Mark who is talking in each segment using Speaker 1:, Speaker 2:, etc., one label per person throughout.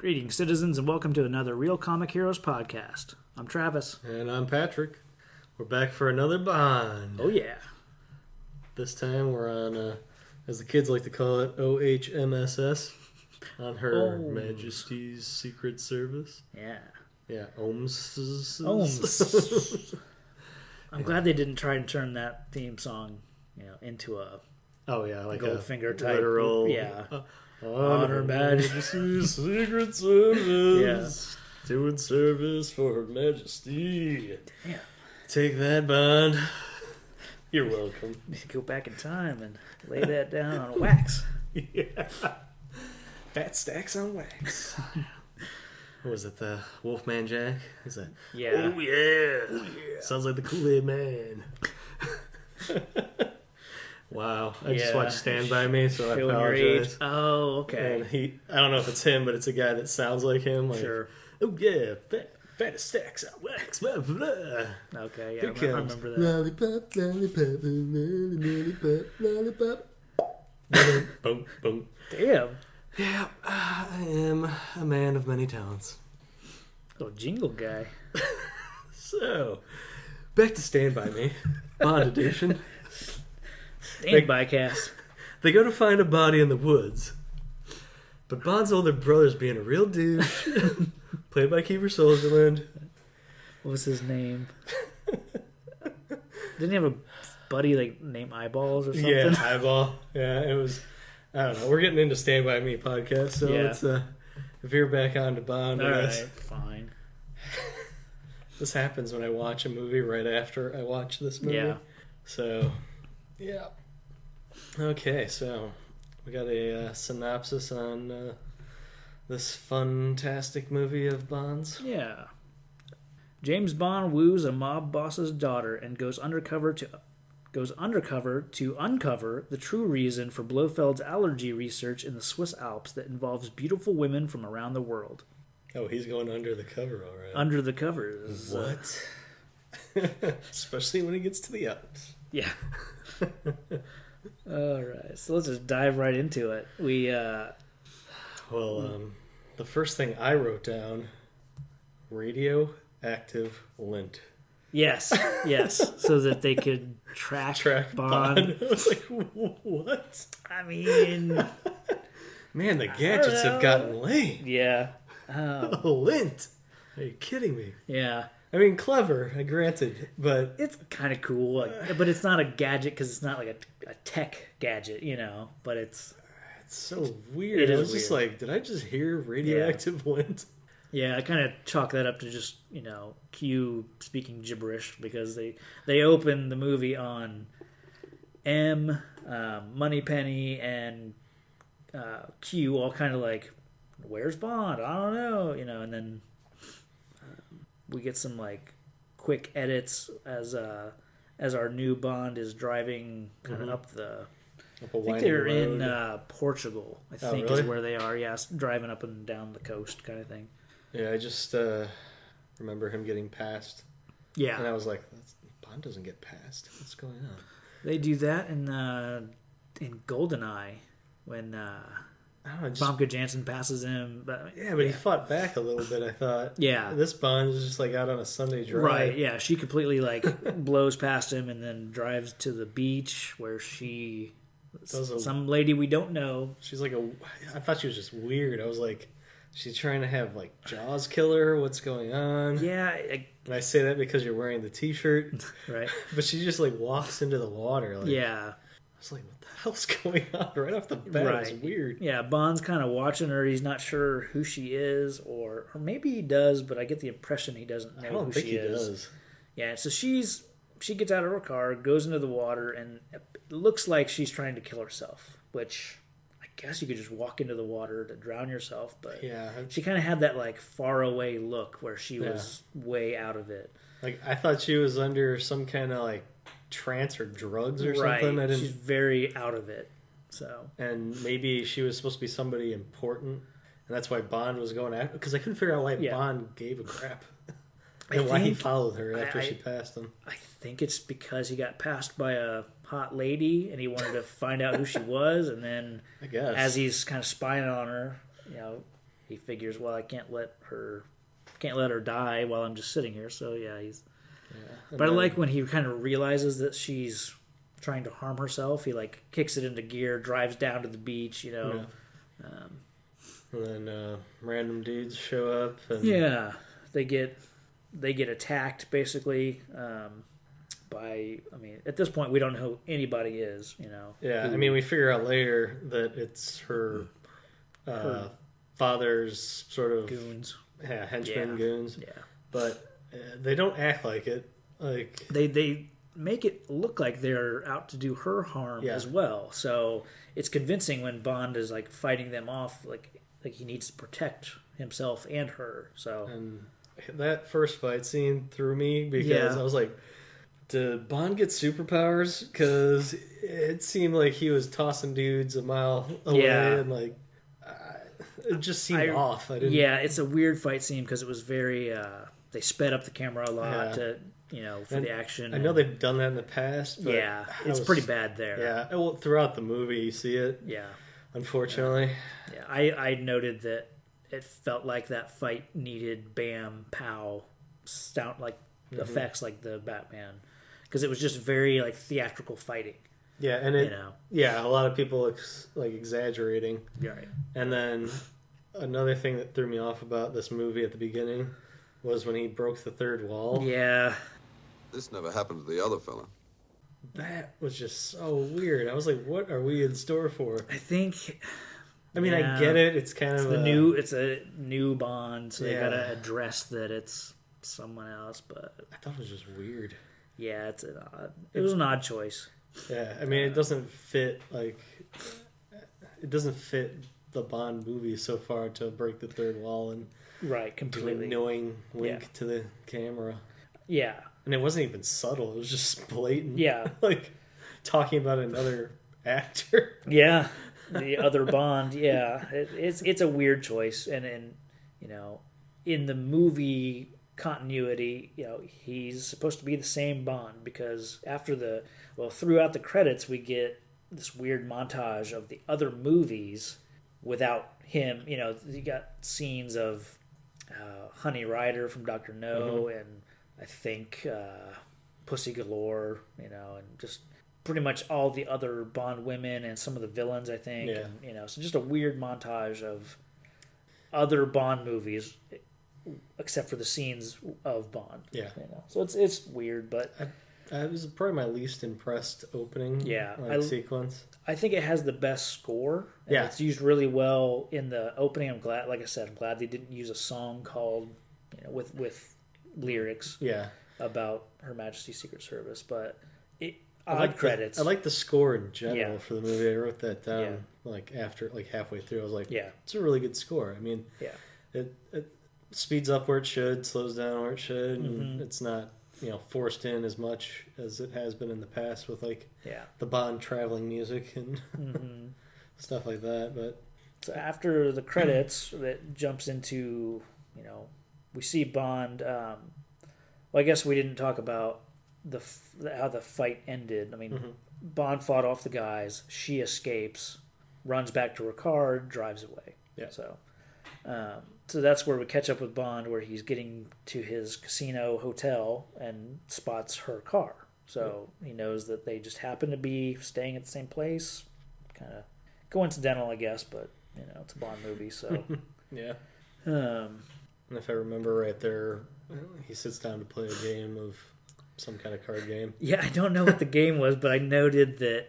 Speaker 1: Greetings, citizens, and welcome to another Real Comic Heroes podcast. I'm Travis.
Speaker 2: And I'm Patrick. We're back for another Bond.
Speaker 1: Oh, yeah.
Speaker 2: This time we're on, as the kids like to call it, OHMSS. On her Majesty's Secret Service.
Speaker 1: Yeah.
Speaker 2: Yeah, OHMSS.
Speaker 1: OHMSS. I'm glad they didn't try and turn that theme song, into a
Speaker 2: like
Speaker 1: Goldfinger type.
Speaker 2: Literal.
Speaker 1: Yeah.
Speaker 2: On her Majesty's Secret Service.
Speaker 1: Yeah.
Speaker 2: Doing service for Her Majesty.
Speaker 1: Damn.
Speaker 2: Take that, Bond. You're welcome.
Speaker 1: You should go back in time and lay that down on wax.
Speaker 2: Yeah. Fat stacks on wax. What was it, the Wolfman Jack? Is that?
Speaker 1: Yeah.
Speaker 2: Oh, yeah. Sounds like the Kool-Aid Man. Wow. I just watched Stand By Me, so I apologize.
Speaker 1: Oh, okay.
Speaker 2: And I don't know if it's him, but it's a guy that sounds like him. Like,
Speaker 1: sure.
Speaker 2: Oh, yeah. Fat stacks on wax. Blah, blah.
Speaker 1: Okay, yeah, I remember that.
Speaker 2: Lollipop, lollipop, lollipop, lollipop. Boom, boom.
Speaker 1: Damn.
Speaker 2: Yeah, I am a man of many talents.
Speaker 1: Little jingle guy.
Speaker 2: So, back to Stand By Me, Bond edition.
Speaker 1: Stand by cast.
Speaker 2: They go to find a body in the woods, but Bond's older brother's being a real douche, played by Kiefer Sutherland.
Speaker 1: What was his name? Didn't he have a buddy named Eyeballs or something?
Speaker 2: Yeah, Eyeball. Yeah, it was. I don't know. We're getting into Stand By Me podcast, so let's veer back onto Bond.
Speaker 1: All right, fine.
Speaker 2: This happens when I watch a movie right after I watch this movie.
Speaker 1: Yeah.
Speaker 2: So, yeah. Okay, so we got a synopsis on this fantastic movie of Bond's.
Speaker 1: Yeah. James Bond woos a mob boss's daughter and goes undercover to uncover the true reason for Blofeld's allergy research in the Swiss Alps that involves beautiful women from around the world.
Speaker 2: Oh, he's going under the cover, all right.
Speaker 1: Under the covers.
Speaker 2: What? Especially when he gets to the Alps.
Speaker 1: Yeah. All right, so let's just dive right into it. The
Speaker 2: first thing I wrote down, radioactive lint.
Speaker 1: Yes, so that they could track Bond.
Speaker 2: I was like, what?
Speaker 1: I mean...
Speaker 2: Man, the gadgets have gotten lame.
Speaker 1: Yeah.
Speaker 2: Lint? Are you kidding me?
Speaker 1: Yeah.
Speaker 2: I mean, clever, granted, but...
Speaker 1: It's kind of cool, but it's not a gadget because it's not like a tech gadget, but it's...
Speaker 2: It's so weird. I was just
Speaker 1: weird.
Speaker 2: like, did I just hear radioactive lint?
Speaker 1: Yeah, I kind of chalk that up to just, Q speaking gibberish because they open the movie on M, Moneypenny, and Q all kind of like, where's Bond? I don't know, and then we get some quick edits as our new Bond is driving kind of up the... I think they're in Portugal, I think
Speaker 2: really?
Speaker 1: Is where they are. Yes, driving up and down the coast kind of thing.
Speaker 2: Yeah, I just remember him getting passed.
Speaker 1: Yeah.
Speaker 2: And I was like, Bond doesn't get passed. What's going on?
Speaker 1: They do that in GoldenEye when Famke Janssen passes him. But
Speaker 2: he fought back a little bit, I thought.
Speaker 1: Yeah.
Speaker 2: This Bond is just out on a Sunday drive.
Speaker 1: Right, yeah. She completely blows past him and then drives to the beach where she... some lady we don't know.
Speaker 2: She's I thought she was just weird. I was like... She's trying to have Jaws killer. What's going on?
Speaker 1: Yeah,
Speaker 2: and I say that because you're wearing the T-shirt,
Speaker 1: right?
Speaker 2: But she just walks into the water.
Speaker 1: Yeah,
Speaker 2: I was like, "What the hell's going on?" Right off the bat,
Speaker 1: right.
Speaker 2: It was weird.
Speaker 1: Yeah, Bond's kind of watching her. He's not sure who she is, or maybe he does, but I get the impression he doesn't know who she is.
Speaker 2: I don't think he does.
Speaker 1: Yeah, so she gets out of her car, goes into the water, and it looks like she's trying to kill herself, which. I guess you could just walk into the water to drown yourself, but she kind of had that far away look where she was way out of it.
Speaker 2: I thought she was under some kind of trance or drugs or something.
Speaker 1: She's very out of it. So,
Speaker 2: and maybe she was supposed to be somebody important, and that's why Bond was going after. Because I couldn't figure out why Bond gave a crap, and why he followed her after she passed him.
Speaker 1: I think it's because he got passed by a hot lady, and he wanted to find out who she was, and then
Speaker 2: I guess
Speaker 1: as he's kind of spying on her, he figures, well, I can't let her die while I'm just sitting here. So yeah, But I like when he kind of realizes that she's trying to harm herself. He like kicks it into gear, drives down to the beach.
Speaker 2: And then random dudes show up. And...
Speaker 1: yeah, they get attacked basically. At this point we don't know who anybody is.
Speaker 2: Yeah, we figure out later that it's her father's sort of
Speaker 1: goons.
Speaker 2: Yeah, henchmen, goons.
Speaker 1: Yeah,
Speaker 2: but they don't act like it. Like
Speaker 1: they make it look like they're out to do her harm as well. So it's convincing when Bond is like fighting them off, like he needs to protect himself and her. So
Speaker 2: and that first fight scene threw me because I was like, did Bond get superpowers? Because it seemed like he was tossing dudes a mile away and like. It just seemed off.
Speaker 1: It's a weird fight scene because it was very. They sped up the camera a lot to, for the action.
Speaker 2: I know they've done that in the past. But
Speaker 1: it's pretty bad there.
Speaker 2: Yeah, well, throughout the movie you see it.
Speaker 1: Yeah,
Speaker 2: unfortunately.
Speaker 1: Yeah, I noted that it felt like that fight needed bam pow, sound like effects like the Batman, because it was just very like theatrical fighting.
Speaker 2: Yeah, and a lot of people exaggerating.
Speaker 1: Right.
Speaker 2: And then another thing that threw me off about this movie at the beginning was when he broke the third wall.
Speaker 1: Yeah.
Speaker 3: This never happened to the other fella.
Speaker 2: That was just so weird. I was like, what are we in store for?
Speaker 1: I think...
Speaker 2: I get it. It's kind of
Speaker 1: it's a new Bond, so they gotta address that it's someone else, but...
Speaker 2: I thought it was just weird.
Speaker 1: Yeah, it was an odd choice.
Speaker 2: Yeah, it doesn't fit, the Bond movie so far to break the third wall and
Speaker 1: completely
Speaker 2: do a knowing wink to the camera.
Speaker 1: Yeah.
Speaker 2: And it wasn't even subtle. It was just blatant.
Speaker 1: Yeah.
Speaker 2: Like, talking about another actor.
Speaker 1: Yeah. The other Bond, yeah. It's a weird choice. And in the movie continuity, he's supposed to be the same Bond because throughout the credits we get this weird montage of the other movies without him. You got scenes of Honey Rider from Dr. No and I think Pussy Galore, and just pretty much all the other Bond women and some of the villains, I think.
Speaker 2: Yeah.
Speaker 1: And, so just a weird montage of other Bond movies except for the scenes of Bond.
Speaker 2: Yeah.
Speaker 1: So it's weird, but
Speaker 2: it was probably my least impressed opening sequence. I
Speaker 1: think it has the best score. And it's used really well in the opening. I'm glad they didn't use a song called with lyrics about Her Majesty's Secret Service, but credits.
Speaker 2: I like the score in general for the movie. I wrote that down after halfway through. I was like, it's a really good score. It speeds up where it should, slows down where it should, and it's not forced in as much as it has been in the past with the Bond traveling music and stuff like that. But
Speaker 1: so after the credits, that jumps into we see Bond. I guess we didn't talk about how the fight ended. Bond fought off the guys. She escapes, runs back to her car, drives away.
Speaker 2: Yeah.
Speaker 1: So that's where we catch up with Bond, where he's getting to his casino hotel and spots her car. So he knows that they just happen to be staying at the same place. Kind of coincidental, I guess, but it's a Bond movie, so
Speaker 2: yeah. And if I remember right, there he sits down to play a game of some kind of card game.
Speaker 1: Yeah, I don't know what the game was, but I noted that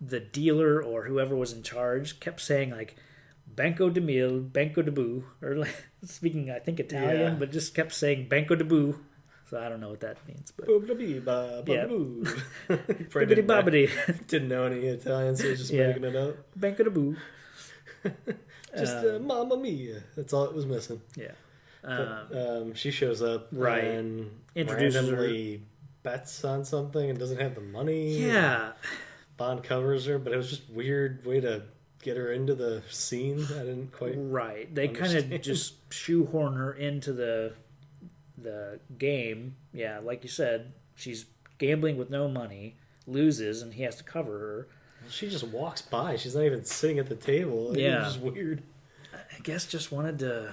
Speaker 1: the dealer or whoever was in charge kept saying Banco de Mil, Banco de Boo, or speaking, I think, Italian, but just kept saying Banco de Boo. So I don't know what that means. But
Speaker 2: didn't know any Italian, so he was just making it up.
Speaker 1: Banco de Boo.
Speaker 2: Just Mamma Mia. That's all it was missing.
Speaker 1: Yeah.
Speaker 2: But, she shows up and
Speaker 1: introduces
Speaker 2: randomly bets on something and doesn't have the money.
Speaker 1: Yeah.
Speaker 2: Bond covers her, but it was just weird way to get her into the scene. I didn't quite
Speaker 1: They kind of just shoehorn her into the game. Yeah, like you said, she's gambling with no money, loses, and he has to cover her.
Speaker 2: She just walks by. She's not even sitting at the table. It's just weird.
Speaker 1: I guess just wanted to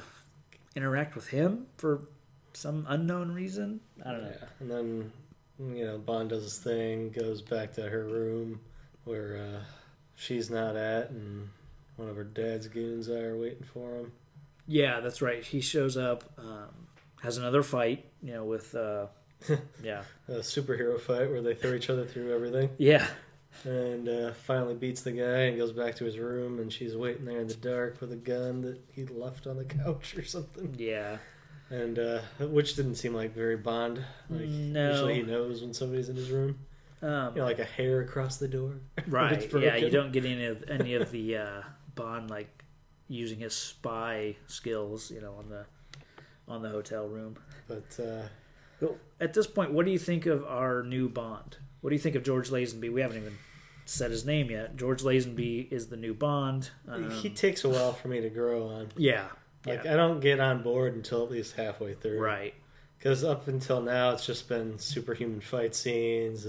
Speaker 1: interact with him for some unknown reason. I don't know.
Speaker 2: Yeah. And then, Bond does his thing, goes back to her room where she's not at, and one of her dad's goons are waiting for him.
Speaker 1: Yeah, that's right. He shows up, has another fight, with a
Speaker 2: superhero fight where they throw each other through everything.
Speaker 1: Yeah.
Speaker 2: And finally beats the guy and goes back to his room, and she's waiting there in the dark with a gun that he left on the couch or something.
Speaker 1: Yeah.
Speaker 2: And which didn't seem like very Bond. Like,
Speaker 1: no.
Speaker 2: Usually he knows when somebody's in his room. Like a hair across the door.
Speaker 1: Right. Yeah, you don't get any of the Bond like using his spy skills, on the hotel room.
Speaker 2: But
Speaker 1: at this point, what do you think of our new Bond? What do you think of George Lazenby? We haven't even said his name yet. George Lazenby is the new Bond.
Speaker 2: He takes a while for me to grow on.
Speaker 1: Yeah.
Speaker 2: I don't get on board until at least halfway through.
Speaker 1: Right.
Speaker 2: Because up until now, it's just been superhuman fight scenes,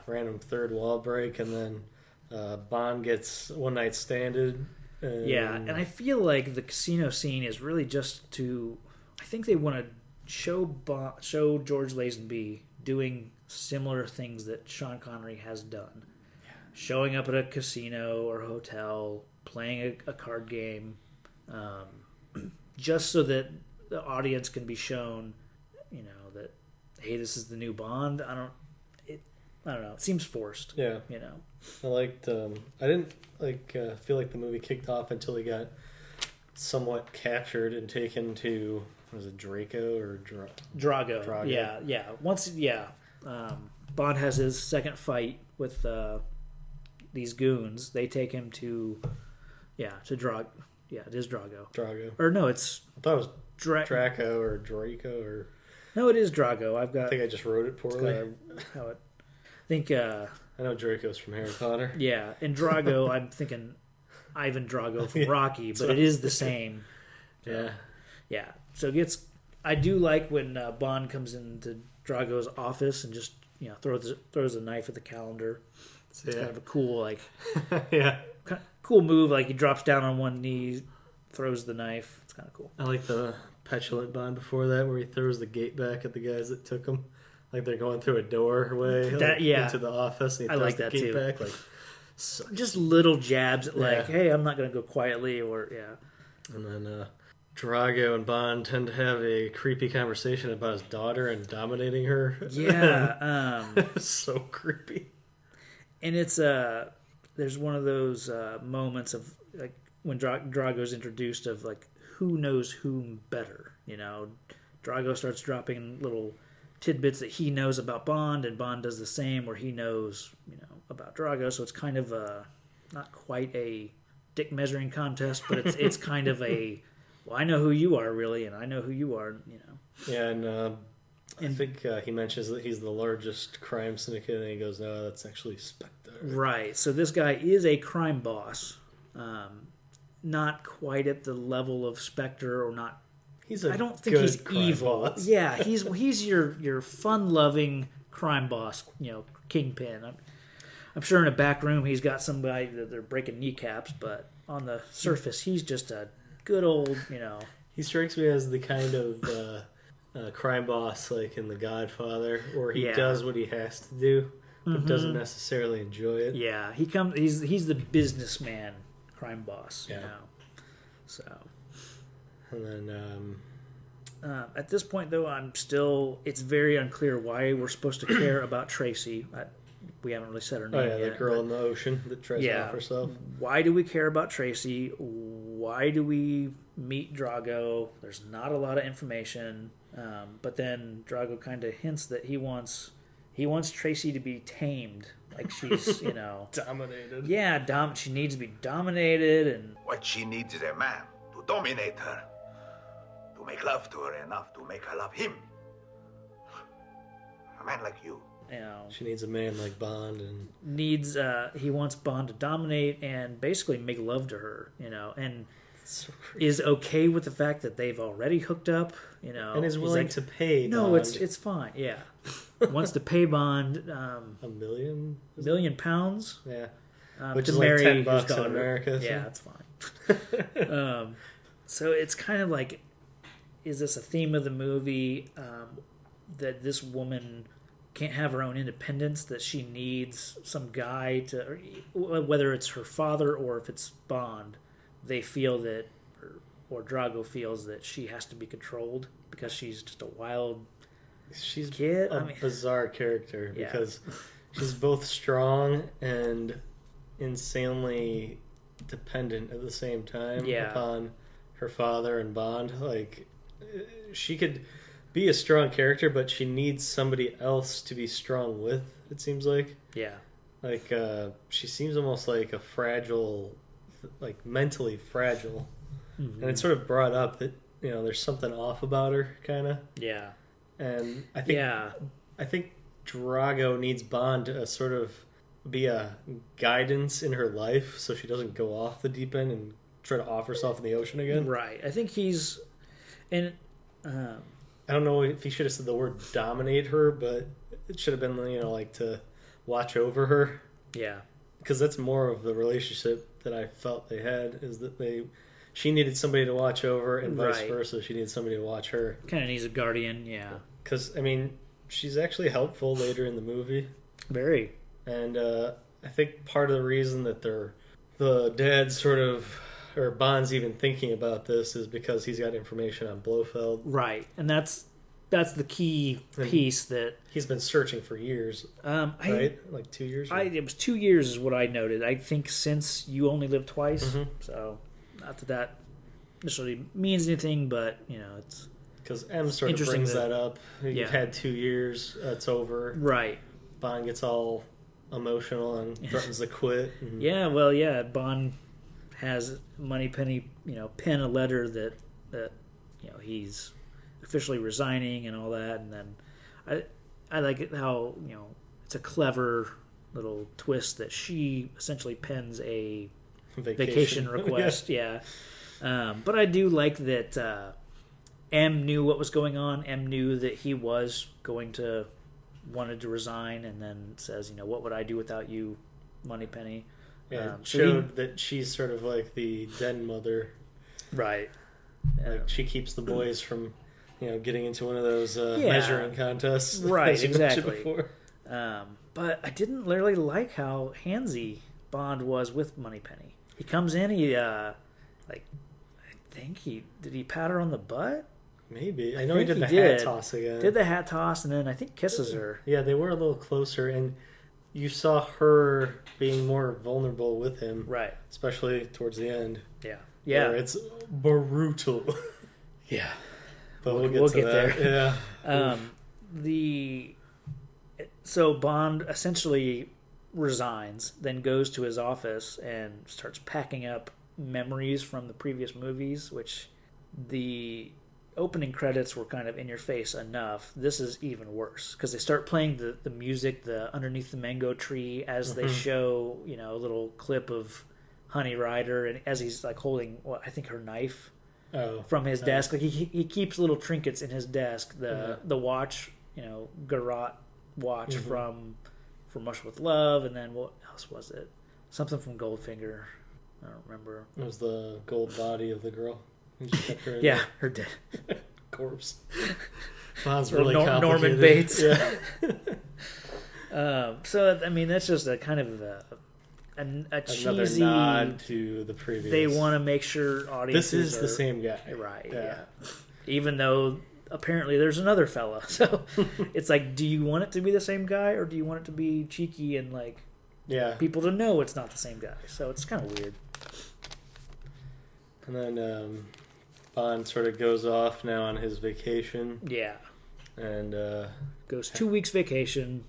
Speaker 2: random third wall break, and then Bond gets one night standed.
Speaker 1: And I feel like the casino scene is really just to... I think they want to show George Lazenby doing similar things that Sean Connery has done. Yeah. Showing up at a casino or hotel, playing a card game, just so that the audience can be shown, that, hey, this is the new Bond. I don't know. It seems forced.
Speaker 2: Yeah. I liked. I didn't feel like the movie kicked off until he got somewhat captured and taken to, was it Draco or
Speaker 1: Drago? Yeah. Once, Bond has his second fight with these goons. They take him to Drago. Yeah, it is Drago.
Speaker 2: Drago.
Speaker 1: Or no, it's...
Speaker 2: I thought it was Draco or Draco or...
Speaker 1: No, it is Drago. I think
Speaker 2: I just wrote it poorly.
Speaker 1: I think...
Speaker 2: I know Draco's from Harry Potter.
Speaker 1: Yeah, and Drago, I'm thinking Ivan Drago from Rocky, but it is the same.
Speaker 2: Yeah.
Speaker 1: Yeah. So I do like when Bond comes into Drago's office and just, throws a knife at the calendar. It's kind of a cool, cool move. Like, he drops down on one knee, throws the knife. It's kind of cool.
Speaker 2: I like the petulant Bond before that, where he throws the gate back at the guys that took him. Like, they're going through a doorway into the office, and he throws the gate back. Like,
Speaker 1: just little jabs at, hey, I'm not going to go quietly, or,
Speaker 2: And then Drago and Bond tend to have a creepy conversation about his daughter and dominating her.
Speaker 1: Yeah.
Speaker 2: It's so creepy.
Speaker 1: And it's there's one of those moments of like when Drago's introduced of like who knows whom better. Drago starts dropping little tidbits that he knows about Bond, and Bond does the same, where he knows about Drago. So it's kind of not quite a dick measuring contest, but it's kind of a, well, I know who you are really, and I know who you are.
Speaker 2: Yeah, and I think he mentions that he's the largest crime syndicate, and he goes, no, that's actually SPECTRE.
Speaker 1: Right, so this guy is a crime boss. Not quite at the level of SPECTRE, or not... I don't think he's evil.
Speaker 2: Boss.
Speaker 1: Yeah, he's your fun-loving crime boss, kingpin. I'm sure in a back room he's got somebody that they're breaking kneecaps, but on the surface he's just a good old,
Speaker 2: He strikes me as the kind of... crime boss like in The Godfather, where he does what he has to do but doesn't necessarily enjoy it.
Speaker 1: Yeah, he's the businessman crime boss, So
Speaker 2: and then
Speaker 1: at this point though, it's very unclear why we're supposed to care about Tracy. We haven't really said her name yet.
Speaker 2: The girl in the ocean that tries to off herself.
Speaker 1: Why do we care about Tracy? Why do we meet Drago? There's not a lot of information. But then Drago kind of hints that he wants Tracy to be tamed, like she's
Speaker 2: dominated.
Speaker 1: Yeah, she needs to be dominated, and
Speaker 4: what she needs is a man to dominate her, to make love to her enough to make her love him. A man like you.
Speaker 2: She needs a man like Bond, and
Speaker 1: he wants Bond to dominate and basically make love to her, and
Speaker 2: so
Speaker 1: is okay with the fact that they've already hooked up,
Speaker 2: and is willing to pay.
Speaker 1: No,
Speaker 2: Bond.
Speaker 1: it's fine. Yeah, wants to pay Bond
Speaker 2: £1
Speaker 1: million pounds.
Speaker 2: Yeah, which
Speaker 1: to
Speaker 2: is
Speaker 1: marry
Speaker 2: like $10
Speaker 1: his daughter.
Speaker 2: in America.
Speaker 1: Yeah, that's fine. So it's kind of like, is this a theme of the movie, that this woman can't have her own independence, that she needs some guy to, whether it's her father or if it's Bond, they feel that, or Drago feels that she has to be controlled because she's just a wild kid.
Speaker 2: A bizarre character because she's both strong and insanely dependent at the same time upon her father and Bond. Like, she could be a strong character, but she needs somebody else to be strong with, it seems like.
Speaker 1: Yeah.
Speaker 2: Like, she seems almost like a fragile, like mentally fragile. Mm-hmm. And it's sort of brought up that, you know, there's something off about her, kind of.
Speaker 1: Yeah.
Speaker 2: And I think Drago needs Bond to sort of be a guidance in her life so she doesn't go off the deep end and try to off herself in the ocean again.
Speaker 1: Right. I think he's... And
Speaker 2: I don't know if he should have said the word dominate her, but it should have been, you know, like to watch over her.
Speaker 1: Yeah.
Speaker 2: Because that's more of the relationship that I felt they had, is that she needed somebody to watch over and vice versa. She needed somebody to watch her.
Speaker 1: Kind of needs a guardian, yeah.
Speaker 2: Because, I mean, she's actually helpful later in the movie.
Speaker 1: Very.
Speaker 2: And I think part of the reason that the dad sort of, or Bond's even thinking about this, is because he's got information on Blofeld.
Speaker 1: Right. And that's the key piece that...
Speaker 2: He's been searching for years, right? Like 2 years?
Speaker 1: It was 2 years is what I noted. I think since You Only Live Twice. Mm-hmm. So, not that necessarily means anything, but, you know, it's...
Speaker 2: Because M sort of brings that up. You've had 2 years, it's over.
Speaker 1: Right.
Speaker 2: Bond gets all emotional and threatens to quit. And...
Speaker 1: Yeah, well, yeah, Bond has Moneypenny, you know, pen a letter that you know, he's officially resigning and all that, and then I like it how, you know, it's a clever little twist that she essentially pens a vacation request. Yeah. But I do like that M knew what was going on. M knew that he was wanted to resign, and then says, you know, what would I do without you, Moneypenny?
Speaker 2: Yeah, showed that she's sort of like the den mother.
Speaker 1: Right.
Speaker 2: Like, she keeps the boys from, you know, getting into one of those measuring contests.
Speaker 1: Right, exactly. Before. But I didn't really like how handsy Bond was with Moneypenny. He comes in, did he pat her on the butt?
Speaker 2: Maybe. I know he did the hat toss again.
Speaker 1: Did the hat toss, and then I think kisses her.
Speaker 2: Yeah, they were a little closer, and you saw her being more vulnerable with him.
Speaker 1: Right. Especially
Speaker 2: towards the end.
Speaker 1: Yeah. Yeah.
Speaker 2: Where it's brutal.
Speaker 1: Yeah.
Speaker 2: But we'll get there. Yeah.
Speaker 1: So Bond essentially resigns, then goes to his office and starts packing up memories from the previous movies, which the opening credits were kind of in your face enough. This is even worse because they start playing the music, the underneath the mango tree, as they show, you know, a little clip of Honey Rider, and as he's like holding, I think her knife from his desk. Like he keeps little trinkets in his desk. The watch, you know, Garrote watch from Mush with Love, and then what else was it? Something from Goldfinger. I don't remember.
Speaker 2: It was the gold body of the girl.
Speaker 1: Yeah, her dead
Speaker 2: corpse. Bond's really complicated.
Speaker 1: Norman Bates.
Speaker 2: Yeah.
Speaker 1: So I mean, that's just a kind of a cheesy
Speaker 2: nod to the previous.
Speaker 1: They want to make sure audiences.
Speaker 2: This is the same guy,
Speaker 1: right? Yeah. Even though apparently there's another fella, so it's like, do you want it to be the same guy, or do you want it to be cheeky and like, people to know it's not the same guy? So it's kind of weird.
Speaker 2: And then Bond sort of goes off now on his vacation.
Speaker 1: Yeah.
Speaker 2: And
Speaker 1: goes 2 weeks vacation.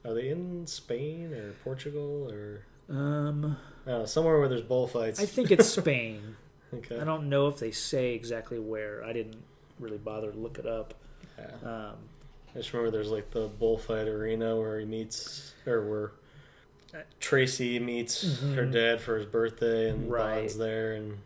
Speaker 2: Are they in Spain or Portugal or I don't know, somewhere where there's bullfights?
Speaker 1: I think it's Spain.
Speaker 2: Okay.
Speaker 1: I don't know if they say exactly where. I didn't really bother to look it up.
Speaker 2: Yeah. I just remember there's like the bullfight arena where he meets, or where Tracy meets her dad for his birthday, and Bond's there, and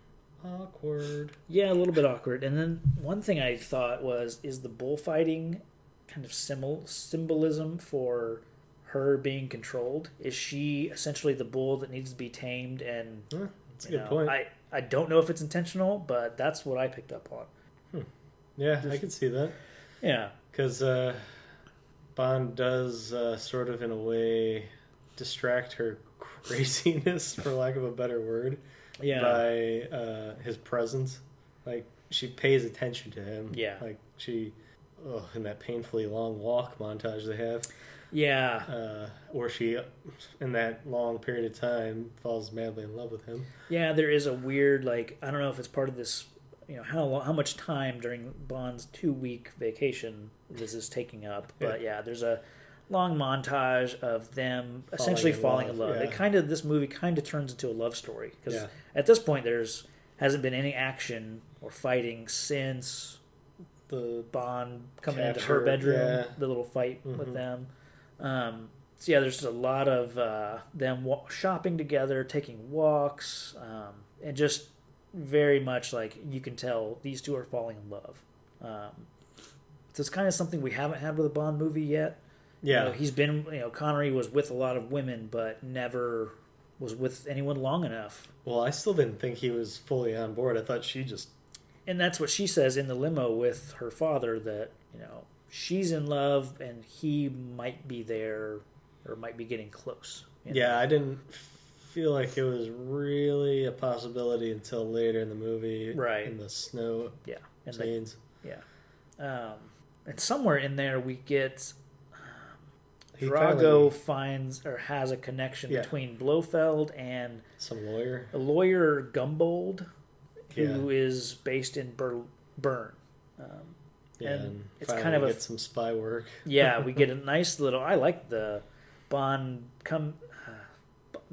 Speaker 2: awkward.
Speaker 1: Yeah, a little bit awkward. And then one thing I thought is the bullfighting kind of symbolism for her being controlled? Is she essentially the bull that needs to be tamed? And
Speaker 2: that's a good point.
Speaker 1: I don't know if it's intentional, but that's what I picked up on.
Speaker 2: Yeah, I can see that.
Speaker 1: Yeah.
Speaker 2: Because Bond does sort of, in a way, distract her craziness, for lack of a better word, by his presence. Like, she pays attention to him.
Speaker 1: Yeah.
Speaker 2: Like, in that painfully long walk montage they have.
Speaker 1: Yeah.
Speaker 2: Or she, in that long period of time, falls madly in love with him.
Speaker 1: Yeah, there is a weird, like, I don't know if it's part of this, how much time during Bond's 2-week vacation this is taking up. But there's a long montage of them essentially falling in love.
Speaker 2: Yeah.
Speaker 1: This movie kind of turns into a love story. Because at this point hasn't been any action or fighting since the Bond coming into her bedroom, the little fight with them. So there's a lot of them shopping together, taking walks, and just very much like you can tell these two are falling in love. So it's kind of something we haven't had with a Bond movie yet.
Speaker 2: Yeah,
Speaker 1: he's been, Connery was with a lot of women, but never was with anyone long enough.
Speaker 2: Well, I still didn't think he was fully on board. I thought she just...
Speaker 1: And that's what she says in the limo with her father, that, she's in love and he might be there or might be getting close.
Speaker 2: Yeah, I didn't feel like it was really a possibility until later in the movie.
Speaker 1: Right.
Speaker 2: In the snow scenes.
Speaker 1: And somewhere in there we get... Drago finds or has a connection between Blofeld and
Speaker 2: some lawyer.
Speaker 1: A lawyer, Gumbold, who is based in Bern. And it's kind of
Speaker 2: get some spy work.
Speaker 1: Yeah, we get a nice little... I like the Bond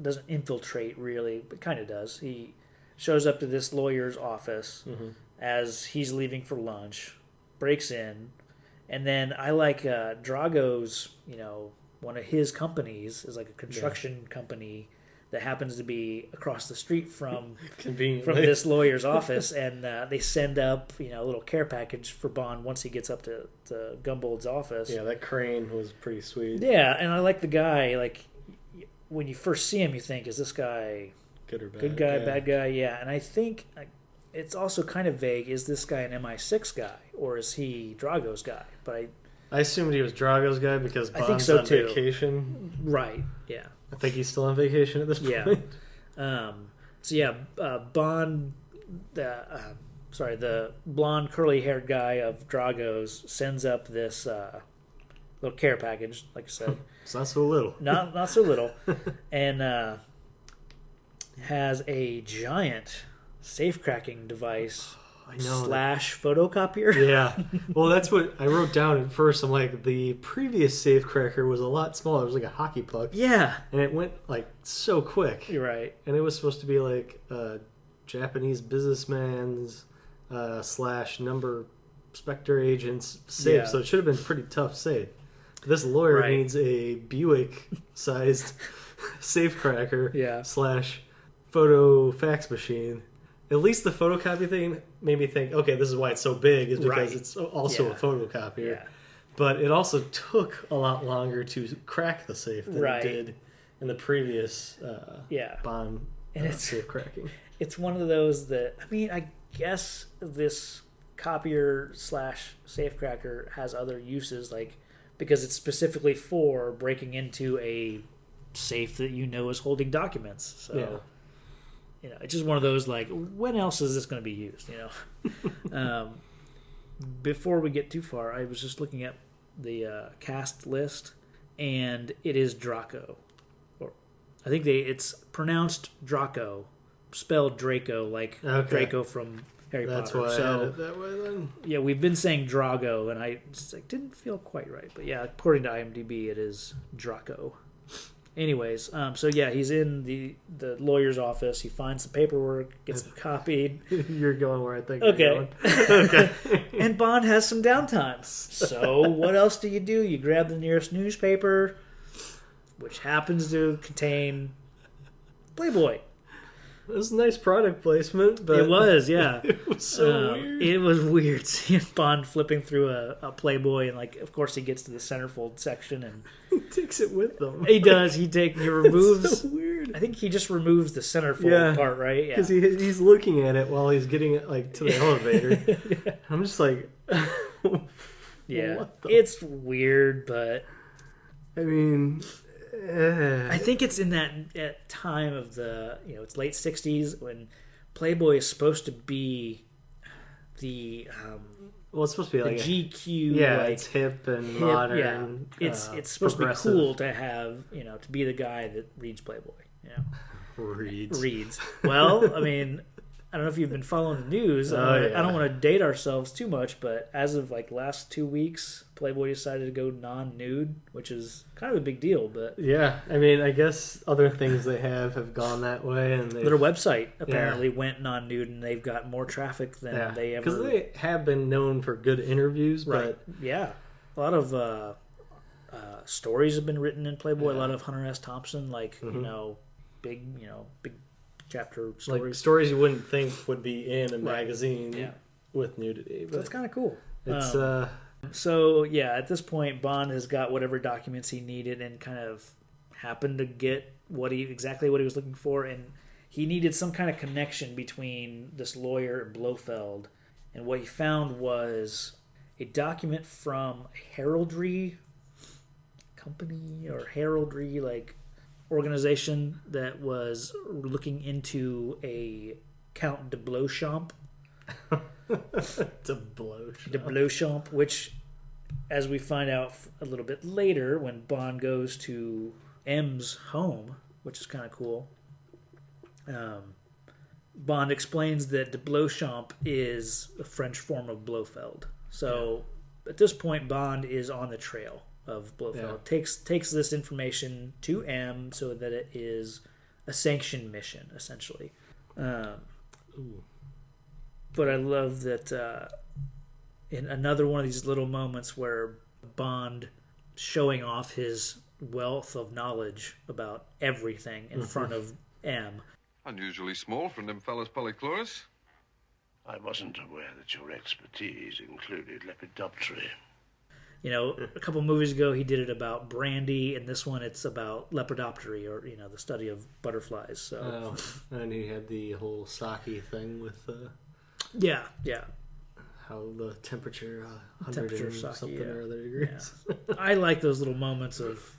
Speaker 1: doesn't infiltrate really, but kind of does. He shows up to this lawyer's office as he's leaving for lunch, breaks in, and then I like Drago's, one of his companies is like a construction company that happens to be across the street from this lawyer's office, and they send up a little care package for Bond once he gets up to Gumbold's office.
Speaker 2: Yeah, that crane was pretty sweet.
Speaker 1: Yeah, and I like the guy. Like when you first see him, you think, is this guy
Speaker 2: good or bad?
Speaker 1: Good guy, bad guy? Yeah, and I think it's also kind of vague. Is this guy an MI6 guy or is he Drago's guy? But
Speaker 2: I assumed he was Drago's guy because Bond's on vacation.
Speaker 1: Right. Yeah.
Speaker 2: I think he's still on vacation at this point.
Speaker 1: Yeah. Bond, the blonde curly-haired guy of Drago's sends up this little care package, like I said.
Speaker 2: It's not so little.
Speaker 1: Not so little. And has a giant safe-cracking device / photocopier.
Speaker 2: Yeah. Well, that's what I wrote down at first. I'm like, the previous safecracker was a lot smaller. It was like a hockey puck.
Speaker 1: Yeah.
Speaker 2: And it went like so quick.
Speaker 1: You're right.
Speaker 2: And it was supposed to be like a Japanese businessman's / number SPECTRE agent's safe. Yeah. So it should have been pretty tough safe. This lawyer needs a Buick-sized safecracker / photo fax machine. At least the photocopy thing made me think, okay, this is why it's so big, is because it's also a photocopier. Yeah. But it also took a lot longer to crack the safe than it did in the previous Bond safe cracking.
Speaker 1: It's one of those that, I guess this copier / safecracker has other uses, like because it's specifically for breaking into a safe that is holding documents. So. It's just one of those, like, when else is this going to be used, Before we get too far, I was just looking at the cast list, and it is Draco. I think it's pronounced Draco, spelled Draco, like Draco from Harry Potter.
Speaker 2: That's why I had it that way then.
Speaker 1: Yeah, we've been saying Drago, and I just didn't feel quite right. But yeah, according to IMDb, it is Draco. Anyways, he's in the lawyer's office. He finds the paperwork, gets it copied.
Speaker 2: You're going where I think you're going.
Speaker 1: Okay. And Bond has some downtime. So what else do? You grab the nearest newspaper, which happens to contain Playboy.
Speaker 2: It was a nice product placement, but
Speaker 1: it was, yeah.
Speaker 2: It was so weird.
Speaker 1: It was weird seeing Bond flipping through a Playboy, and of course, he gets to the centerfold section, and
Speaker 2: he takes it with him.
Speaker 1: He does. He removes.
Speaker 2: It's so weird. weird.
Speaker 1: I think he just removes the centerfold part, right?
Speaker 2: Because he's looking at it while he's getting it like to the elevator. I'm just like,
Speaker 1: it's weird, but
Speaker 2: I mean,
Speaker 1: I think it's in that time of the it's late '60s when Playboy is supposed to be the
Speaker 2: it's supposed to be like
Speaker 1: GQ,
Speaker 2: it's hip and modern.
Speaker 1: Yeah. It's supposed to be cool to have to be the guy that reads Playboy. Reads. Well, I mean, I don't know if you've been following the news. I don't want to date ourselves too much, but as of like last 2 weeks, Playboy decided to go non-nude, which is kind of a big deal. But
Speaker 2: yeah, I mean, I guess other things they have gone that way, and
Speaker 1: their website apparently went non-nude, and they've got more traffic than they ever.
Speaker 2: Because they have been known for good interviews,
Speaker 1: right? But a lot of stories have been written in Playboy. A lot of Hunter S. Thompson, big chapter stories.
Speaker 2: Like stories you wouldn't think would be in a magazine with nudity. But
Speaker 1: that's kind of cool.
Speaker 2: It's
Speaker 1: So at this point Bond has got whatever documents he needed and kind of happened to get exactly what he was looking for, and he needed some kind of connection between this lawyer and Blofeld, and what he found was a document from a heraldry company or heraldry organization that was looking into a Count de Blofeld.
Speaker 2: De
Speaker 1: Blofeld, which, as we find out a little bit later, when Bond goes to M's home, which is kind of cool, Bond explains that de Blofeld is a French form of Blofeld. So at this point, Bond is on the trail of Blofeld. Takes this information to M so that it is a sanctioned mission, essentially. But I love that in another one of these little moments where Bond showing off his wealth of knowledge about everything in front of M.
Speaker 3: Unusually small for them fellas polychlorus.
Speaker 5: I wasn't aware that your expertise included Lepidoptera.
Speaker 1: A couple movies ago he did it about brandy, and this one it's about Lepidoptera, or the study of butterflies. So,
Speaker 2: and he had the whole sake thing with how the temperature 100 something or other degrees.
Speaker 1: Yeah. I like those little moments of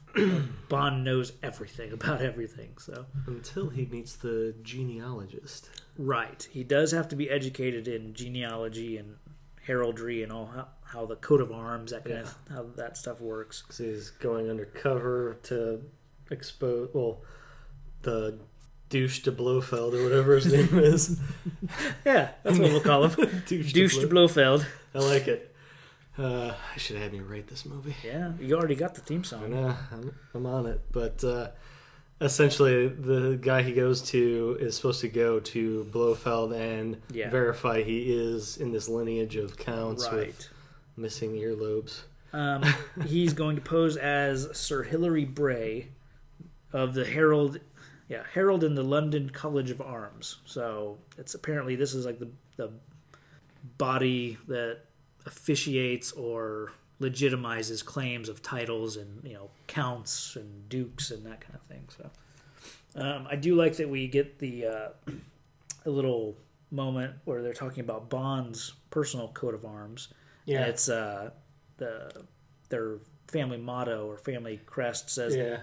Speaker 1: Bond knows everything about everything. So
Speaker 2: until he meets the genealogist,
Speaker 1: right? He does have to be educated in genealogy and heraldry and all how the coat of arms, that kind of how that stuff works.
Speaker 2: Because he's going undercover to expose the douche de Blofeld or whatever his name is.
Speaker 1: Yeah, that's what we'll call him. douche de Blofeld.
Speaker 2: I like it. I should have had me rate this movie.
Speaker 1: Yeah, you already got the theme song.
Speaker 2: I know, I'm on it. But essentially, the guy he goes to is supposed to go to Blofeld and verify he is in this lineage of counts with missing earlobes.
Speaker 1: He's going to pose as Sir Hilary Bray of the Herald in the London College of Arms. So it's apparently this is like the body that officiates or legitimizes claims of titles and counts and dukes and that kind of thing. So I do like that we get the a little moment where they're talking about Bond's personal coat of arms. Yeah, and it's their family motto or family crest says. Yeah.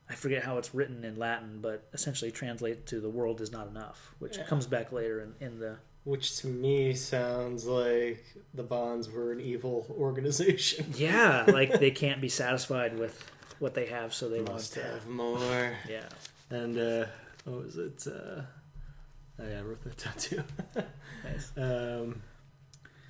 Speaker 1: I forget how it's written in Latin, but essentially translates to "the world is not enough," which comes back later in the.
Speaker 2: Which to me sounds like the Bonds were an evil organization.
Speaker 1: Yeah, like they can't be satisfied with what they have, so they
Speaker 2: must have more.
Speaker 1: Yeah,
Speaker 2: and what was it? I wrote that down too.
Speaker 1: Nice.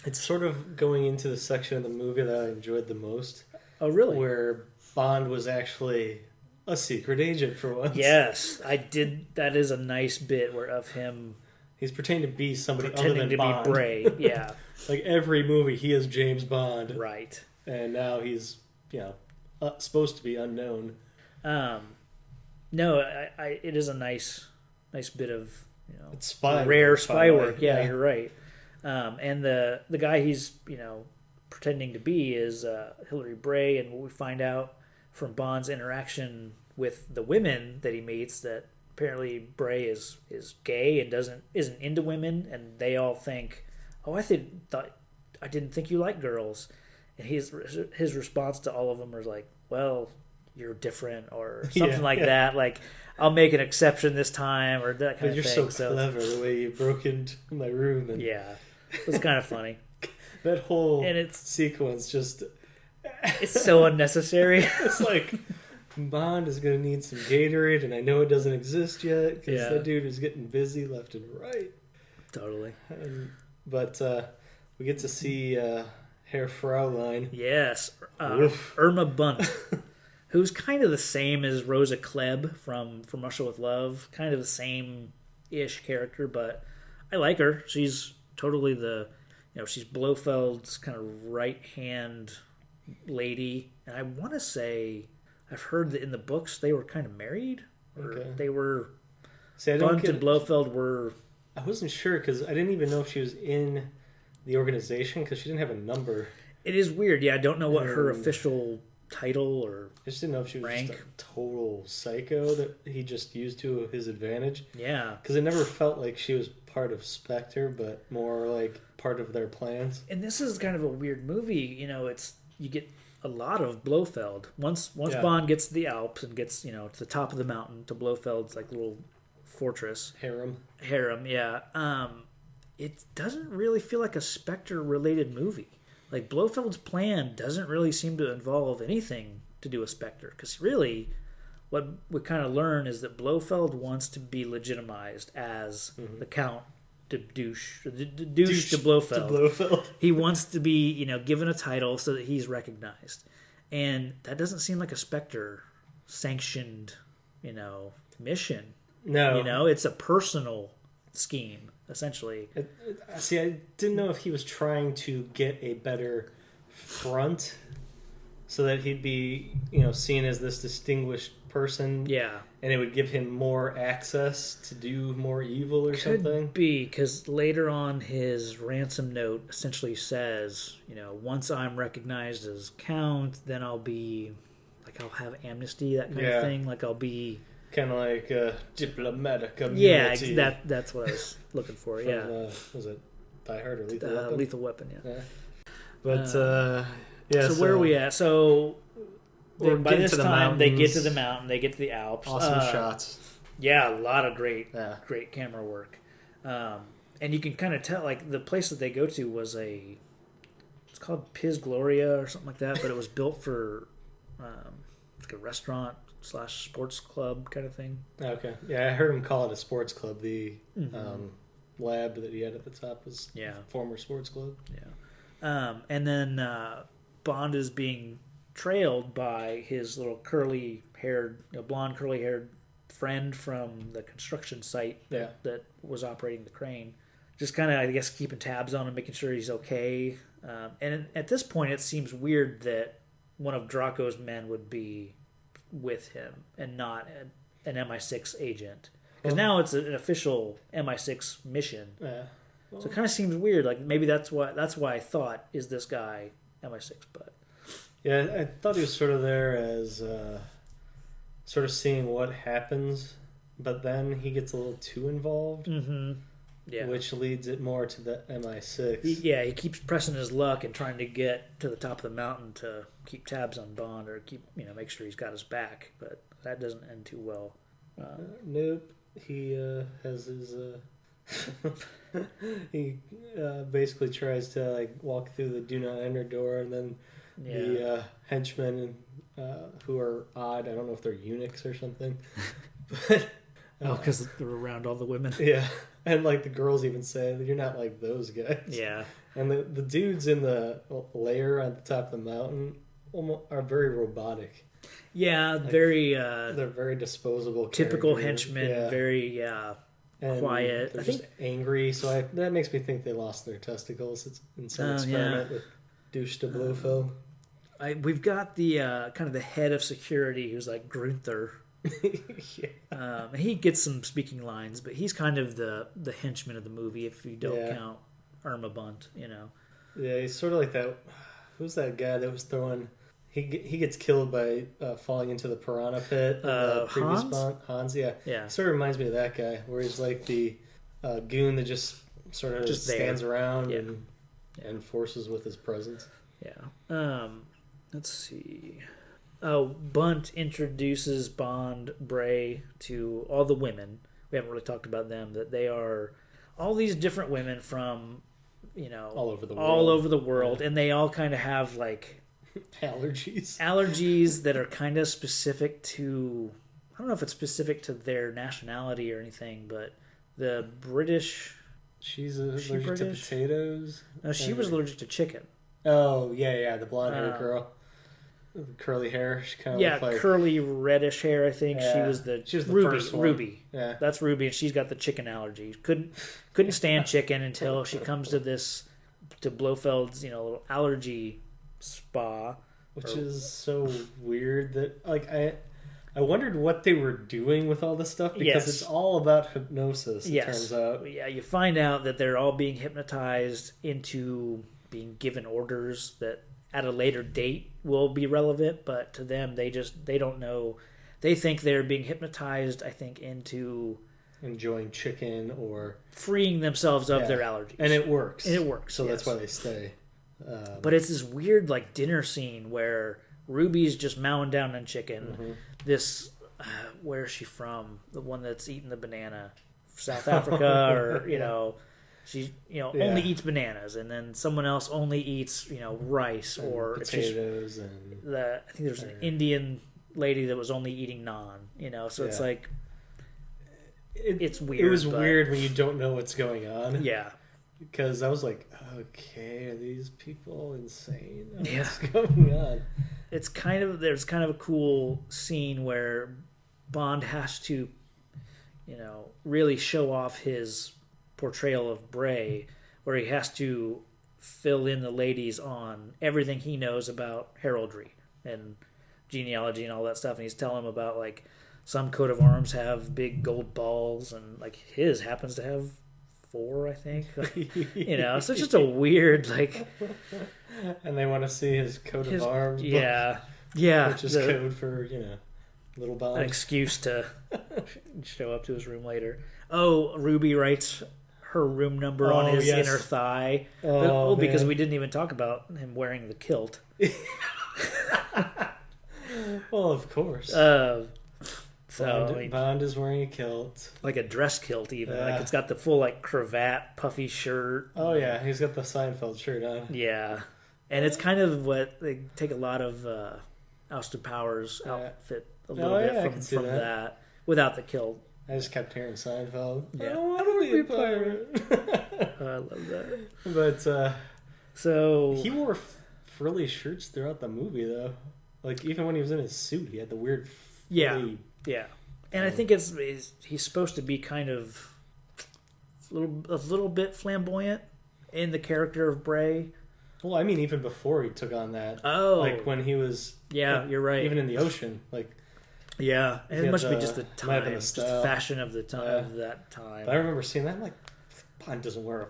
Speaker 2: It's sort of going into the section of the movie that I enjoyed the most.
Speaker 1: Oh, really?
Speaker 2: Where Bond was actually a secret agent for once.
Speaker 1: Yes, I did. That is a nice bit of him.
Speaker 2: He's pretending to be somebody other than Bond.
Speaker 1: Be Bray. Yeah.
Speaker 2: Like every movie, he is James Bond.
Speaker 1: Right.
Speaker 2: And now he's, supposed to be unknown.
Speaker 1: No, it is a nice bit of,
Speaker 2: it's
Speaker 1: rare spy work. Yeah, you're right. And the guy he's, pretending to be is Hilary Bray, and what we find out from Bond's interaction with the women that he meets that apparently Bray is gay and isn't into women, and they all think, "Oh, I didn't think you liked girls." And his response to all of them is like, "Well, you're different," or something like that. Like, "I'll make an exception this time," or that kind of thing.
Speaker 2: You're so clever the way you broke into my room. And...
Speaker 1: yeah, it was kind of funny.
Speaker 2: That whole sequence just...
Speaker 1: It's so unnecessary.
Speaker 2: It's like, Bond is going to need some Gatorade, and I know it doesn't exist yet, because that dude is getting busy left and right.
Speaker 1: Totally.
Speaker 2: But we get to see Herr Fraulein.
Speaker 1: Yes. Irma Bunt, who's kind of the same as Rosa Klebb from Russia with Love. Kind of the same-ish character, but I like her. She's totally she's Blofeld's kind of right-hand lady. And I want to say, I've heard that in the books they were kind of married. Or they were... Bunt and Blofeld were...
Speaker 2: I wasn't sure, because I didn't even know if she was in the organization, because she didn't have a number.
Speaker 1: It is weird. Yeah, I don't know what her official title or
Speaker 2: I just didn't know if she was
Speaker 1: rank.
Speaker 2: just a total psycho that he just used to his advantage.
Speaker 1: Yeah.
Speaker 2: Because it never felt like she was part of SPECTRE, but more like part of their plans.
Speaker 1: And this is kind of a weird movie. You get a lot of Blofeld. Once Bond gets to the Alps and gets, to the top of the mountain, to Blofeld's like little fortress. Harem, yeah. It doesn't really feel like a Spectre-related movie. Like, Blofeld's plan doesn't really seem to involve anything to do with Spectre. Because really, what we kind of learn is that Blofeld wants to be legitimized as the Count de Douche to Blofeld. He wants to be, given a title so that he's recognized. And that doesn't seem like a Spectre-sanctioned, mission.
Speaker 2: No.
Speaker 1: It's a personal scheme, essentially.
Speaker 2: See, I didn't know if he was trying to get a better front so that he'd be, seen as this distinguished person.
Speaker 1: Yeah.
Speaker 2: And it would give him more access to do more evil or something.
Speaker 1: Could be, because later on his ransom note essentially says, once I'm recognized as Count, then I'll be, like, I'll have amnesty, that kind of thing. Like, I'll be...
Speaker 2: kind of like diplomatic immunity.
Speaker 1: Yeah, that's what I was looking for.
Speaker 2: From, was it Die Hard or Lethal Weapon?
Speaker 1: Lethal Weapon, yeah.
Speaker 2: But
Speaker 1: So where are we at? So by this time they get to the mountain, they get to the Alps.
Speaker 2: Awesome shots.
Speaker 1: Yeah, a lot of great camera work. And you can kind of tell, like, the place that they go to was it's called Piz Gloria or something like that, but it was built for like a restaurant / sports club kind of thing.
Speaker 2: Okay. Yeah, I heard him call it a sports club. The lab that he had at the top was a former sports club.
Speaker 1: Yeah. And then Bond is being trailed by his little blonde curly-haired friend from the construction site that was operating the crane. Just kind of, I guess, keeping tabs on him, making sure he's okay. And at this point, it seems weird that one of Draco's men would be with him and not an MI6 agent, because now it's an official MI6 mission. So it kind of seems weird. Like, maybe that's why I thought, is this guy MI6? But
Speaker 2: I thought he was sort of there as sort of seeing what happens, but then he gets a little too involved. Which leads it more to the MI6.
Speaker 1: He keeps pressing his luck and trying to get to the top of the mountain to keep tabs on Bond, or make sure he's got his back. But that doesn't end too well.
Speaker 2: Nope. He has his. He basically tries to, like, walk through the do not enter door, and then the henchmen who are odd. I don't know if they're eunuchs or something. But
Speaker 1: because they're around all the women.
Speaker 2: Yeah. And, like, the girls even say, you're not like those guys.
Speaker 1: Yeah.
Speaker 2: And the dudes in the lair on the top of the mountain are very robotic.
Speaker 1: Yeah,
Speaker 2: like,
Speaker 1: very...
Speaker 2: they're very disposable
Speaker 1: typical
Speaker 2: characters.
Speaker 1: Henchmen, very
Speaker 2: and
Speaker 1: quiet.
Speaker 2: They're just angry, so that makes me think they lost their testicles in some experiment with douche de Blofeld.
Speaker 1: We've got the kind of the head of security, who's like Grunther. He gets some speaking lines, but he's kind of the henchman of the movie if you don't count Irma Bunt,
Speaker 2: Yeah, he's sort of like that. Who's that guy that was throwing he gets killed by falling into the piranha pit in the previous Bond. Hans, yeah. He sort of reminds me of that guy, where he's like the goon that just sort of just stands around and forces with his presence.
Speaker 1: Yeah. Let's see. Oh, Bunt introduces Bond Bray to all the women. We haven't really talked about them. That they are all these different women from,
Speaker 2: all over the world,
Speaker 1: and they all kind of have like allergies that are kind of specific to. I don't know if it's specific to their nationality or anything, but the British.
Speaker 2: She's allergic to potatoes.
Speaker 1: No, she was allergic to chicken.
Speaker 2: Oh yeah, the blonde-haired girl. Curly hair, she kind of like
Speaker 1: curly reddish hair. I think she was the Ruby.
Speaker 2: First one.
Speaker 1: Ruby,
Speaker 2: that's
Speaker 1: Ruby, and she's got the chicken allergy. Couldn't stand chicken until she comes to Blofeld's little allergy spa,
Speaker 2: which is so weird that I wondered what they were doing with all this stuff because it's all about hypnosis. It turns out,
Speaker 1: you find out that they're all being hypnotized into being given orders that at a later date will be relevant, but to them they don't know. They think they're being hypnotized, I think, into
Speaker 2: enjoying chicken or
Speaker 1: freeing themselves of their allergies.
Speaker 2: And it works.
Speaker 1: So
Speaker 2: that's why they stay.
Speaker 1: But it's this weird dinner scene where Ruby's just mowing down on chicken.
Speaker 2: Mm-hmm.
Speaker 1: This where is she from? The one that's eating the banana. South Africa or she only eats bananas, and then someone else only eats rice
Speaker 2: and
Speaker 1: or
Speaker 2: potatoes
Speaker 1: I think there's an Indian lady that was only eating naan. So it's like it's weird.
Speaker 2: It was weird when you don't know what's going on.
Speaker 1: Yeah,
Speaker 2: because I was like, okay, are these people insane? What's going on?
Speaker 1: There's kind of a cool scene where Bond has to really show off his portrayal of Bray, where he has to fill in the ladies on everything he knows about heraldry and genealogy and all that stuff, and he's telling them about some coat of arms have big gold balls, and his happens to have 4, I think. So it's just a weird
Speaker 2: and they want to see his coat of arms. Which is code for little Bond.
Speaker 1: An excuse to show up to his room later. Oh, Ruby writes her room number on his inner thigh. Because we didn't even talk about him wearing the kilt.
Speaker 2: Well, of course. Bond is wearing a kilt,
Speaker 1: like a dress kilt, even. It's got the full cravat, puffy shirt.
Speaker 2: Oh yeah, he's got the Seinfeld shirt on.
Speaker 1: Yeah, and it's kind of what they take a lot of Austin Powers outfit a little bit from that without the kilt.
Speaker 2: I just kept hearing Seinfeld.
Speaker 1: Yeah.
Speaker 2: I don't want to be a pirate.
Speaker 1: I love that.
Speaker 2: But
Speaker 1: so
Speaker 2: he wore frilly shirts throughout the movie, though. Even when he was in his suit, he had the weird frilly...
Speaker 1: Yeah. And I think he's supposed to be kind of a little bit flamboyant in the character of Bray.
Speaker 2: Well, I mean, even before he took on that.
Speaker 1: Oh.
Speaker 2: When he was...
Speaker 1: Yeah, you're right.
Speaker 2: Even in the ocean,
Speaker 1: Yeah, and it must be just the time, just fashion of the time of that time.
Speaker 2: But I remember seeing that. I'm like, Bond doesn't wear a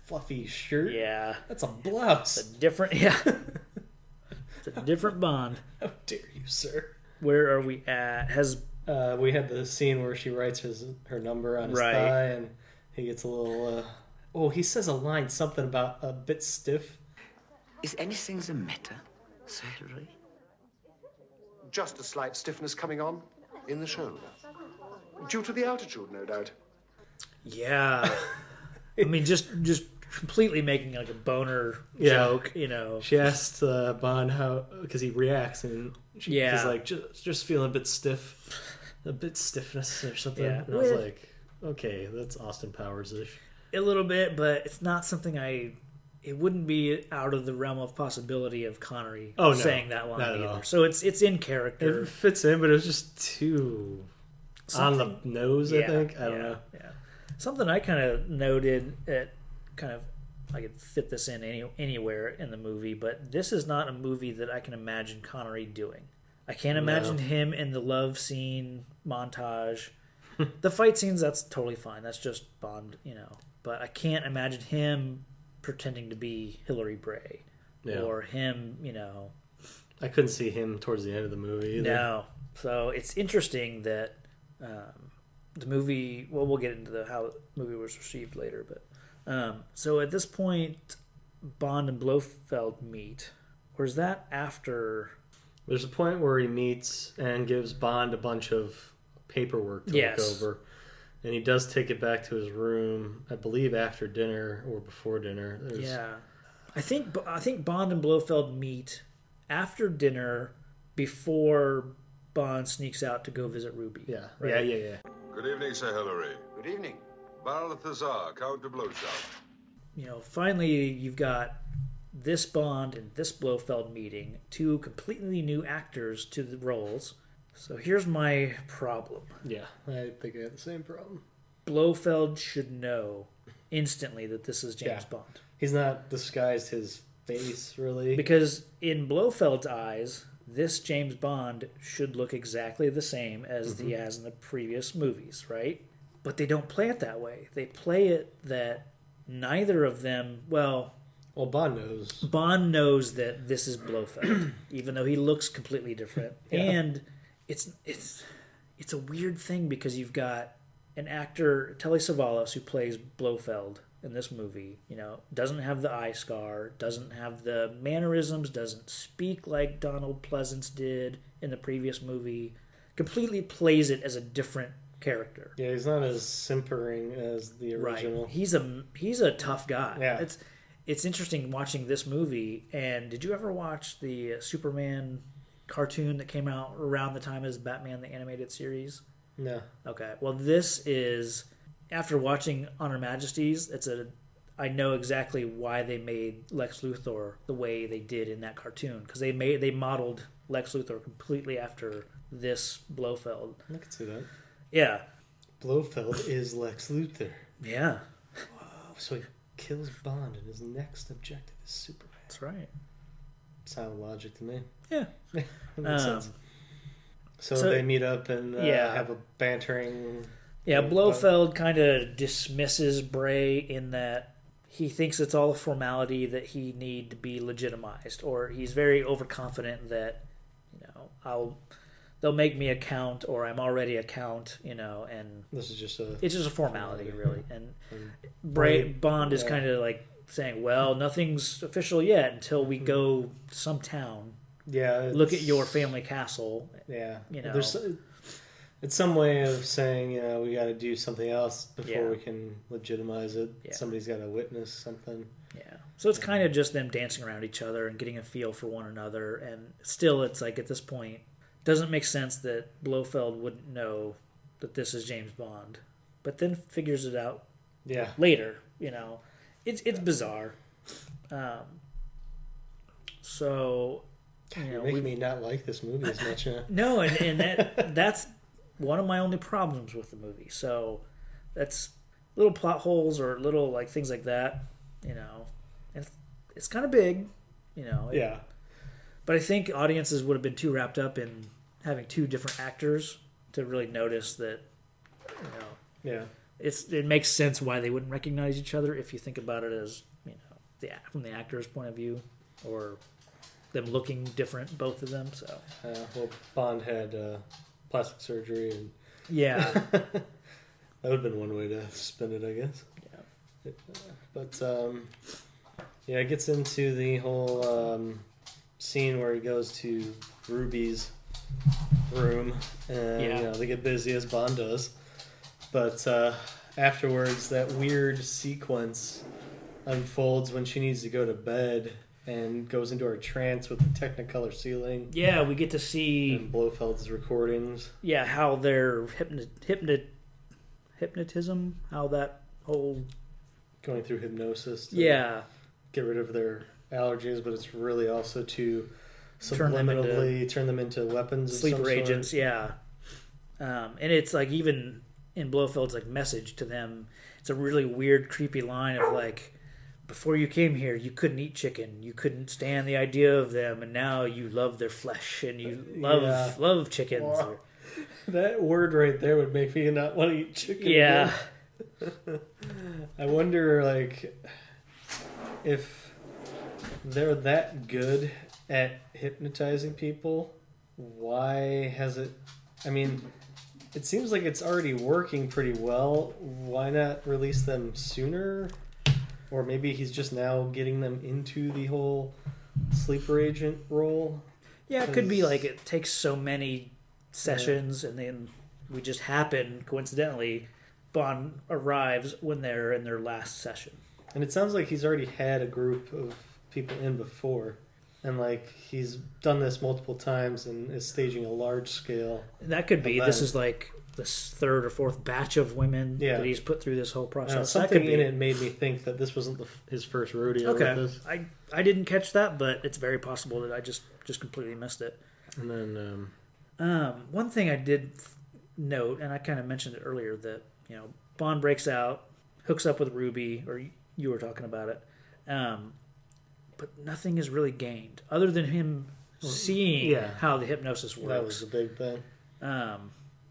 Speaker 2: fluffy shirt.
Speaker 1: Yeah,
Speaker 2: that's a blouse.
Speaker 1: It's a different. Yeah, it's a different Bond.
Speaker 2: How dare you, sir?
Speaker 1: Where are we at?
Speaker 2: We had the scene where she writes her number on his thigh, and he gets a little. He says a line, something about a bit stiff.
Speaker 6: Is anything the matter, Sir Hilary?
Speaker 7: Just a slight stiffness coming on in the shoulder. Due to the altitude, no doubt.
Speaker 1: Yeah. I mean, just completely making a boner joke,
Speaker 2: She asked Bond how, because he reacts, and she's like, just feeling a bit stiffness or something. Yeah. And I was like, okay, that's Austin Powers-ish.
Speaker 1: A little bit, but it's not something it wouldn't be out of the realm of possibility of Connery saying that line either. So it's in character.
Speaker 2: It fits in, but it was just too on the nose, I think. I don't know.
Speaker 1: Yeah. Something I kind of noted I could fit this in anywhere in the movie, but this is not a movie that I can imagine Connery doing. I can't imagine him in the love scene montage. The fight scenes, that's totally fine. That's just Bond, But I can't imagine him pretending to be Hilary Bray, or him,
Speaker 2: I couldn't see him towards the end of the movie either.
Speaker 1: No. So it's interesting that the movie... Well, we'll get into how the movie was received later. But so at this point, Bond and Blofeld meet. Or is that after...
Speaker 2: There's a point where he meets and gives Bond a bunch of paperwork to look over. And he does take it back to his room, I believe after dinner or before dinner.
Speaker 1: Yeah. I think Bond and Blofeld meet after dinner before Bond sneaks out to go visit Ruby.
Speaker 2: Yeah.
Speaker 1: Right?
Speaker 2: Yeah.
Speaker 3: Good evening, Sir Hilary.
Speaker 7: Good evening.
Speaker 3: Balthazar, Count de Blofeld.
Speaker 1: Finally you've got this Bond and this Blofeld meeting, two completely new actors to the roles. So here's my problem.
Speaker 2: Yeah, I think I had the same problem.
Speaker 1: Blofeld should know instantly that this is James Bond.
Speaker 2: He's not disguised his face, really.
Speaker 1: Because in Blofeld's eyes, this James Bond should look exactly the same as he has in the previous movies, right? But they don't play it that way. They play it that neither of them... Well,
Speaker 2: Bond knows.
Speaker 1: Bond knows that this is Blofeld, even though he looks completely different. Yeah. And... It's a weird thing because you've got an actor, Telly Savalas, who plays Blofeld in this movie, doesn't have the eye scar, doesn't have the mannerisms, doesn't speak like Donald Pleasance did in the previous movie, completely plays it as a different character.
Speaker 2: Yeah, he's not as simpering as the original.
Speaker 1: Right. He's a tough guy.
Speaker 2: Yeah.
Speaker 1: It's interesting watching this movie, and did you ever watch the Superman cartoon that came out around the time as Batman the Animated Series?
Speaker 2: No.
Speaker 1: Okay. Well, this is, after watching On Her Majesty's, I know exactly why they made Lex Luthor the way they did in that cartoon, because they modeled Lex Luthor completely after this Blofeld.
Speaker 2: I can see that.
Speaker 1: Yeah.
Speaker 2: Blofeld is Lex Luthor.
Speaker 1: Yeah.
Speaker 2: Whoa, so he kills Bond and his next objective is Superman.
Speaker 1: That's right.
Speaker 2: Sound logic to me.
Speaker 1: Yeah.
Speaker 2: That makes sense. So they meet up and have a bantering...
Speaker 1: Yeah, Blofeld kind of dismisses Bray in that he thinks it's all a formality that he need to be legitimized, or he's very overconfident that, they'll make me a count, or I'm already a count, and
Speaker 2: this is just
Speaker 1: it's just a formality, really. And Bond is kind of like saying, well, nothing's official yet until we go to some town.
Speaker 2: Yeah.
Speaker 1: Look at your family castle.
Speaker 2: Yeah. It's some way of saying, we got to do something else before we can legitimize it. Yeah. Somebody's got to witness something.
Speaker 1: Yeah. So it's kind of just them dancing around each other and getting a feel for one another. And still, it's like at this point, doesn't make sense that Blofeld wouldn't know that this is James Bond, but then figures it out later. It's bizarre. So...
Speaker 2: You're making me not like this movie as much.
Speaker 1: No, and that's one of my only problems with the movie. So that's little plot holes or little like things like that. It's kind of big.
Speaker 2: Yeah.
Speaker 1: But I think audiences would have been too wrapped up in having two different actors to really notice that.
Speaker 2: Yeah.
Speaker 1: It makes sense why they wouldn't recognize each other if you think about it as from the actor's point of view, or them looking different, both of them. So
Speaker 2: well, Bond had plastic surgery, and
Speaker 1: that
Speaker 2: would have been one way to spin it, I guess. Yeah. But it gets into the whole scene where he goes to Ruby's room, and they get busy as Bond does. But afterwards, that weird sequence unfolds when she needs to go to bed and goes into her trance with the Technicolor ceiling.
Speaker 1: Yeah, we get to see...
Speaker 2: And Blofeld's recordings.
Speaker 1: Yeah, how their hypnotism, how that whole...
Speaker 2: Going through hypnosis to get rid of their allergies, but it's really also to subliminally turn them into weapons of
Speaker 1: sleeper agents, yeah. And it's like even in Blofeld's like message to them, it's a really weird, creepy line of like, before you came here, you couldn't eat chicken. You couldn't stand the idea of them, and now you love their flesh and you love chickens.
Speaker 2: Wow. That word right there would make me not want to eat chicken.
Speaker 1: Yeah.
Speaker 2: I wonder, if they're that good at hypnotizing people. Why has it... I mean, it seems like it's already working pretty well. Why not release them sooner? Or maybe he's just now getting them into the whole sleeper agent role?
Speaker 1: Yeah, it could be like it takes so many sessions and then we just happen, coincidentally, Bond arrives when they're in their last session.
Speaker 2: And it sounds like he's already had a group of people in before. And like he's done this multiple times and is staging a large scale.
Speaker 1: And that could be. This is like this third or fourth batch of women that he's put through this whole process.
Speaker 2: Something in it made me think that this wasn't his first rodeo with this.
Speaker 1: I didn't catch that, but it's very possible that I just completely missed it.
Speaker 2: And then
Speaker 1: one thing I did note, and I kind of mentioned it earlier, that Bond breaks out, hooks up with Ruby, or you were talking about it, but nothing is really gained other than him seeing how the hypnosis works.
Speaker 2: That was the big thing.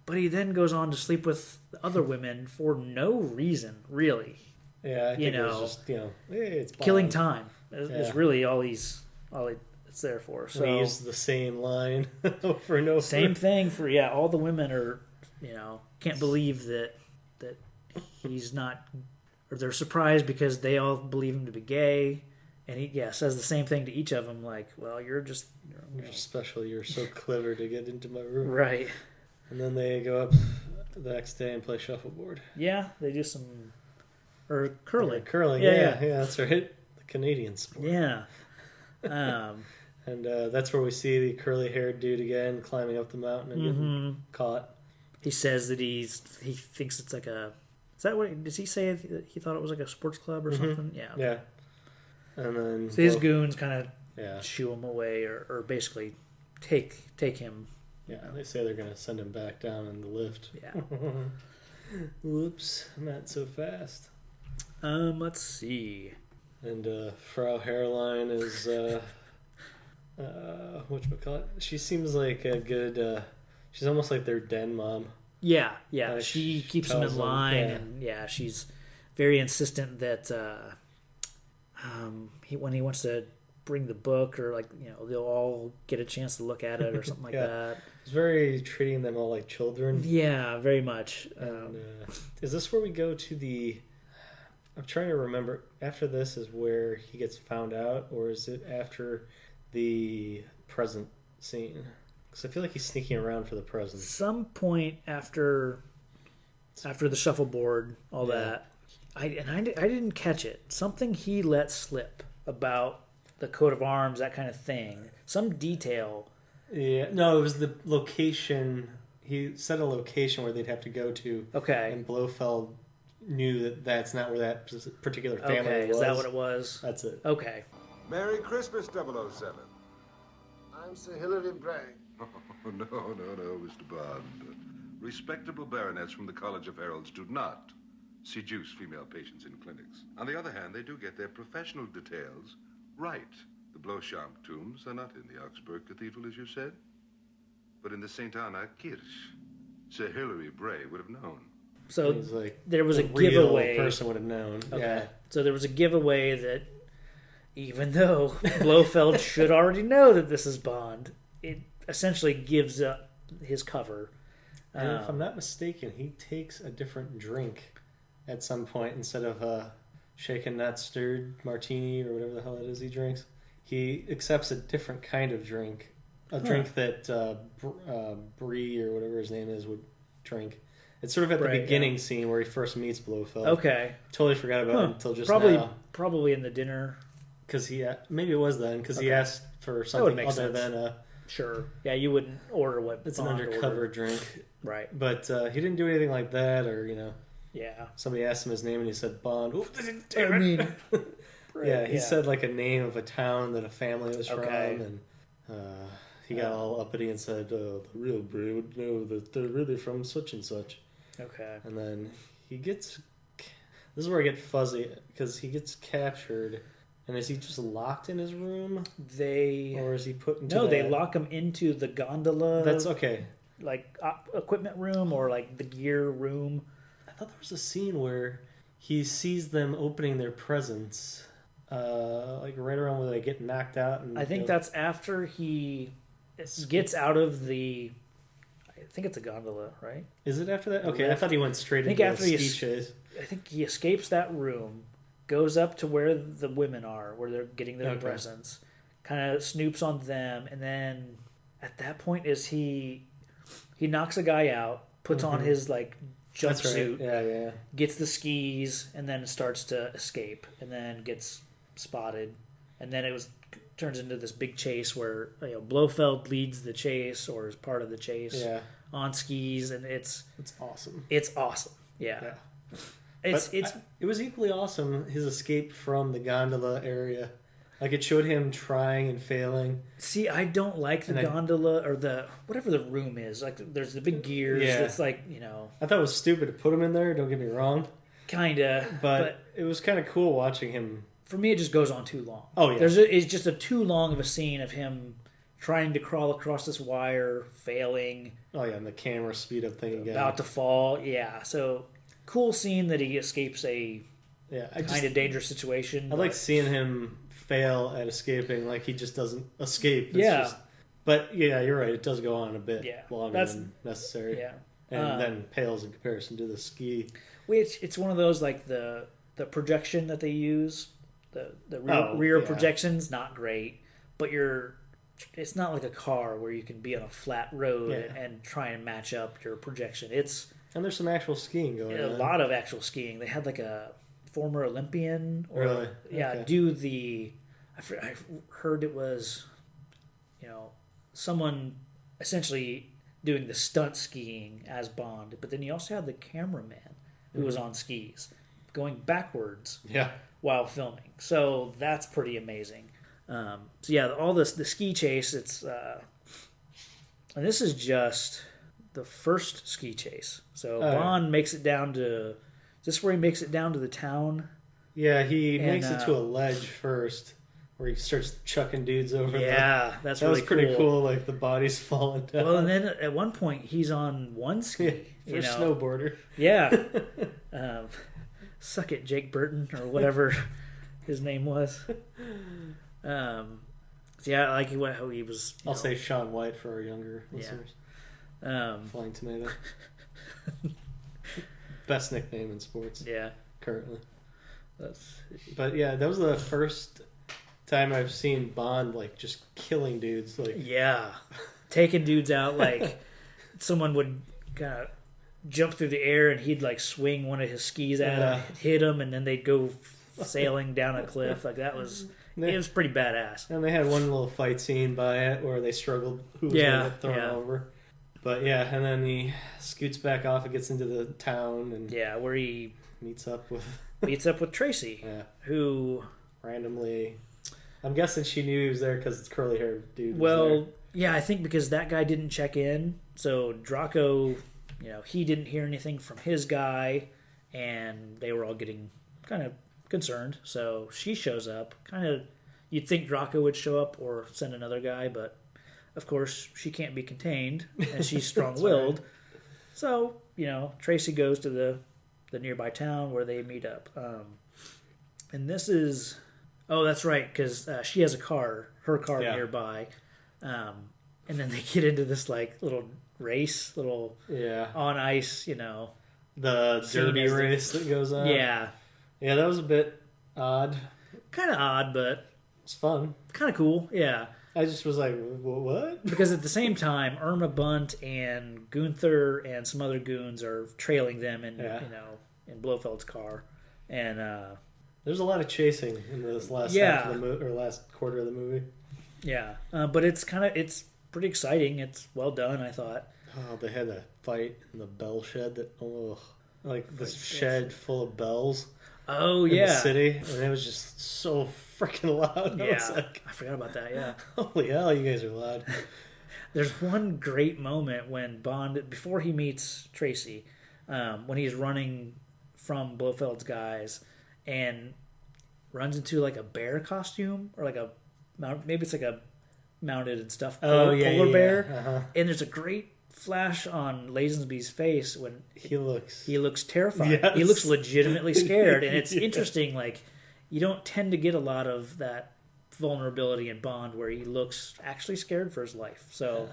Speaker 1: But he then goes on to sleep with the other women for no reason, really.
Speaker 2: Yeah, I think it was just hey, it's Bond.
Speaker 1: Killing time is really all it's there for. So
Speaker 2: he used the same line over and over.
Speaker 1: Same thing for all the women are can't believe that he's not, or they're surprised because they all believe him to be gay, and he says the same thing to each of them, like, well, you're just
Speaker 2: special, you're so clever to get into my room,
Speaker 1: right?
Speaker 2: And then they go up the next day and play shuffleboard.
Speaker 1: Yeah, they do some curling.
Speaker 2: Curling, yeah, that's right, the Canadian sport.
Speaker 1: Yeah.
Speaker 2: And that's where we see the curly-haired dude again climbing up the mountain and getting caught.
Speaker 1: He says that he thinks it's like a... Is that what... Does he say he thought it was like a sports club or something? Yeah. Okay.
Speaker 2: Yeah. And then...
Speaker 1: So his goons kind of shoo him away or basically take him.
Speaker 2: Yeah, they say they're going to send him back down in the lift.
Speaker 1: Yeah.
Speaker 2: Whoops, not so fast.
Speaker 1: Let's see.
Speaker 2: And Frau Hairline is... whatchamacallit? She seems like a good... she's almost like their den mom.
Speaker 1: Yeah. She keeps them in line, and she's very insistent that when he wants to bring the book, or they'll all get a chance to look at it or something like that.
Speaker 2: It's very treating them all like children.
Speaker 1: Yeah, very much.
Speaker 2: And, is this where we go to the... I'm trying to remember. After this is where he gets found out, or is it after the present scene? Because I feel like he's sneaking around for the present.
Speaker 1: Some point after the shuffleboard, all that. I didn't catch it. Something he let slip about the coat of arms, that kind of thing. Some detail.
Speaker 2: Yeah, no, it was the location. He set a location where they'd have to go to.
Speaker 1: Okay.
Speaker 2: And Blofeld knew that that's not where that particular family was.
Speaker 1: Okay, is that what it was?
Speaker 2: That's it.
Speaker 1: Okay.
Speaker 3: Merry Christmas, 007.
Speaker 7: I'm Sir Hilary Bray.
Speaker 3: Oh, no, Mr. Bond. Respectable baronets from the College of Heralds do not seduce female patients in clinics. On the other hand, they do get their professional details right. The Blofeld tombs are not in the Augsburg Cathedral, as you said, but in the St. Anna Kirche. Sir Hilary Bray would have known.
Speaker 1: So
Speaker 2: like,
Speaker 1: there was a giveaway.
Speaker 2: Person would have known.
Speaker 1: Okay.
Speaker 2: Yeah.
Speaker 1: So there was a giveaway that, even though Blofeld should already know that this is Bond, it essentially gives up his cover.
Speaker 2: And if I'm not mistaken, he takes a different drink at some point instead of a shaken not stirred martini or whatever the hell it is he drinks. He accepts a different kind of drink, a drink that Bree or whatever his name is would drink. It's sort of at the beginning scene where he first meets Blofeld.
Speaker 1: Okay,
Speaker 2: totally forgot about it until just now.
Speaker 1: Probably in the dinner.
Speaker 2: Because maybe it was then because he asked for something other than a.
Speaker 1: Sure. Yeah, you wouldn't order what
Speaker 2: it's
Speaker 1: Bond
Speaker 2: an undercover
Speaker 1: ordered.
Speaker 2: drink,
Speaker 1: right?
Speaker 2: But he didn't do anything like that, or
Speaker 1: Yeah.
Speaker 2: Somebody asked him his name and he said Bond. He said like a name of a town that a family was from, and he got all uppity and said, "The real Bray would know that they're really from such and such."
Speaker 1: Okay.
Speaker 2: And then he gets. This is where I get fuzzy because he gets captured. And is he just locked in his room? Or is he put into
Speaker 1: No, they lock him into the gondola.
Speaker 2: That's okay.
Speaker 1: Like equipment room or like the gear room.
Speaker 2: I thought there was a scene where he sees them opening their presents like right around when they get knocked out. And
Speaker 1: I think that's after he gets out of the. I think it's a gondola, right?
Speaker 2: Is it after that? Okay, I thought he went straight into the ski chase.
Speaker 1: I think he escapes that room, goes up to where the women are, where they're getting their presents, kind of snoops on them, and then at that point is he knocks a guy out, puts on his like jumpsuit, gets the skis, and then starts to escape, and then gets spotted, and then turns into this big chase where Blofeld leads the chase or is part of the chase on skis, and it's
Speaker 2: awesome.
Speaker 1: It's awesome. Yeah.
Speaker 2: It was equally awesome, his escape from the gondola area. Like, it showed him trying and failing.
Speaker 1: See, I don't like the gondola or the whatever the room is. Like, there's the big gears. Yeah. It's like,
Speaker 2: I thought it was stupid to put him in there. Don't get me wrong.
Speaker 1: Kinda,
Speaker 2: but it was kind of cool watching him.
Speaker 1: For me, it just goes on too long.
Speaker 2: Oh yeah,
Speaker 1: it's just a too long of a scene of him trying to crawl across this wire, failing.
Speaker 2: Oh yeah, and the camera speed up thing again.
Speaker 1: About to fall. Yeah, so cool scene that he escapes a kind of dangerous situation.
Speaker 2: I like seeing him fail at escaping, like he just doesn't escape. But yeah, you're right. It does go on a bit longer than necessary.
Speaker 1: Yeah,
Speaker 2: and then pales in comparison to the ski.
Speaker 1: Which it's one of those like the projection that they use, the rear projection's not great, but it's not like a car where you can be on a flat road and try and match up your projection.
Speaker 2: And there's some actual skiing going on.
Speaker 1: A lot of actual skiing. They had like a former Olympian do the. I heard it was, someone essentially doing the stunt skiing as Bond, but then you also had the cameraman who was on skis going backwards while filming. So that's pretty amazing. All the ski chase. It's and this is just the first ski chase. So Bond makes it down to. Is this where he makes it down to the town?
Speaker 2: Yeah, he makes it to a ledge first, where he starts chucking dudes over.
Speaker 1: Yeah,
Speaker 2: that was pretty cool. Like the body's falling down.
Speaker 1: Well, and then at one point he's on one ski.
Speaker 2: For a snowboarder.
Speaker 1: Yeah. Suck it, Jake Burton, or whatever his name was. I like how he was.
Speaker 2: I'll say Shaun White for our younger listeners. Flying Tomato. Best nickname in sports.
Speaker 1: Yeah.
Speaker 2: Currently. But yeah, that was the first time I've seen Bond like just killing dudes. Like
Speaker 1: taking dudes out. Like someone would kind of jump through the air and he'd like swing one of his skis at him, hit him, and then they'd go sailing down a cliff. Like it was pretty badass.
Speaker 2: And they had one little fight scene by it where they struggled who was going to get thrown over. But and then he scoots back off and gets into the town and
Speaker 1: where he
Speaker 2: meets up with
Speaker 1: Tracy, who
Speaker 2: randomly, I'm guessing she knew he was there because it's curly haired dude.
Speaker 1: Well, I think because that guy didn't check in, so Draco, he didn't hear anything from his guy, and they were all getting kind of concerned. So she shows up. Kind of, you'd think Draco would show up or send another guy, but of course she can't be contained, and she's strong-willed. Right. So Tracy goes to the nearby town where they meet up. And this is... Oh, that's right, because she has her car nearby. And then they get into this, like, little race, on ice,
Speaker 2: The derby race that goes on.
Speaker 1: Yeah.
Speaker 2: Yeah, that was a bit odd.
Speaker 1: Kind of odd, but...
Speaker 2: It's fun.
Speaker 1: Kind of cool, yeah.
Speaker 2: I just was like, what?
Speaker 1: Because at the same time, Irma Bunt and Gunther and some other goons are trailing them in Blofeld's car, and
Speaker 2: there's a lot of chasing in this last half of the or last quarter of the movie.
Speaker 1: Yeah, but it's pretty exciting. It's well done, I thought.
Speaker 2: Oh, they had a fight in the bell shed this shed full of bells.
Speaker 1: Oh
Speaker 2: in the city, and it was just so freaking loud.
Speaker 1: Yeah, I forgot about that. Yeah,
Speaker 2: holy hell, you guys are loud.
Speaker 1: There's one great moment when Bond, before he meets Tracy, when he's running from Blofeld's guys and runs into like a bear costume or like maybe it's like a mounted and stuff polar bear, and there's a great flash on Lazenby's face when
Speaker 2: he looks
Speaker 1: terrified. Yes. He looks legitimately scared, and it's interesting. Like you don't tend to get a lot of that vulnerability in Bond where he looks actually scared for his life. So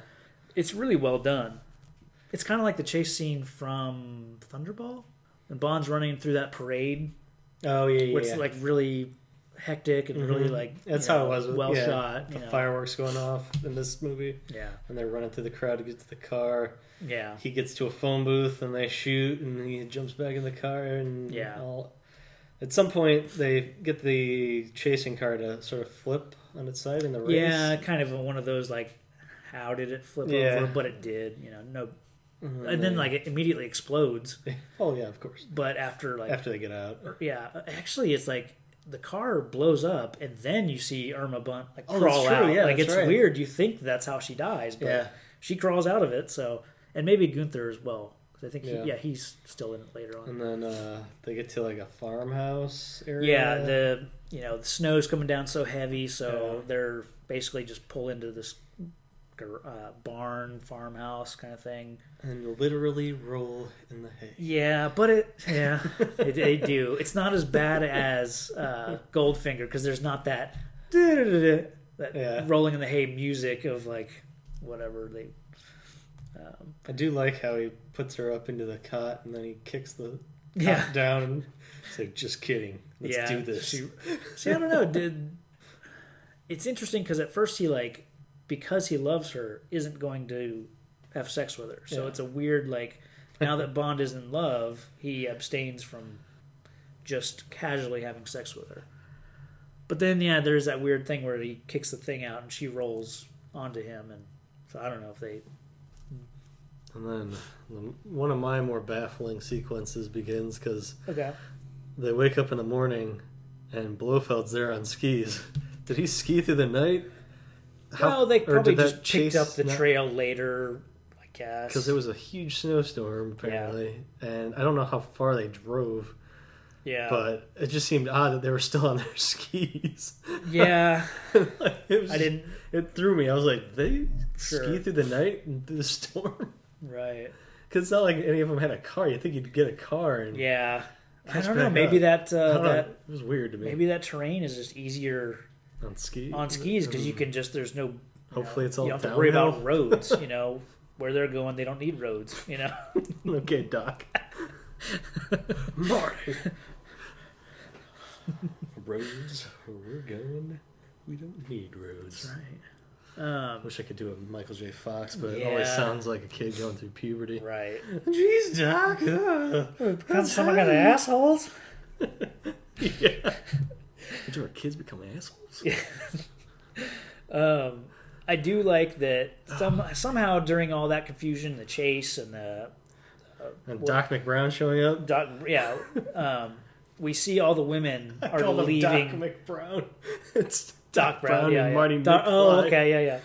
Speaker 1: it's really well done. It's kind of like the chase scene from Thunderball when Bond's running through that parade.
Speaker 2: Oh yeah,
Speaker 1: where it's like really hectic and really like
Speaker 2: that's how it was.
Speaker 1: Well shot.
Speaker 2: The fireworks going off in this movie.
Speaker 1: Yeah,
Speaker 2: and they're running through the crowd to get to the car.
Speaker 1: Yeah,
Speaker 2: he gets to a phone booth and they shoot, and he jumps back in the car. And at some point they get the chasing car to sort of flip on its side in the race.
Speaker 1: Yeah, kind of one of those like, how did it flip over? But it did. No. And then like it immediately explodes.
Speaker 2: Oh yeah, of course.
Speaker 1: But after
Speaker 2: they get out,
Speaker 1: actually it's like the car blows up, and then you see Irma Bunt crawl out.
Speaker 2: Yeah,
Speaker 1: like it's
Speaker 2: right.
Speaker 1: weird. You think that's how she dies, but she crawls out of it. So, and maybe Gunther as well. I think he's still in it later on.
Speaker 2: And then they get to like a farmhouse area.
Speaker 1: Yeah, the snow's coming down so heavy, so they're basically just pull into this barn farmhouse kind of thing,
Speaker 2: and literally roll in the hay.
Speaker 1: Yeah, but they do. It's not as bad as Goldfinger because there's not that rolling in the hay music of like whatever they.
Speaker 2: I do like how he puts her up into the cot and then he kicks the cot down and it's like, just kidding. Let's do this.
Speaker 1: See, I don't know. It's interesting because at first he because he loves her, isn't going to have sex with her. So it's a weird, now that Bond is in love, he abstains from just casually having sex with her. But then, there's that weird thing where he kicks the thing out and she rolls onto him. And so I don't know if they...
Speaker 2: And then one of my more baffling sequences begins because they wake up in the morning and Blofeld's there on skis. Did he ski through the night?
Speaker 1: Well, they probably just picked up the trail later, I guess.
Speaker 2: Because it was a huge snowstorm, apparently. Yeah. And I don't know how far they drove.
Speaker 1: Yeah.
Speaker 2: But it just seemed odd that they were still on their skis.
Speaker 1: Yeah.
Speaker 2: It threw me. I was like, they ski through the night and through the storm?
Speaker 1: Right.
Speaker 2: Because it's not like any of them had a car. You'd think you'd get a car. And
Speaker 1: I don't know. Maybe that
Speaker 2: it was weird to me.
Speaker 1: Maybe that terrain is just easier...
Speaker 2: On
Speaker 1: skis because you can just there's no
Speaker 2: hopefully it's all
Speaker 1: you don't have to worry about roads where they're going they don't need roads
Speaker 2: Okay, Doc. Marty. Roads where we're going, we don't need roads.
Speaker 1: That's right.
Speaker 2: Wish I could do a Michael J. Fox, but it always sounds like a kid going through puberty.
Speaker 1: Right.
Speaker 2: Jeez, Doc.
Speaker 1: Become some kind of assholes.
Speaker 2: Yeah. Do our kids become assholes?
Speaker 1: I do like that somehow during all that confusion, the chase and the
Speaker 2: Doc McBrown showing up.
Speaker 1: We see all the women are leaving.
Speaker 2: Doc McBrown. It's
Speaker 1: Doc Brown
Speaker 2: and Marty McFly.
Speaker 1: Oh, okay, yeah.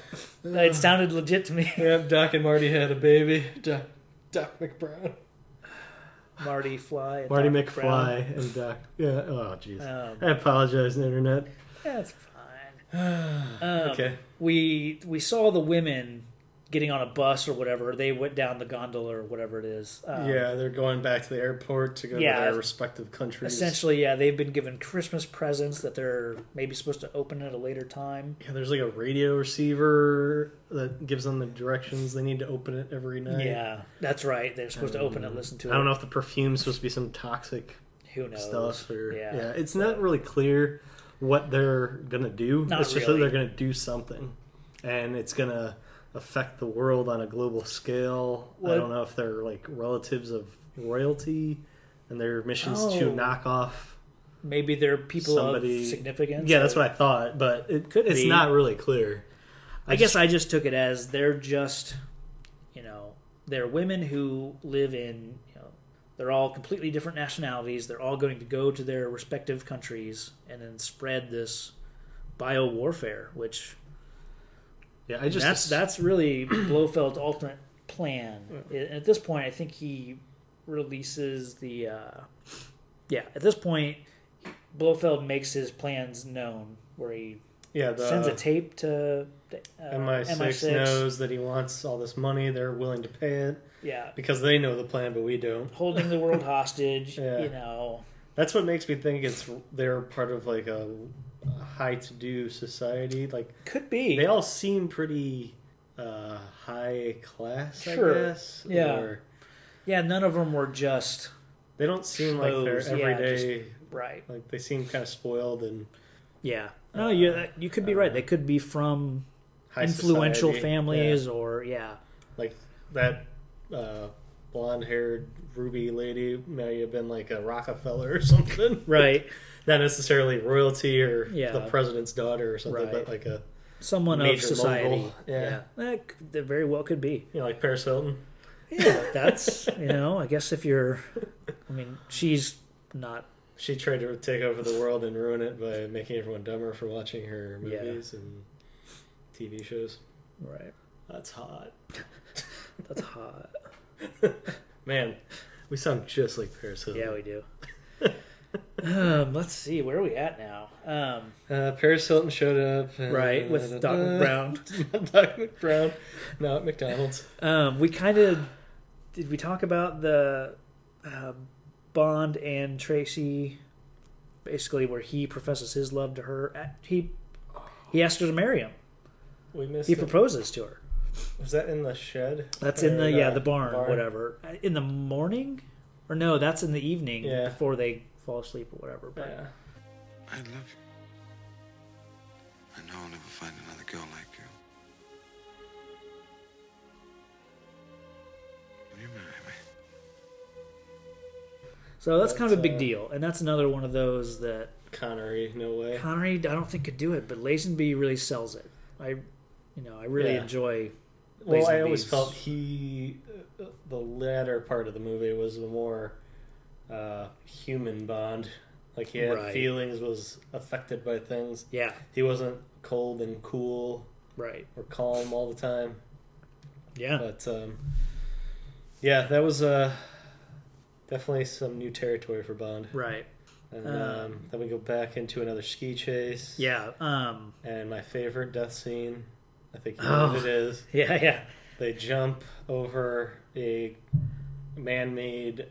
Speaker 1: It sounded legit to me.
Speaker 2: Yeah, Doc and Marty had a baby. Doc McBrown.
Speaker 1: Marty
Speaker 2: McFly
Speaker 1: Brown.
Speaker 2: And Doc. Yeah. Oh, jeez. I apologize, Internet.
Speaker 1: That's fine.
Speaker 2: Okay.
Speaker 1: We saw the women getting on a bus or whatever. They went down the gondola or whatever it is.
Speaker 2: They're going back to the airport to go to their respective countries.
Speaker 1: Essentially, they've been given Christmas presents that they're maybe supposed to open at a later time.
Speaker 2: Yeah, there's like a radio receiver that gives them the directions. They need to open it every night.
Speaker 1: Yeah, that's right. They're supposed to open it, listen to it.
Speaker 2: I don't know if the perfume's supposed to be some toxic stuff. It's not really clear what they're going to do. It's just that they're going to do something. And it's going to affect the world on a global scale. I don't know if they're like relatives of royalty and their missions to knock off.
Speaker 1: Maybe they're people of significance.
Speaker 2: Yeah, that's what I thought, but it's not really clear.
Speaker 1: I guess I just took it as they're just, they're women who live in, they're all completely different nationalities. They're all going to go to their respective countries and then spread this bio-warfare, which...
Speaker 2: Yeah,
Speaker 1: that's really Blofeld's ultimate plan. At this point, I think he releases the... at this point, Blofeld makes his plans known, where he sends a tape to
Speaker 2: MI6 knows that he wants all this money. They're willing to pay it.
Speaker 1: Yeah.
Speaker 2: Because they know the plan, but we don't.
Speaker 1: Holding the world hostage,
Speaker 2: That's what makes me think they're part of like a high-to-do society. Like,
Speaker 1: could be.
Speaker 2: They all seem pretty high class,
Speaker 1: sure.
Speaker 2: I guess.
Speaker 1: Yeah. Yeah, none of them were just...
Speaker 2: They don't seem like they're everyday...
Speaker 1: right.
Speaker 2: Like, they seem kind of spoiled and...
Speaker 1: Yeah. No, you could be right. They could be from influential
Speaker 2: society.
Speaker 1: families or,
Speaker 2: Like, that blonde-haired ruby lady may have been like a Rockefeller or something.
Speaker 1: Right.
Speaker 2: Not necessarily royalty or
Speaker 1: Yeah.
Speaker 2: the president's daughter or something,
Speaker 1: Right.
Speaker 2: but like a
Speaker 1: someone of society.
Speaker 2: mogul. Yeah.
Speaker 1: That very well could be.
Speaker 2: You know, like Paris Hilton.
Speaker 1: Yeah, that's, I guess if you're... I mean, she's not...
Speaker 2: She tried to take over the world and ruin it by making everyone dumber for watching her movies and TV shows.
Speaker 1: Right.
Speaker 2: That's hot.
Speaker 1: That's hot.
Speaker 2: Man, we sound just like Paris Hilton.
Speaker 1: Yeah, we do. Let's see, where are we at now?
Speaker 2: Paris Hilton showed up.
Speaker 1: Right, with Doc McBrown.
Speaker 2: Doc McBrown. No, at McDonald's.
Speaker 1: Did we talk about the Bond and Tracy, basically where he professes his love to her? He asked her to marry him.
Speaker 2: We missed
Speaker 1: He
Speaker 2: it.
Speaker 1: proposes to her.
Speaker 2: Was that in the shed?
Speaker 1: That's in the barn, whatever. In the morning? Or no, that's in the evening before they fall asleep or whatever. But
Speaker 2: yeah.
Speaker 3: I love you. I know I'll never find another girl like you. Will you marry me?
Speaker 1: So that's kind of a big deal. And that's another one of those that...
Speaker 2: Connery, no way.
Speaker 1: Connery, I don't think could do it, but Lazenby really sells it. I really enjoy Lazenby's.
Speaker 2: Well, I always felt the latter part of the movie was the more human Bond. Like, he had feelings, was affected by things.
Speaker 1: Yeah.
Speaker 2: He wasn't cold and cool.
Speaker 1: Right.
Speaker 2: Or calm all the time.
Speaker 1: Yeah.
Speaker 2: But, that was definitely some new territory for Bond.
Speaker 1: Right.
Speaker 2: And then we go back into another ski chase.
Speaker 1: Yeah.
Speaker 2: And my favorite death scene, I think you know what it is.
Speaker 1: Yeah.
Speaker 2: They jump over a man-made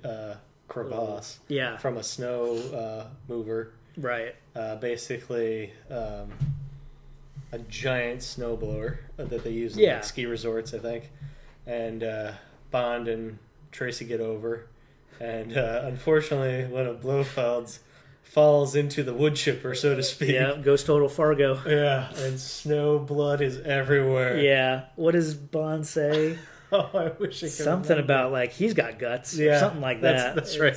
Speaker 2: crevasse from a snow mover.
Speaker 1: Right.
Speaker 2: Basically, a giant snowblower that they use in ski resorts, I think. And Bond and Tracy get over. And unfortunately, one of Blofeld's falls into the wood chipper, so to speak.
Speaker 1: Yeah, goes total Fargo.
Speaker 2: Yeah, and snow blood is everywhere.
Speaker 1: Yeah. What does Bond say?
Speaker 2: Oh, I wish I could
Speaker 1: something
Speaker 2: remember.
Speaker 1: About, like, he's got guts.
Speaker 2: Yeah,
Speaker 1: or something like that.
Speaker 2: That's right.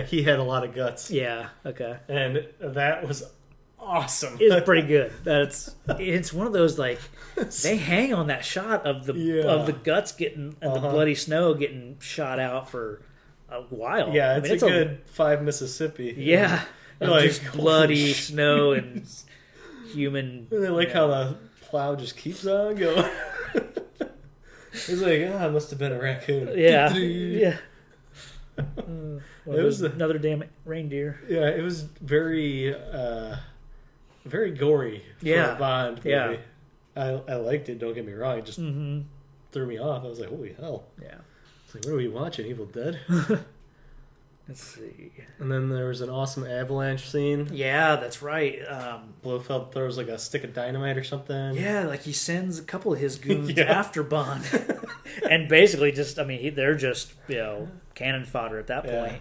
Speaker 2: He had a lot of guts.
Speaker 1: Yeah, okay.
Speaker 2: And that was awesome.
Speaker 1: It's pretty good. It's one of those, like, they hang on that shot of the guts getting and the bloody snow getting shot out for a while.
Speaker 2: Yeah, it's a good 5 Mississippi.
Speaker 1: Yeah,
Speaker 2: like,
Speaker 1: just bloody snow and human.
Speaker 2: And I like how the plow just keeps on going. He's like, it must have been a raccoon.
Speaker 1: Yeah, yeah.
Speaker 2: It was
Speaker 1: another damn reindeer.
Speaker 2: Yeah, it was very, very gory for a Bond movie.
Speaker 1: Yeah.
Speaker 2: I liked it, don't get me wrong. It just threw me off. I was like, holy hell.
Speaker 1: Yeah.
Speaker 2: It's like, what are we watching? Evil Dead?
Speaker 1: Let's see.
Speaker 2: And then there was an awesome avalanche scene.
Speaker 1: Yeah, that's right.
Speaker 2: Blofeld throws like a stick of dynamite or something.
Speaker 1: Yeah, like he sends a couple of his goons after Bond. And basically just, they're just, cannon fodder at that point.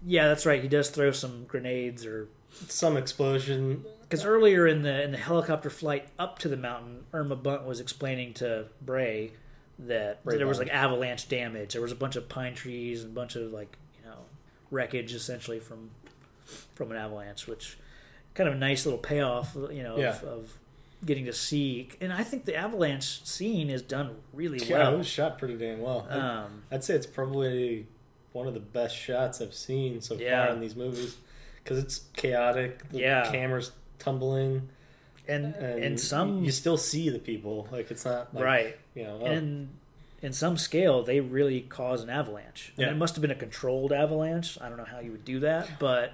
Speaker 1: Yeah, that's right. He does throw some grenades or...
Speaker 2: some explosion.
Speaker 1: Because earlier in the helicopter flight up to the mountain, Irma Bunt was explaining to Bray that there was like avalanche damage. There was a bunch of pine trees and a bunch of wreckage essentially from an avalanche, which kind of a nice little payoff, of getting to see. And I think the avalanche scene is done really well.
Speaker 2: Yeah, it was shot pretty dang well. I'd say it's probably one of the best shots I've seen so far in these movies because it's chaotic. The camera's tumbling. And some you still see the people, like it's not like,
Speaker 1: right. And in some scale, they really cause an avalanche. And it must have been a controlled avalanche. I don't know how you would do that, but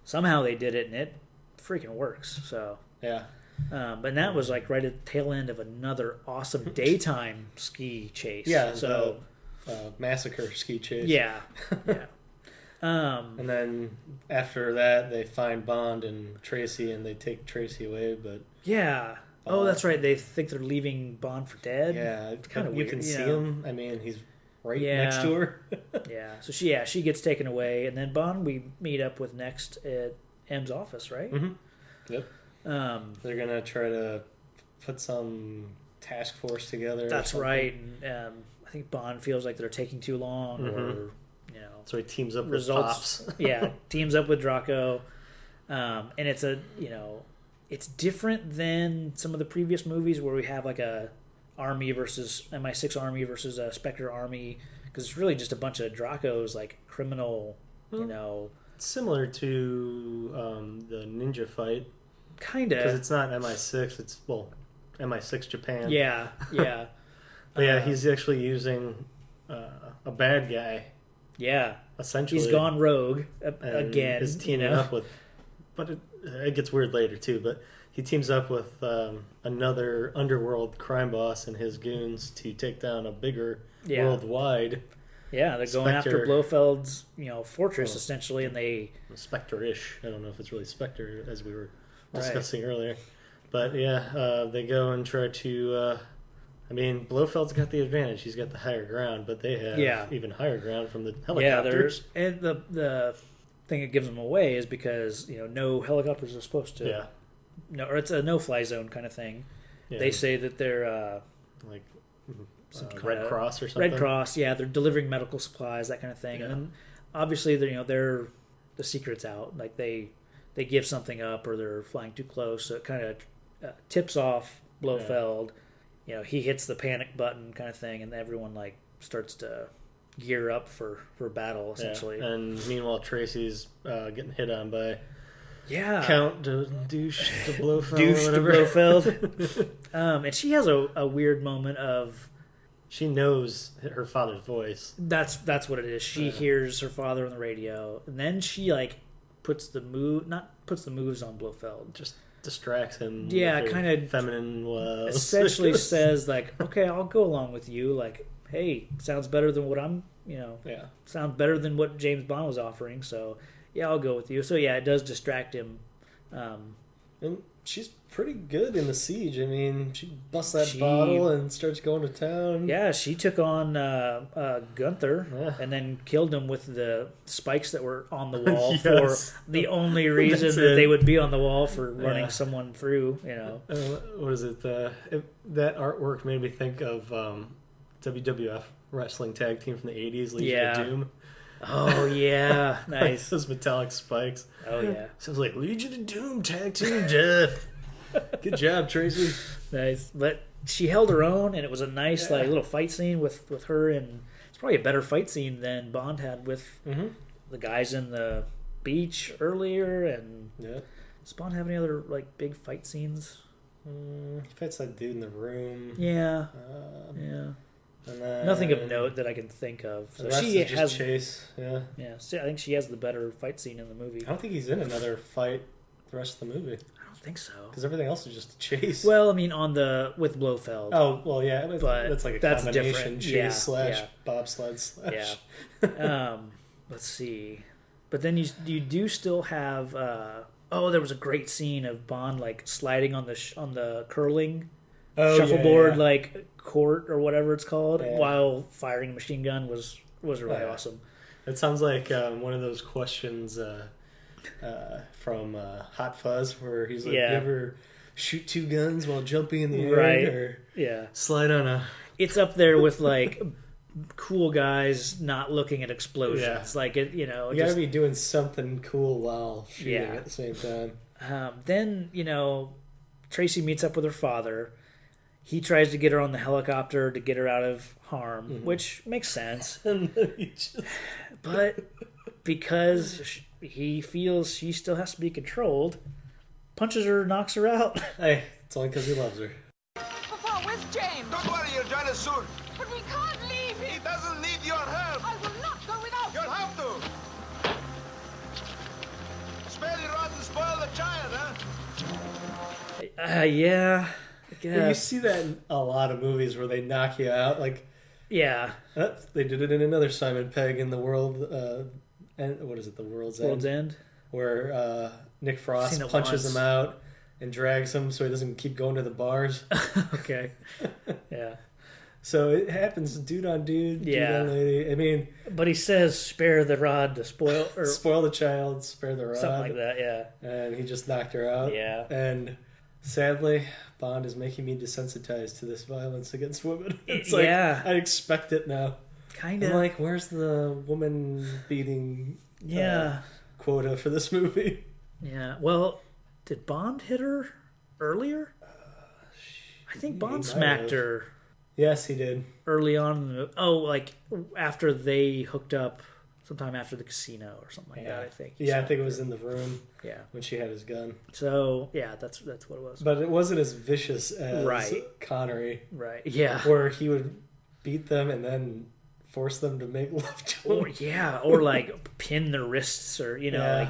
Speaker 1: somehow they did it, and it freaking works. So but that was like right at the tail end of another awesome daytime ski chase.
Speaker 2: Yeah,
Speaker 1: so
Speaker 2: the massacre ski chase.
Speaker 1: Yeah.
Speaker 2: And then after that, they find Bond and Tracy, and they take Tracy away. But
Speaker 1: yeah, that's right. They think they're leaving Bond for dead.
Speaker 2: Yeah, it's
Speaker 1: kind of
Speaker 2: you
Speaker 1: weird.
Speaker 2: can see him. I mean, he's right next to her.
Speaker 1: Yeah. So she gets taken away, and then Bond we meet up with next at M's office, right?
Speaker 2: Mm-hmm. Yep. They're gonna try to put some task force together.
Speaker 1: That's right. And I think Bond feels like they're taking too long, or
Speaker 2: so he teams up with Pops.
Speaker 1: Teams up with Draco, and it's it's different than some of the previous movies where we have like a army versus MI6 army versus a Spectre army, because it's really just a bunch of Dracos, like criminal,
Speaker 2: It's similar to the ninja fight.
Speaker 1: Kind of.
Speaker 2: Because it's not MI6, it's, MI6 Japan.
Speaker 1: Yeah.
Speaker 2: But yeah, he's actually using a bad guy.
Speaker 1: Yeah.
Speaker 2: Essentially.
Speaker 1: He's gone rogue again.
Speaker 2: He's teaming up with... But it gets weird later, too. But he teams up with another underworld crime boss and his goons to take down a bigger worldwide...
Speaker 1: Yeah, they're going after Blofeld's, fortress, essentially, and they...
Speaker 2: Spectre-ish. I don't know if it's really Spectre, as we were discussing earlier. But yeah, they go and try to... Blofeld's got the advantage. He's got the higher ground, but they have even higher ground from the helicopters.
Speaker 1: Yeah, and the thing that gives them away is because, no helicopters are supposed to...
Speaker 2: Yeah.
Speaker 1: No, or it's a no-fly zone kind of thing. Yeah. They say that they're...
Speaker 2: Red Cross or something.
Speaker 1: Red Cross, yeah, they're delivering medical supplies, that kind of thing. Yeah. And then obviously they're the secret's out. Like they give something up or they're flying too close, so it kind of tips off Blofeld. Yeah. He hits the panic button kind of thing, and everyone like starts to gear up for battle essentially.
Speaker 2: Yeah. And meanwhile, Tracy's getting hit on by
Speaker 1: Count
Speaker 2: Douche to Blofeld.
Speaker 1: Douche to Blofeld. And she has a weird moment of.
Speaker 2: She knows her father's voice.
Speaker 1: That's what it is. She hears her father on the radio, and then she puts the moves on Blofeld.
Speaker 2: Just distracts him.
Speaker 1: Yeah, kind of
Speaker 2: feminine.
Speaker 1: Essentially says okay, I'll go along with you. Hey, sounds better than what I'm. Sounds better than what James Bond was offering. So yeah, I'll go with you. So yeah, it does distract him.
Speaker 2: And she's pretty good in the siege. She busts that bottle and starts going to town.
Speaker 1: Yeah, she took on Gunther and then killed him with the spikes that were on the wall for the only reason that they would be on the wall for running someone through.
Speaker 2: What is it? That artwork made me think of WWF wrestling tag team from the 80s, Legion of Doom.
Speaker 1: Oh, yeah. Nice.
Speaker 2: Those metallic spikes.
Speaker 1: Oh, yeah.
Speaker 2: Sounds like Legion of Doom, tag team death. Good job, Tracy.
Speaker 1: Nice. But she held her own, and it was a nice little fight scene with her, and it's probably a better fight scene than Bond had with the guys in the beach earlier. And does Bond have any other big fight scenes?
Speaker 2: He fights that dude in the room.
Speaker 1: Yeah.
Speaker 2: And then
Speaker 1: nothing of note that I can think of.
Speaker 2: So she has chase. Yeah.
Speaker 1: So I think she has the better fight scene in the movie.
Speaker 2: I don't think he's in another fight the rest of the movie.
Speaker 1: I don't think so.
Speaker 2: Because everything else is just a chase.
Speaker 1: Well, with Blofeld.
Speaker 2: Oh well, yeah, but that's like a combination
Speaker 1: different.
Speaker 2: Chase slash bobsled slash.
Speaker 1: Yeah. Let's see. But then you do still have. There was a great scene of Bond sliding on the curling shuffleboard court or whatever it's called while firing a machine gun was really awesome.
Speaker 2: It sounds like one of those questions from Hot Fuzz where he's like, you ever shoot two guns while jumping in the air? Or slide on a...
Speaker 1: It's up there with cool guys not looking at explosions. You
Speaker 2: gotta be doing something cool while shooting at the same time.
Speaker 1: Then, Tracy meets up with her father. He tries to get her on the helicopter to get her out of harm, which makes sense. But because he feels she still has to be controlled, punches her, knocks her out.
Speaker 2: Hey, it's only because he loves her.
Speaker 8: Papa, where's James?
Speaker 4: Don't worry, you'll join us soon.
Speaker 8: But we can't leave him.
Speaker 4: He doesn't need your help.
Speaker 8: I will not go without
Speaker 4: You'll have to. Spare the rod and spoil the child, huh?
Speaker 1: Yeah.
Speaker 2: You see that in a lot of movies where they knock you out.
Speaker 1: Yeah.
Speaker 2: They did it in another Simon Pegg in the world and what is it? The World's
Speaker 1: End,
Speaker 2: where Nick Frost punches him out and drags him so he doesn't keep going to the bars.
Speaker 1: Okay. Yeah.
Speaker 2: So it happens, dude on dude, dude on lady. I mean,
Speaker 1: but he says, "Spare the rod to spoil," or
Speaker 2: spoil the child, spare the rod,
Speaker 1: something like that. Yeah.
Speaker 2: And he just knocked her out.
Speaker 1: Yeah.
Speaker 2: And sadly, Bond is making me desensitized to this violence against women. It's like I expect it now.
Speaker 1: Kind of.
Speaker 2: I'm like, where's the woman beating quota for this movie?
Speaker 1: Yeah. Well, did Bond hit her earlier? I think Bond smacked her.
Speaker 2: Yes, he did.
Speaker 1: Early on in the movie. Oh, like after they hooked up, sometime after the casino or something like that, I think.
Speaker 2: Yeah, I think it was in the room.
Speaker 1: Yeah.
Speaker 2: When she had his gun.
Speaker 1: So, yeah, that's what it was.
Speaker 2: But it wasn't as vicious as Connery.
Speaker 1: Right. Yeah.
Speaker 2: Where he would beat them and then force them to make love to him.
Speaker 1: Or like pin their wrists or, like...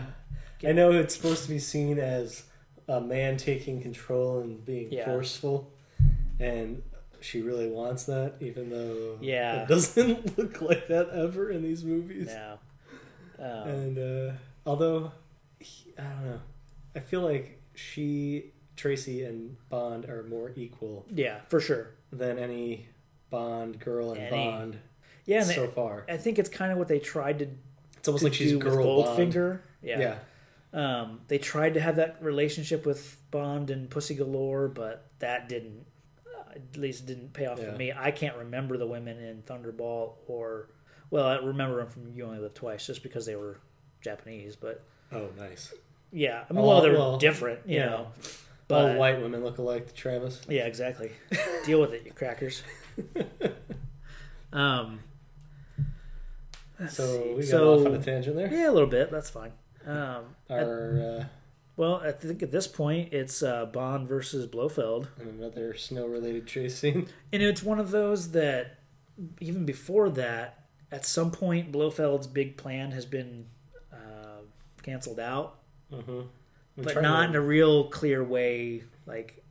Speaker 2: I know it's supposed to be seen as a man taking control and being forceful. And... she really wants that, even though it doesn't look like that ever in these movies.
Speaker 1: No.
Speaker 2: And although, I don't know, I feel like Tracy and Bond are more equal.
Speaker 1: Yeah, for sure.
Speaker 2: Than any Bond girl and Bond.
Speaker 1: Yeah,
Speaker 2: so far.
Speaker 1: I think it's kind of what they tried to.
Speaker 2: It's almost like she's girl
Speaker 1: Goldfinger.
Speaker 2: Bond.
Speaker 1: Yeah. They tried to have that relationship with Bond and Pussy Galore, but that didn't. At least didn't pay off for me. I can't remember the women in Thunderball I remember them from You Only Live Twice just because they were Japanese, but...
Speaker 2: Oh, nice.
Speaker 1: Yeah. I mean, they're different, you know. But,
Speaker 2: all white women look alike to Travis.
Speaker 1: Yeah, exactly. Deal with it, you crackers.
Speaker 2: So we got off on a tangent there?
Speaker 1: Yeah, a little bit. That's fine.
Speaker 2: Well,
Speaker 1: I think at this point, it's Bond versus Blofeld.
Speaker 2: And another snow-related chase scene.
Speaker 1: And it's one of those that, even before that, at some point, Blofeld's big plan has been canceled out.
Speaker 2: Mm-hmm.
Speaker 1: But not in a real clear way. Like,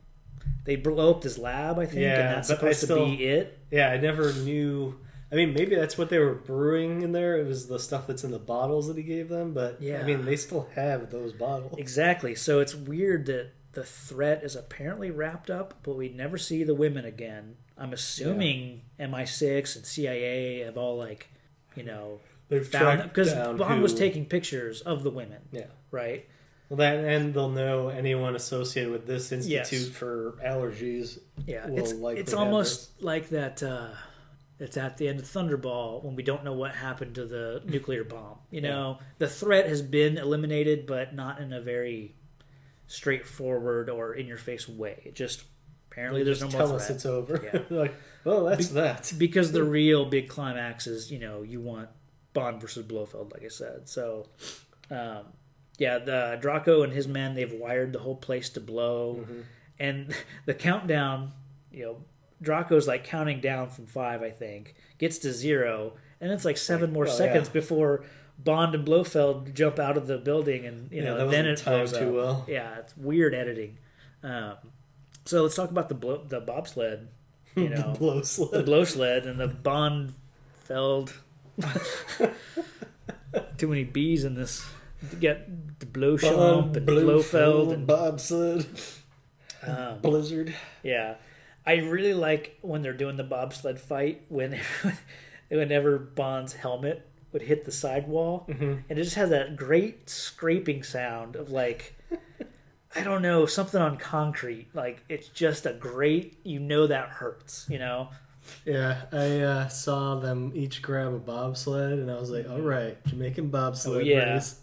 Speaker 1: they blow up his lab, I think, and that's supposed to be it.
Speaker 2: Yeah, I never knew... I mean, maybe that's what they were brewing in there. It was the stuff that's in the bottles that he gave them. But, I mean, they still have those bottles.
Speaker 1: Exactly. So it's weird that the threat is apparently wrapped up, but we never see the women again. I'm assuming MI6 and CIA have all, like,
Speaker 2: they've
Speaker 1: found...
Speaker 2: tracked
Speaker 1: Because
Speaker 2: down
Speaker 1: Bond was taking pictures of the women. Yeah. Right?
Speaker 2: Well, and they'll know anyone associated with this institute for allergies.
Speaker 1: Yeah. It's almost like that... It's at the end of Thunderball when we don't know what happened to the nuclear bomb. The threat has been eliminated, but not in a very straightforward or in-your-face way. It just apparently there's no more threat.
Speaker 2: Tell us it's over. Yeah. Like, well, that's that.
Speaker 1: Because the real big climax is, you want Bond versus Blofeld, like I said. So, the Draco and his men, they've wired the whole place to blow, and the countdown, Draco's like counting down from 5, I think, gets to 0, and it's like 7 more seconds before Bond and Blofeld jump out of the building, and then it
Speaker 2: timed too well.
Speaker 1: Yeah, it's weird editing. So let's talk about the bobsled.
Speaker 2: The
Speaker 1: blow sled, and the Bond-feld. Too many B's in this. You get the Blowchamp and Blofeld and
Speaker 2: bobsled. Blizzard.
Speaker 1: Yeah. I really like when they're doing the bobsled fight whenever Bond's helmet would hit the sidewall, and it just has that great scraping sound of like, I don't know, something on concrete. Like it's just a great, that hurts,
Speaker 2: Yeah, I saw them each grab a bobsled, and I was like, all right, Jamaican bobsled race.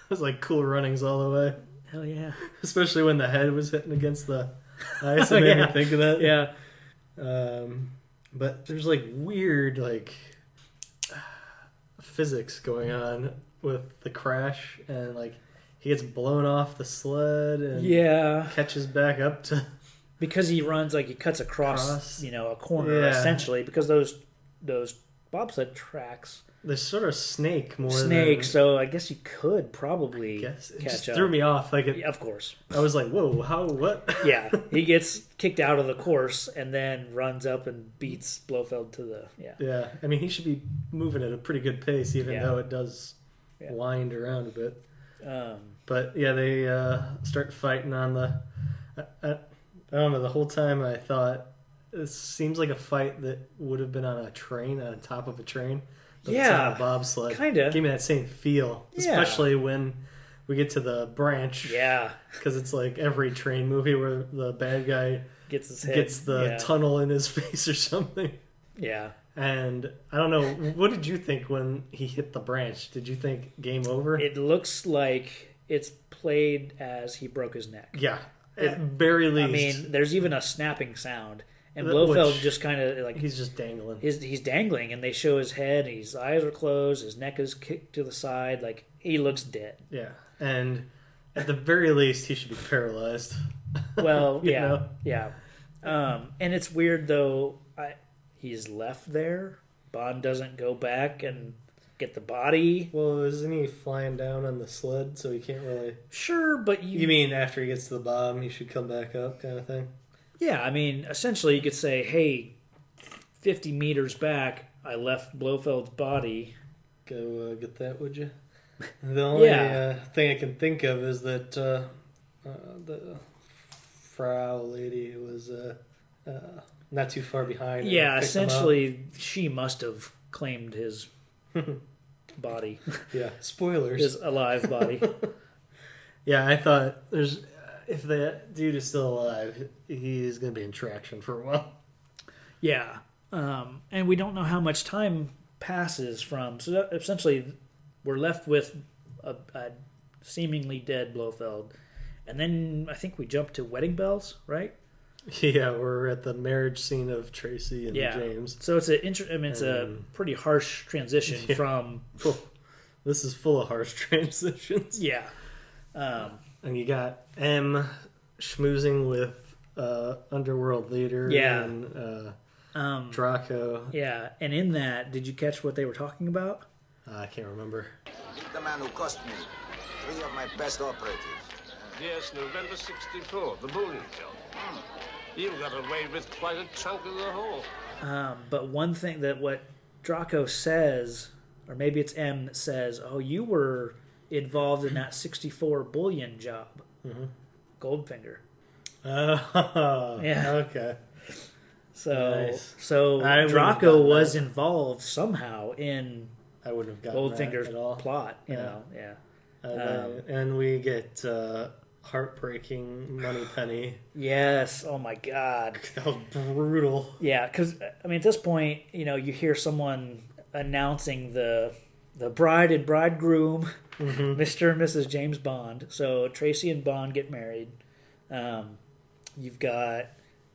Speaker 2: It was like Cool Runnings all the way.
Speaker 1: Hell yeah!
Speaker 2: Especially when the head was hitting against the ice, it made me think of that.
Speaker 1: Yeah.
Speaker 2: But there's like weird physics going on with the crash, and like he gets blown off the sled and catches back up to
Speaker 1: because he runs like he cuts across a corner essentially, because those bobsled tracks,
Speaker 2: they're sort of snake
Speaker 1: so I guess you could probably
Speaker 2: catch
Speaker 1: up.
Speaker 2: It just threw me off.
Speaker 1: Of course.
Speaker 2: I was like, whoa, what?
Speaker 1: Yeah, he gets kicked out of the course and then runs up and beats Blofeld to the...
Speaker 2: Yeah, I mean, he should be moving at a pretty good pace, even though it does wind around a bit. But yeah, they start fighting on the. I don't know. The whole time I thought this seems like a fight that would have been on a train, on top of a train. But it's on a bobsled.
Speaker 1: Kind of.
Speaker 2: Gave me that same feel, especially when we get to the branch.
Speaker 1: Yeah,
Speaker 2: because it's like every train movie where the bad guy gets the tunnel in his face or something.
Speaker 1: Yeah.
Speaker 2: And I don't know, what did you think when he hit the branch? Did you think game over?
Speaker 1: It looks like it's played as he broke his neck.
Speaker 2: Yeah, at very least.
Speaker 1: I mean, there's even a snapping sound. And Blofeld just kind of like...
Speaker 2: He's just dangling.
Speaker 1: He's dangling, and they show his head, his eyes are closed, his neck is kicked to the side. Like, he looks dead.
Speaker 2: Yeah, and at the very least, he should be paralyzed.
Speaker 1: Well,
Speaker 2: you know?
Speaker 1: Yeah. And it's weird, though... He's left there. Bond doesn't go back and get the body.
Speaker 2: Well, isn't he flying down on the sled, so he can't really...
Speaker 1: Sure, but
Speaker 2: You mean after he gets to the bomb, he should come back up kind of thing?
Speaker 1: Yeah, I mean, essentially you could say, hey, 50 meters back, I left Blofeld's body.
Speaker 2: Go get that, would you? The only thing I can think of is that the Frau lady was... not too far behind.
Speaker 1: Yeah, essentially, she must have claimed his body.
Speaker 2: Yeah, spoilers.
Speaker 1: His alive body.
Speaker 2: Yeah, I thought if that dude is still alive, he's going to be in traction for a while.
Speaker 1: Yeah, and we don't know how much time passes from. So essentially, we're left with a seemingly dead Blofeld, and then I think we jump to wedding bells, right?
Speaker 2: Yeah, we're at the marriage scene of Tracy and James.
Speaker 1: So it's a pretty harsh transition from.
Speaker 2: This is full of harsh transitions.
Speaker 1: Yeah,
Speaker 2: and you got M schmoozing with underworld leader. And Draco.
Speaker 1: Yeah, and in that, did you catch what they were talking about?
Speaker 2: I can't remember.
Speaker 4: The man who cost me 3 of my best operatives.
Speaker 5: Yes, November 64, the bowling job. You got away with quite a chunk of the whole.
Speaker 1: But one thing that what Draco says, or maybe it's M that says, oh, you were involved in that 64 bullion job. Mm-hmm. Goldfinger.
Speaker 2: Oh, yeah. Okay.
Speaker 1: So Draco was involved somehow in
Speaker 2: I wouldn't have gotten
Speaker 1: Goldfinger's
Speaker 2: that at all.
Speaker 1: plot, you know, yeah.
Speaker 2: And we get heartbreaking Moneypenny.
Speaker 1: Yes. Oh my God.
Speaker 2: That was brutal.
Speaker 1: Yeah, because I mean, at this point, you know, you hear someone announcing the bride and bridegroom, Mr. and Mrs. James Bond. So Tracy and Bond get married. You've got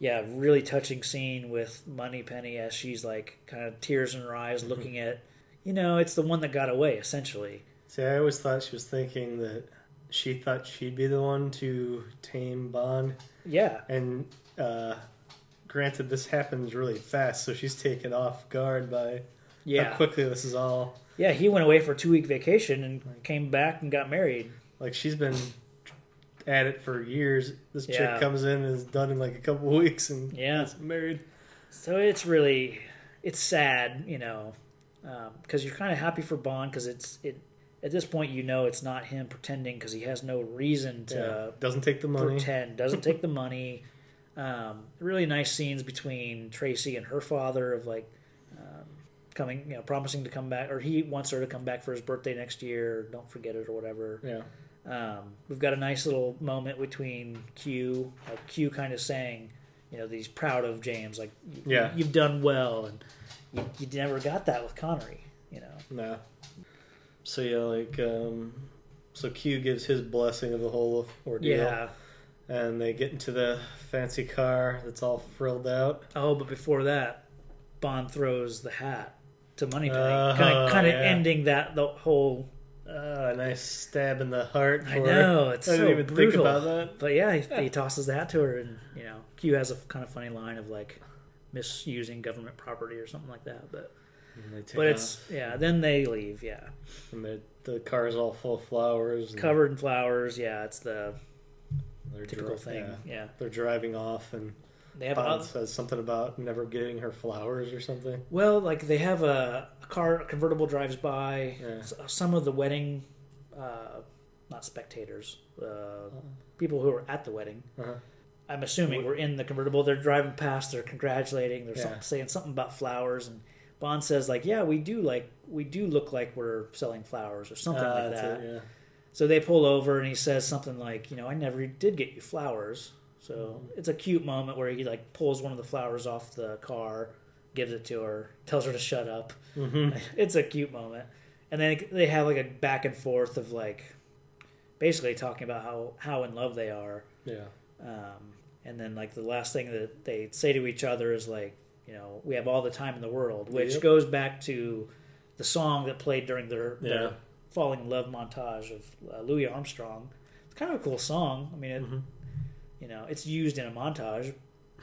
Speaker 1: really touching scene with Moneypenny as she's like kind of tears in her eyes, looking at, you know, it's the one that got away essentially.
Speaker 2: See, I always thought she was thinking that she thought she'd be the one to tame Bond.
Speaker 1: Yeah.
Speaker 2: And granted, this happens really fast, so she's taken off guard by how quickly this is all.
Speaker 1: Yeah, he went away for a 2-week vacation and came back and got married.
Speaker 2: Like, she's been at it for years. This chick comes in and is done in like a couple of weeks and gets married.
Speaker 1: So it's sad, you know, because you're kind of happy for Bond because at this point, you know, it's not him pretending because he has no reason to
Speaker 2: doesn't take the money.
Speaker 1: Pretend, doesn't take the money. Really nice scenes between Tracy and her father of like coming, you know, promising to come back, or he wants her to come back for his birthday next year. Don't forget it or whatever.
Speaker 2: Yeah.
Speaker 1: We've got a nice little moment between Q, like Q kind of saying, you know, that he's proud of James, like you've done well, and you never got that with Connery, you know.
Speaker 2: No. So so Q gives his blessing of the whole ordeal. Yeah. And they get into the fancy car that's all frilled out.
Speaker 1: Oh, but before that, Bond throws the hat to Moneypenny, kind of ending the whole.
Speaker 2: A nice stab in the heart.
Speaker 1: I know, it's so brutal. I didn't even think
Speaker 2: about that.
Speaker 1: But yeah, he tosses the hat to her, and you know, Q has a kind of funny line of like misusing government property or something like that, but. Then they leave,
Speaker 2: and the car's all full of flowers,
Speaker 1: covered in flowers. It's the typical thing.
Speaker 2: They're driving off, and Bond says something about never getting her flowers or something.
Speaker 1: Well, like they have a convertible drives by.
Speaker 2: Yeah.
Speaker 1: Some of the wedding, not spectators, people who were at the wedding.
Speaker 2: Uh-huh.
Speaker 1: I'm assuming were in the convertible. They're driving past. They're congratulating. They're saying something about flowers, and Bond says like, "Yeah, we do look like we're selling flowers or something like that."
Speaker 2: It, yeah.
Speaker 1: So they pull over, and he says something like, "I never did get you flowers." So it's a cute moment where he like pulls one of the flowers off the car, gives it to her, tells her to shut up.
Speaker 2: Mm-hmm.
Speaker 1: It's a cute moment, and then they have like a back and forth of like basically talking about how in love they are.
Speaker 2: Yeah.
Speaker 1: And then like the last thing that they say to each other is like, we have all the time in the world, which goes back to the song that played during their falling in love montage of Louis Armstrong. It's kind of a cool song. I mean, it's used in a montage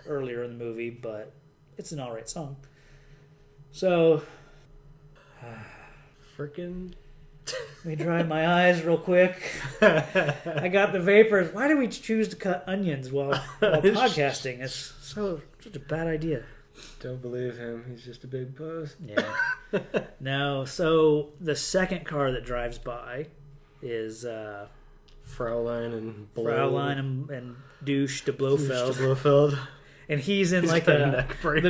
Speaker 1: earlier in the movie, but it's an all right song. So,
Speaker 2: freaking.
Speaker 1: Let me dry my eyes real quick. I got the vapors. Why do we choose to cut onions while podcasting? It's such a bad idea.
Speaker 2: Don't believe him. He's just a big puss.
Speaker 1: Yeah. No. So the second car that drives by is
Speaker 2: Fraulein and
Speaker 1: douche de Blofeld.
Speaker 2: Blofeld.
Speaker 1: And he's in like the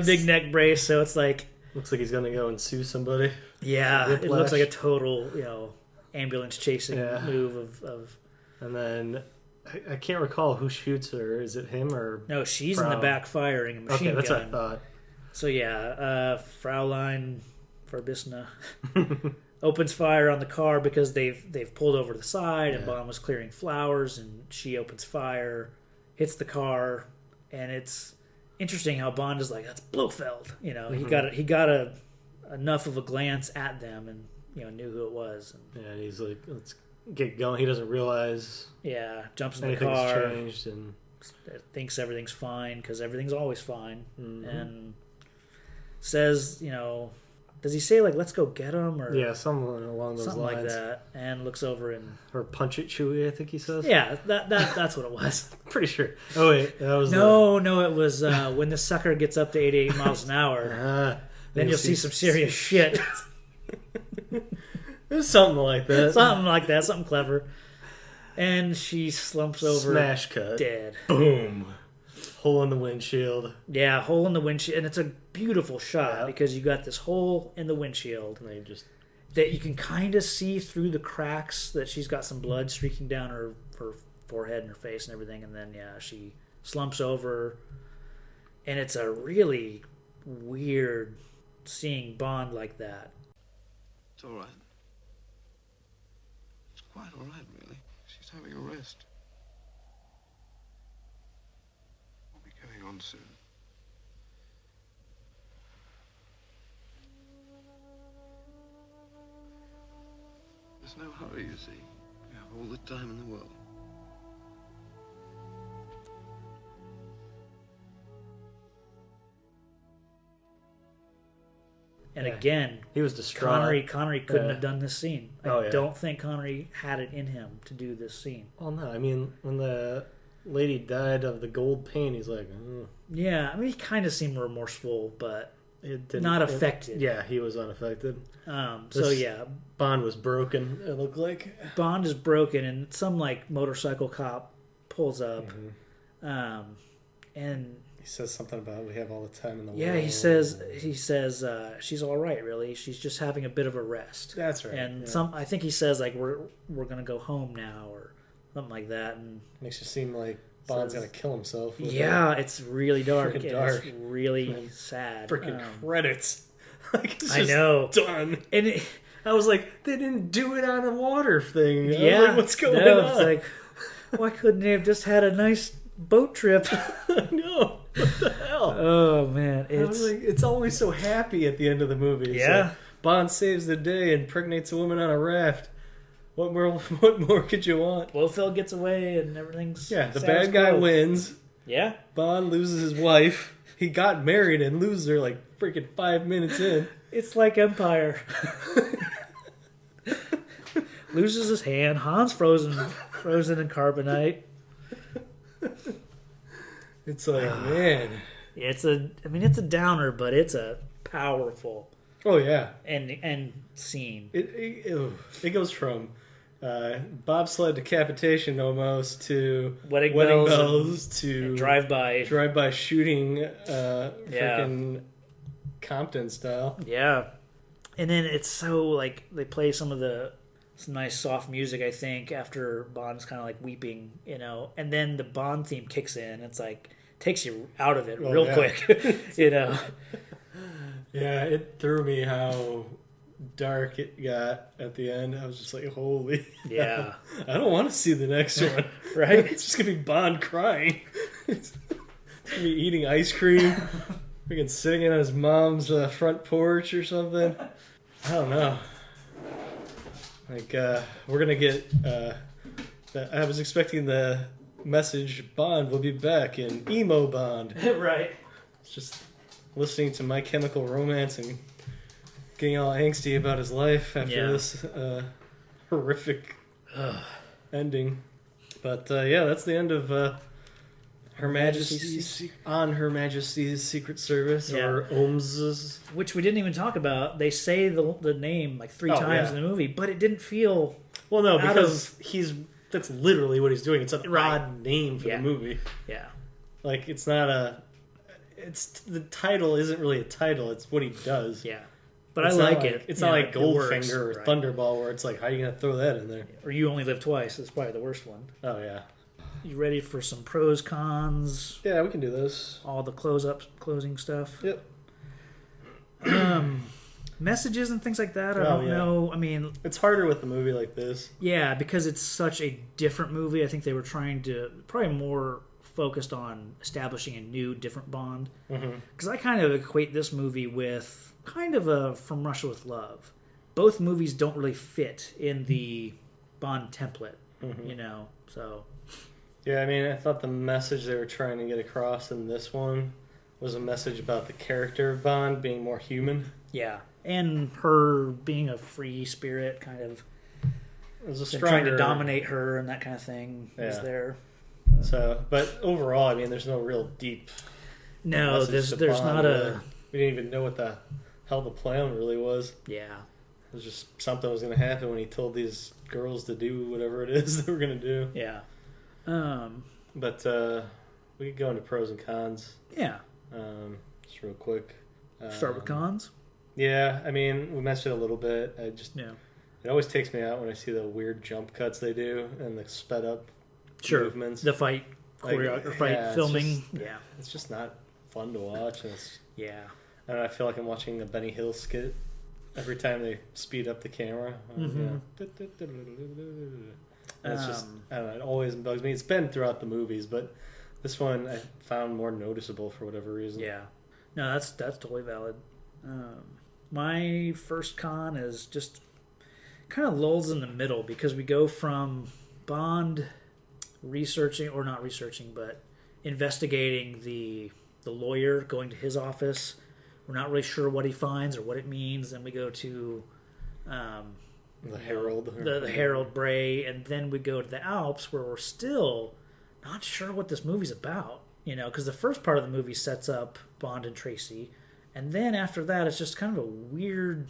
Speaker 1: big neck brace. So it's like
Speaker 2: looks like he's gonna go and sue somebody.
Speaker 1: Yeah, Whiplash. It looks like a total ambulance chasing move of. And
Speaker 2: then I can't recall who shoots her. Is it him or
Speaker 1: no? She's in the back firing a machine gun.
Speaker 2: That's what I thought.
Speaker 1: So Fraulein Verbissna opens fire on the car because they've pulled over to the side and Bond was clearing flowers and she opens fire, hits the car, and it's interesting how Bond is like, that's Blofeld. He got enough of a glance at them and knew who it was.
Speaker 2: And he's like, let's get going. He doesn't realize.
Speaker 1: Yeah, jumps in the
Speaker 2: car.
Speaker 1: Changed and thinks everything's fine because everything's always fine. Mm-hmm. And says, does he say like let's go get him or
Speaker 2: something along those
Speaker 1: something
Speaker 2: lines
Speaker 1: like that? And looks over and
Speaker 2: or punch it, Chewie. I think he says.
Speaker 1: Yeah, that's what it was.
Speaker 2: Pretty sure. Oh wait, that was
Speaker 1: no. It was when the sucker gets up to 88 miles an hour. Then you'll see some serious shit.
Speaker 2: It was something like that.
Speaker 1: Something clever. And she slumps over.
Speaker 2: Smash cut.
Speaker 1: Dead.
Speaker 2: Boom. Hole in the windshield.
Speaker 1: Yeah, hole in the windshield. And it's a beautiful shot because you got this hole in the windshield.
Speaker 2: And they just...
Speaker 1: that you can kind of see through the cracks that she's got some blood streaking down her forehead and her face and everything. And then, she slumps over. And it's a really weird seeing Bond like that.
Speaker 3: It's all right. It's quite all right, really. She's having a rest. We'll be going on soon. There's no hurry, you see. We have all the time in the world.
Speaker 1: And again,
Speaker 2: he was distraught.
Speaker 1: Connery couldn't have done this scene. I don't think Connery had it in him to do this scene.
Speaker 2: Well, no. I mean, when the lady died of the gold pain, he's like...
Speaker 1: Yeah, I mean, he kind of seemed remorseful, but not affected.
Speaker 2: He was unaffected.
Speaker 1: Bond
Speaker 2: was broken, it looked like.
Speaker 1: Bond is broken, and some, motorcycle cop pulls up.
Speaker 2: Mm-hmm.
Speaker 1: And...
Speaker 2: he says something about we have all the time in the world.
Speaker 1: Yeah, he says she's all right, really. She's just having a bit of a rest.
Speaker 2: That's right.
Speaker 1: And I think he says we're gonna go home now or something like that. And
Speaker 2: makes you seem like Bond's gonna kill himself.
Speaker 1: It's really dark. It's really sad.
Speaker 2: Freaking credits.
Speaker 1: I know.
Speaker 2: Done.
Speaker 1: And
Speaker 2: I was like, they didn't do it on a water thing.
Speaker 1: Yeah.
Speaker 2: Like, what's going on?
Speaker 1: It's like, why couldn't they have just had a nice boat trip?
Speaker 2: I know. What the hell?
Speaker 1: Oh man,
Speaker 2: it's always so happy at the end of the movie.
Speaker 1: Yeah,
Speaker 2: Bond saves the day and impregnates a woman on a raft. What more could you want?
Speaker 1: Blofeld gets away and everything's
Speaker 2: the bad guy wins.
Speaker 1: Yeah,
Speaker 2: Bond loses his wife. He got married and loses her freaking 5 minutes in.
Speaker 1: It's like Empire. Loses his hand. Han's frozen in carbonite.
Speaker 2: It's like, man.
Speaker 1: It's a downer, but it's a powerful.
Speaker 2: Oh yeah,
Speaker 1: and scene.
Speaker 2: It goes from bobsled decapitation almost to
Speaker 1: wedding
Speaker 2: bells to
Speaker 1: drive-by
Speaker 2: shooting, freaking Compton style.
Speaker 1: Yeah, and then it's so like they play some nice soft music. I think after Bond's kind of like weeping, and then the Bond theme kicks in. It's like takes you out of it real quick,
Speaker 2: Yeah, it threw me how dark it got at the end. I was just like, holy.
Speaker 1: Yeah.
Speaker 2: I don't want to see the next one.
Speaker 1: Right?
Speaker 2: It's just going to be Bond crying. It's going to be eating ice cream. Freaking sitting on his mom's front porch or something. I don't know. Like, we're going to get... I was expecting the message, Bond will be back in Emo Bond.
Speaker 1: Right.
Speaker 2: It's just... listening to My Chemical Romance and getting all angsty about his life after this horrific ending. But that's the end of Her Majesty's Secret Service, or OHMSS.
Speaker 1: Which we didn't even talk about. They say the name like 3 times in the movie, but it didn't feel...
Speaker 2: Well, no, because that's literally what he's doing. It's an odd name for the movie.
Speaker 1: Yeah.
Speaker 2: Like, it's not the title isn't really a title. It's what he does.
Speaker 1: Yeah, but I like it.
Speaker 2: It's not like Goldfinger or Thunderball, where it's like, how are you going to throw that in there?
Speaker 1: Or You Only Live Twice. That's probably the worst one.
Speaker 2: Oh yeah.
Speaker 1: You ready for some pros, cons?
Speaker 2: Yeah, we can do those.
Speaker 1: All the closing stuff.
Speaker 2: Yep.
Speaker 1: Messages and things like that. I don't know. I mean,
Speaker 2: it's harder with a movie like this.
Speaker 1: Yeah, because it's such a different movie. I think they were trying to probably more focused on establishing a new, different Bond. Because I kind of equate this movie with kind of a From Russia with Love. Both movies don't really fit in the Bond template, so...
Speaker 2: Yeah, I mean, I thought the message they were trying to get across in this one was a message about the character of Bond being more human.
Speaker 1: Yeah, and her being a free spirit, kind of...
Speaker 2: It was
Speaker 1: trying to dominate her and that kind of thing is there.
Speaker 2: So, but overall, I mean, there's no real deep.
Speaker 1: No, there's not a.
Speaker 2: We didn't even know what the hell the plan really was.
Speaker 1: Yeah,
Speaker 2: it was just something was going to happen when he told these girls to do whatever it is they were going to do.
Speaker 1: Yeah.
Speaker 2: But we could go into pros and cons.
Speaker 1: Yeah.
Speaker 2: Just real quick.
Speaker 1: Start with cons.
Speaker 2: Yeah, I mean, we mentioned it a little bit.
Speaker 1: Yeah.
Speaker 2: It always takes me out when I see the weird jump cuts they do and the sped up movements.
Speaker 1: The fight filming.
Speaker 2: It's just not fun to watch.
Speaker 1: And
Speaker 2: I feel like I'm watching a Benny Hill skit every time they speed up the camera. And it's just, I don't know, it always bugs me. It's been throughout the movies, but this one I found more noticeable for whatever reason.
Speaker 1: Yeah. No, that's totally valid. My first con is just kind of lulls in the middle because we go from Bond but investigating the lawyer, going to his office. We're not really sure what he finds or what it means. Then we go to
Speaker 2: the Herald.
Speaker 1: The Herald Bray, and then we go to the Alps where we're still not sure what this movie's about. Because the first part of the movie sets up Bond and Tracy, and then after that it's just kind of a weird...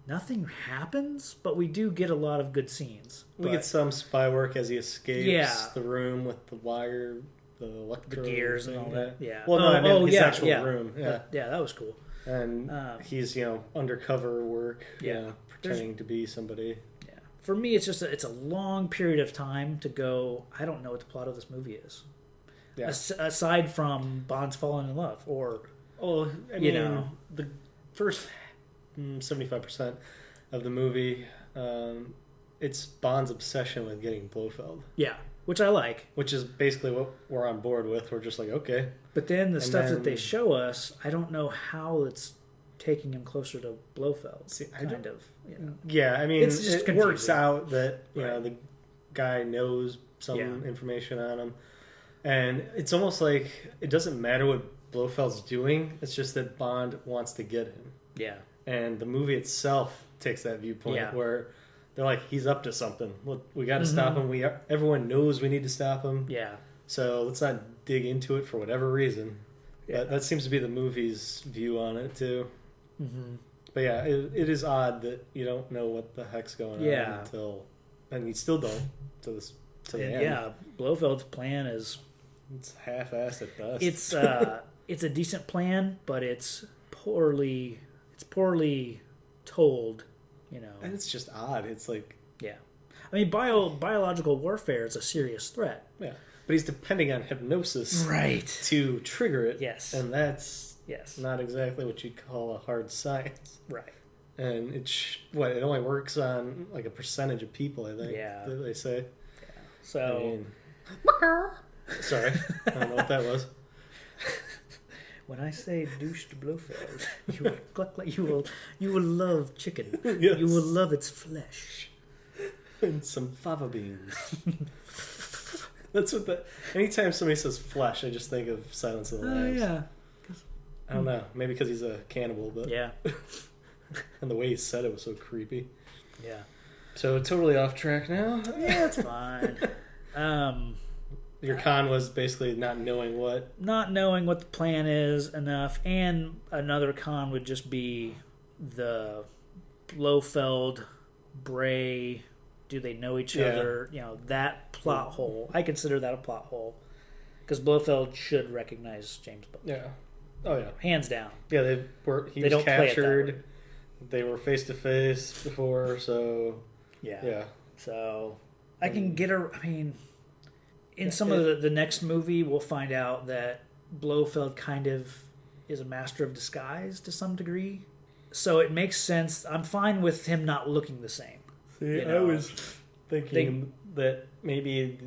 Speaker 1: Nothing happens, but we do get a lot of good scenes.
Speaker 2: We get some spy work as he escapes the room with the wire, the
Speaker 1: gears and all that. Yeah.
Speaker 2: Well, no, I mean his actual room. Yeah.
Speaker 1: That was cool.
Speaker 2: And he's undercover work. Pretending to be somebody.
Speaker 1: Yeah. For me, it's just it's a long period of time to go. I don't know what the plot of this movie is. Yeah. Aside from Bond's falling in love, or
Speaker 2: the first 75% of the movie, it's Bond's obsession with getting Blofeld.
Speaker 1: Yeah, which I like.
Speaker 2: Which is basically what we're on board with. We're just like, okay.
Speaker 1: But then that they show us, I don't know how it's taking him closer to Blofeld.
Speaker 2: Yeah, I mean, it works out that the guy knows some information on him. And it's almost like it doesn't matter what Blofeld's doing. It's just that Bond wants to get him.
Speaker 1: Yeah.
Speaker 2: And the movie itself takes that viewpoint where they're like, he's up to something. Look, we got to stop him. Everyone knows we need to stop him.
Speaker 1: Yeah.
Speaker 2: So let's not dig into it for whatever reason. Yeah. But that seems to be the movie's view on it too. Mm-hmm. But yeah, it is odd that you don't know what the heck's going on until, and you still don't to the end.
Speaker 1: Yeah, Blofeld's plan is
Speaker 2: it's half-assed at best.
Speaker 1: It's a decent plan, but it's poorly told.
Speaker 2: And it's just odd. It's like
Speaker 1: I mean, biological warfare is a serious threat.
Speaker 2: Yeah, but he's depending on hypnosis,
Speaker 1: right,
Speaker 2: to trigger it.
Speaker 1: Yes,
Speaker 2: and that's not exactly what you'd call a hard science.
Speaker 1: Right.
Speaker 2: And it only works on like a percentage of people, I think.
Speaker 1: Yeah.
Speaker 2: That they say.
Speaker 1: Yeah. So.
Speaker 2: Sorry, I don't know what that was.
Speaker 1: When I say douche to Blofeld, you will cluck like you will love chicken.
Speaker 2: Yes.
Speaker 1: You will love its flesh.
Speaker 2: And some fava beans. That's what anytime somebody says flesh, I just think of Silence of the Lambs.
Speaker 1: Yeah.
Speaker 2: I don't know. Maybe because he's a cannibal, but
Speaker 1: yeah.
Speaker 2: And the way he said it was so creepy.
Speaker 1: Yeah.
Speaker 2: So totally off track now.
Speaker 1: Yeah, it's fine.
Speaker 2: Your con was basically not knowing what
Speaker 1: the plan is enough, and another con would just be the Blofeld, Bray. Do they know each other? That plot hole. I consider that a plot hole because Blofeld should recognize James Bond.
Speaker 2: Yeah. Oh yeah.
Speaker 1: Hands down.
Speaker 2: Yeah, he was captured. They were face to face before, so yeah. So
Speaker 1: I can get her. I mean, in some of the next movie, we'll find out that Blofeld kind of is a master of disguise to some degree. So it makes sense. I'm fine with him not looking the same.
Speaker 2: See, I was thinking that maybe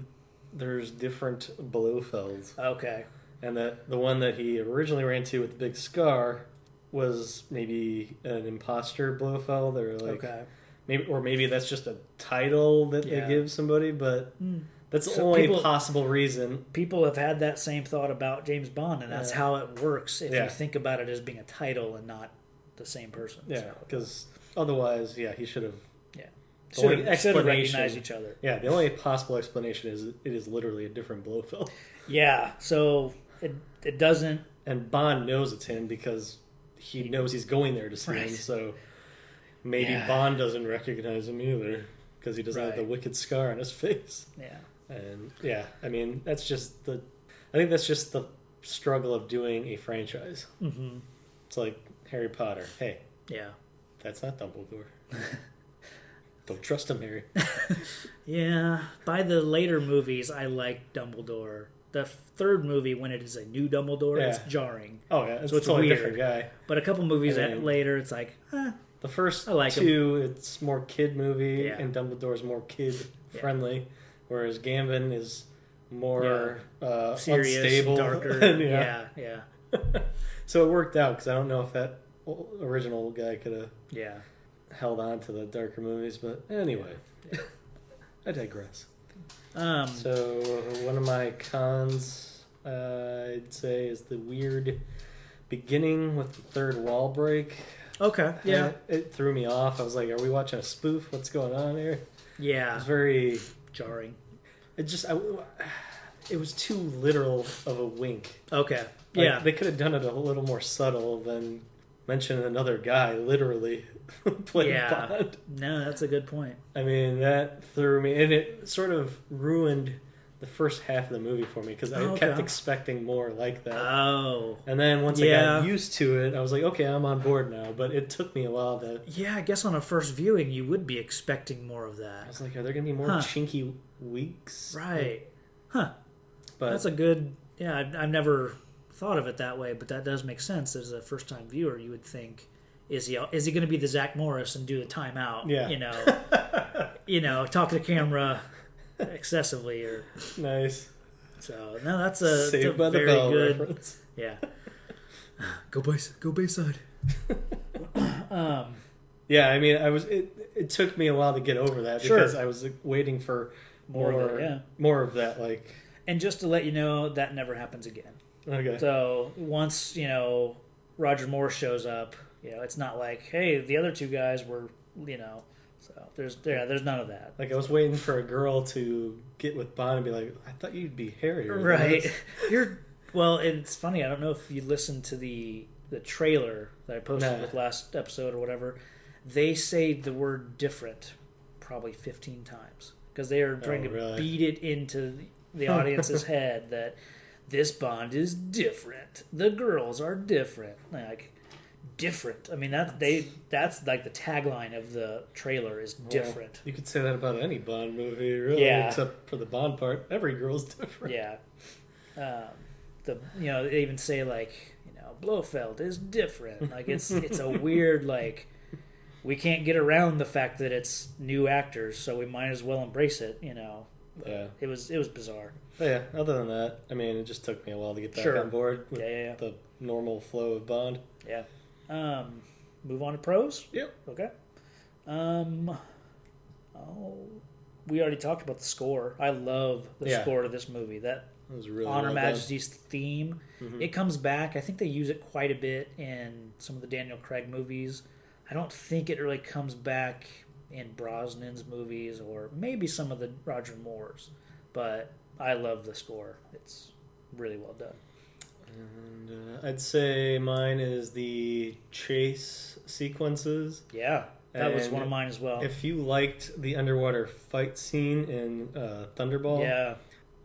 Speaker 2: there's different Blofelds.
Speaker 1: Okay.
Speaker 2: And that the one that he originally ran to with the big scar was maybe an imposter Blofeld, or maybe that's just a title that they give somebody, but that's the only possible reason.
Speaker 1: People have had that same thought about James Bond, and that's how it works if you think about it as being a title and not the same person.
Speaker 2: Yeah, because otherwise, he should have.
Speaker 1: Should have recognized each other.
Speaker 2: Yeah, the only possible explanation is it is literally a different Blofeld.
Speaker 1: Yeah, so it doesn't.
Speaker 2: And Bond knows it's him because he knows he's going there to see him. So maybe Bond doesn't recognize him either because he doesn't have the wicked scar on his face.
Speaker 1: Yeah,
Speaker 2: and I mean I think that's just the struggle of doing a franchise. Mm-hmm. It's like Harry Potter. Hey, that's not Dumbledore. Don't trust him, Harry.
Speaker 1: Yeah, by the later movies, I like Dumbledore. The third movie, when it is a new Dumbledore, it's jarring.
Speaker 2: Oh yeah, so it's a totally different guy.
Speaker 1: But a couple movies later, it's like,
Speaker 2: the first it's more kid movie, and Dumbledore's more kid friendly, whereas Gambon is more
Speaker 1: serious,
Speaker 2: unstable,
Speaker 1: darker.
Speaker 2: So it worked out because I don't know if that original guy could have held on to the darker movies, but anyway, I digress. So one of my cons, I'd say, is the weird beginning with the third wall break.
Speaker 1: Okay, yeah.
Speaker 2: It threw me off. I was like, are we watching a spoof? What's going on here?
Speaker 1: Yeah.
Speaker 2: It was very
Speaker 1: jarring.
Speaker 2: It was too literal of a wink.
Speaker 1: Okay,
Speaker 2: They could have done it a little more subtle than mention another guy literally playing Bond.
Speaker 1: No, that's a good point.
Speaker 2: I mean, that threw me, and it sort of ruined the first half of the movie for me because I kept expecting more like that.
Speaker 1: Oh.
Speaker 2: And then once I got used to it, I was like, okay, I'm on board now. But it took me a while to...
Speaker 1: Yeah, I guess on a first viewing, you would be expecting more of that.
Speaker 2: I was like, are there going to be more chinky weeks?
Speaker 1: Right. But that's a good... Yeah, I've never thought of it that way, but that does make sense. As a first-time viewer, you would think, is he going to be the Zach Morris and do the timeout?
Speaker 2: Yeah.
Speaker 1: Talk to the camera excessively or
Speaker 2: nice.
Speaker 1: So no, that's a
Speaker 2: Saved by
Speaker 1: very
Speaker 2: the Bell
Speaker 1: good
Speaker 2: reference.
Speaker 1: Yeah. Go Bayside.
Speaker 2: Yeah, I mean, it took me a while to get over that because I was waiting for more of that, like.
Speaker 1: And just to let you know, that never happens again.
Speaker 2: Okay.
Speaker 1: So once Roger Moore shows up, it's not like, hey, the other two guys were So there's none of that.
Speaker 2: Like I was waiting for a girl to get with Bond and be like, I thought you'd be hairier.
Speaker 1: Right. Well, it's funny. I don't know if you listened to the trailer that I posted with last episode or whatever. They say the word different probably 15 times because they are trying to beat it into the audience's head that this Bond is different. The girls are different. Like, different. I mean, that's like the tagline of the trailer is different.
Speaker 2: Well, you could say that about any Bond movie, really, except for the Bond part. Every girl's different.
Speaker 1: Yeah. They even say like, Blofeld is different. Like it's a weird like we can't get around the fact that it's new actors, so we might as well embrace it. Yeah. It was bizarre.
Speaker 2: But yeah. Other than that, I mean, it just took me a while to get back on board with the normal flow of Bond.
Speaker 1: Yeah. Move on to pros.
Speaker 2: Yep.
Speaker 1: Okay. We already talked about the score. I love the score to this movie. That was really Honor Majesty's theme. Mm-hmm. It comes back. I think they use it quite a bit in some of the Daniel Craig movies. I don't think it really comes back in Brosnan's movies or maybe some of the Roger Moore's. But I love the score. It's really well done.
Speaker 2: And I'd say mine is the chase sequences.
Speaker 1: Yeah, that was one of mine as well.
Speaker 2: If you liked the underwater fight scene in Thunderball,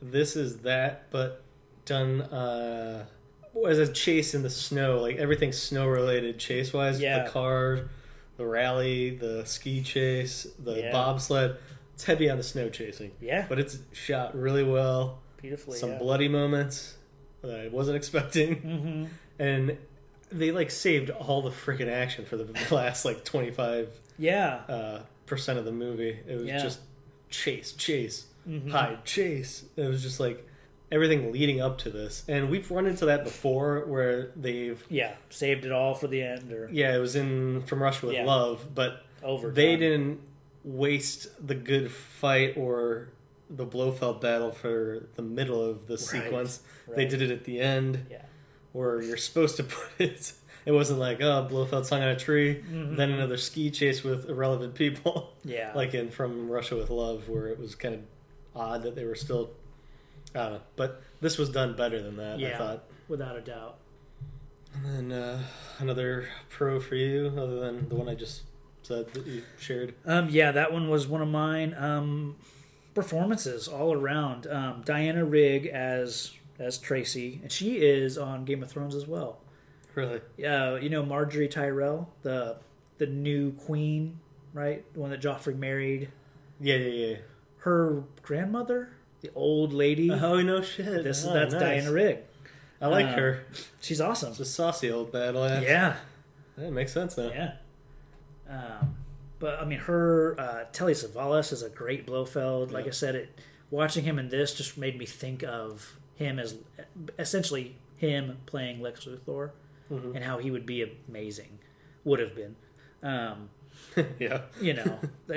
Speaker 2: this is that, but done as a chase in the snow. Like everything's snow related chase wise. The car, the rally, the ski chase, the bobsled. It's heavy on the snow chasing. Yeah, but it's shot really well.
Speaker 1: Beautifully.
Speaker 2: Some bloody moments that I wasn't expecting. Mm-hmm. And they like saved all the freaking action for the last like 25% of the movie. It was just chase, hide, chase. It was just like everything leading up to this. And we've run into that before where they've
Speaker 1: saved it all for the end. Or
Speaker 2: it was in From Russia with Love, but they didn't waste the good fight or the Blofeld battle for the middle of the sequence. Right. They did it at the end where you're supposed to put it. It wasn't like, Blofeld's hung on a tree, then another ski chase with irrelevant people. Yeah. Like in From Russia with Love, where it was kind of odd that they were still... I don't know. But this was done better than that, I thought.
Speaker 1: Without a doubt.
Speaker 2: And then another pro for you, other than the one I just said that you shared.
Speaker 1: That one was one of mine. Performances all around. Diana Rigg as Tracy, and she is on Game of Thrones as well.
Speaker 2: Really?
Speaker 1: Marjorie Tyrell, the new queen, right? The one that Joffrey married.
Speaker 2: Yeah.
Speaker 1: Her grandmother, the old lady.
Speaker 2: Oh, no shit.
Speaker 1: That's
Speaker 2: nice.
Speaker 1: Diana Rigg.
Speaker 2: I like her.
Speaker 1: She's awesome.
Speaker 2: It's a saucy old badass.
Speaker 1: Yeah.
Speaker 2: That makes sense though.
Speaker 1: Yeah. But I mean, her Telly Savalas is a great Blofeld. Like I said, watching him in this just made me think of him as essentially him playing Lex Luthor, and how he would be amazing, would have been. That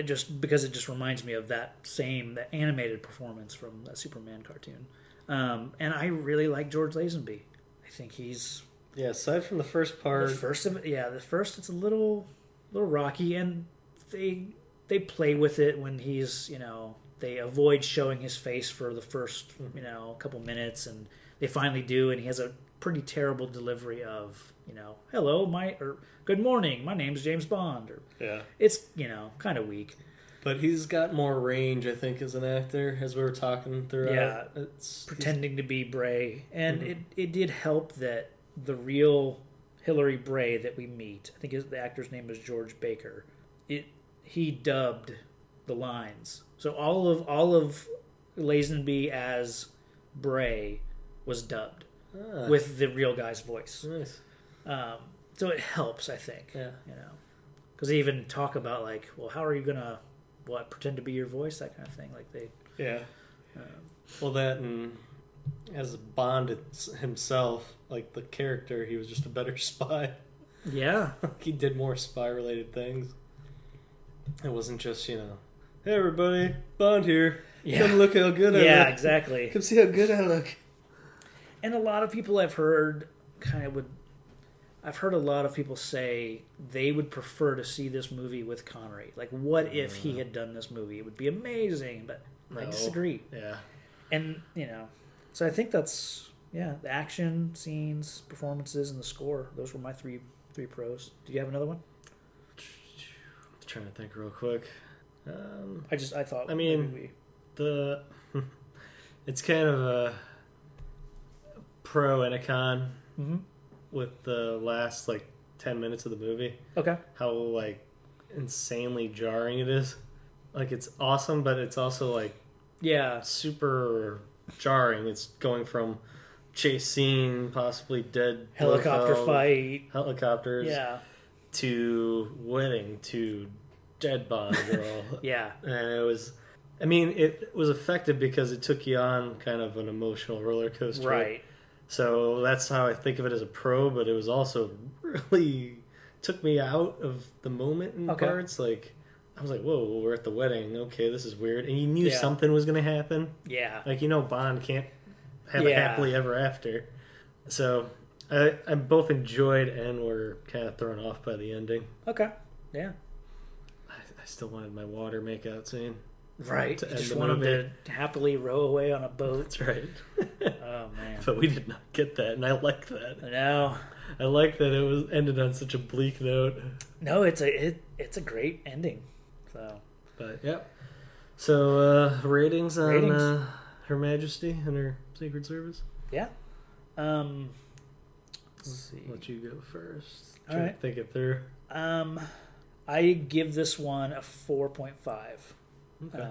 Speaker 1: just because it just reminds me of the animated performance from that Superman cartoon. And I really like George Lazenby. I think he's
Speaker 2: aside from the first part,
Speaker 1: the first it's a little rocky, and they play with it when he's they avoid showing his face for the first couple minutes, and they finally do, and he has a pretty terrible delivery of hello or good morning, my name's James Bond, or it's kind of weak.
Speaker 2: But he's got more range, I think, as an actor, as we were talking throughout.
Speaker 1: Yeah, pretending to be Bray. And it did help that the real Hillary Bray that we meet, I think the actor's name is George Baker, he dubbed the lines. So all of Lazenby as Bray was dubbed with the real guy's voice.
Speaker 2: Nice.
Speaker 1: So it helps, I think. Yeah. Because they even talk about like, well, how are you gonna pretend to be your voice, that kind of thing. Like they,
Speaker 2: well, that and as Bond himself, like the character, he was just a better spy.
Speaker 1: Yeah,
Speaker 2: he did more spy-related things. It wasn't just hey everybody, Bond here. Come look how good I look.
Speaker 1: Yeah, exactly.
Speaker 2: Come see how good I look.
Speaker 1: And a lot of people I've heard kind of would I've heard a lot of people say they would prefer to see this movie with Connery. Like, what if he had done this movie? It would be amazing, but I disagree.
Speaker 2: Yeah.
Speaker 1: And, so I think that's, the action, scenes, performances, and the score. Those were my three pros. Do you have another one?
Speaker 2: I'm trying to think real quick.
Speaker 1: I thought.
Speaker 2: I mean, it's kind of a pro and a con with the last 10 minutes of the movie.
Speaker 1: Okay.
Speaker 2: How insanely jarring it is. It's awesome, but it's also super jarring. It's going from chase scene, possibly dead
Speaker 1: helicopter
Speaker 2: Blofeld,
Speaker 1: fight,
Speaker 2: helicopters, to wedding, to dead Bond girl.
Speaker 1: Yeah.
Speaker 2: And it was effective because it took you on kind of an emotional roller coaster.
Speaker 1: Right.
Speaker 2: So that's how I think of it as a pro, but it was also really took me out of the moment in parts. I was like, whoa, we're at the wedding. Okay, this is weird. And you knew something was going to happen.
Speaker 1: Yeah.
Speaker 2: Bond can't have a happily ever after. So I both enjoyed and were kind of thrown off by the ending.
Speaker 1: Okay. Yeah.
Speaker 2: I still wanted my water makeout scene.
Speaker 1: Right. You just want him to happily row away on a boat.
Speaker 2: That's right.
Speaker 1: Oh, man.
Speaker 2: But we did not get that, and I like that.
Speaker 1: No.
Speaker 2: I like that it was ended on such a bleak note.
Speaker 1: No, it's a great ending. So.
Speaker 2: But, yeah. So, ratings on Her Majesty and her Secret Service?
Speaker 1: Yeah. Let's see.
Speaker 2: Let you go first.
Speaker 1: All right.
Speaker 2: Think it through.
Speaker 1: I give this one a 4.5.
Speaker 2: Okay.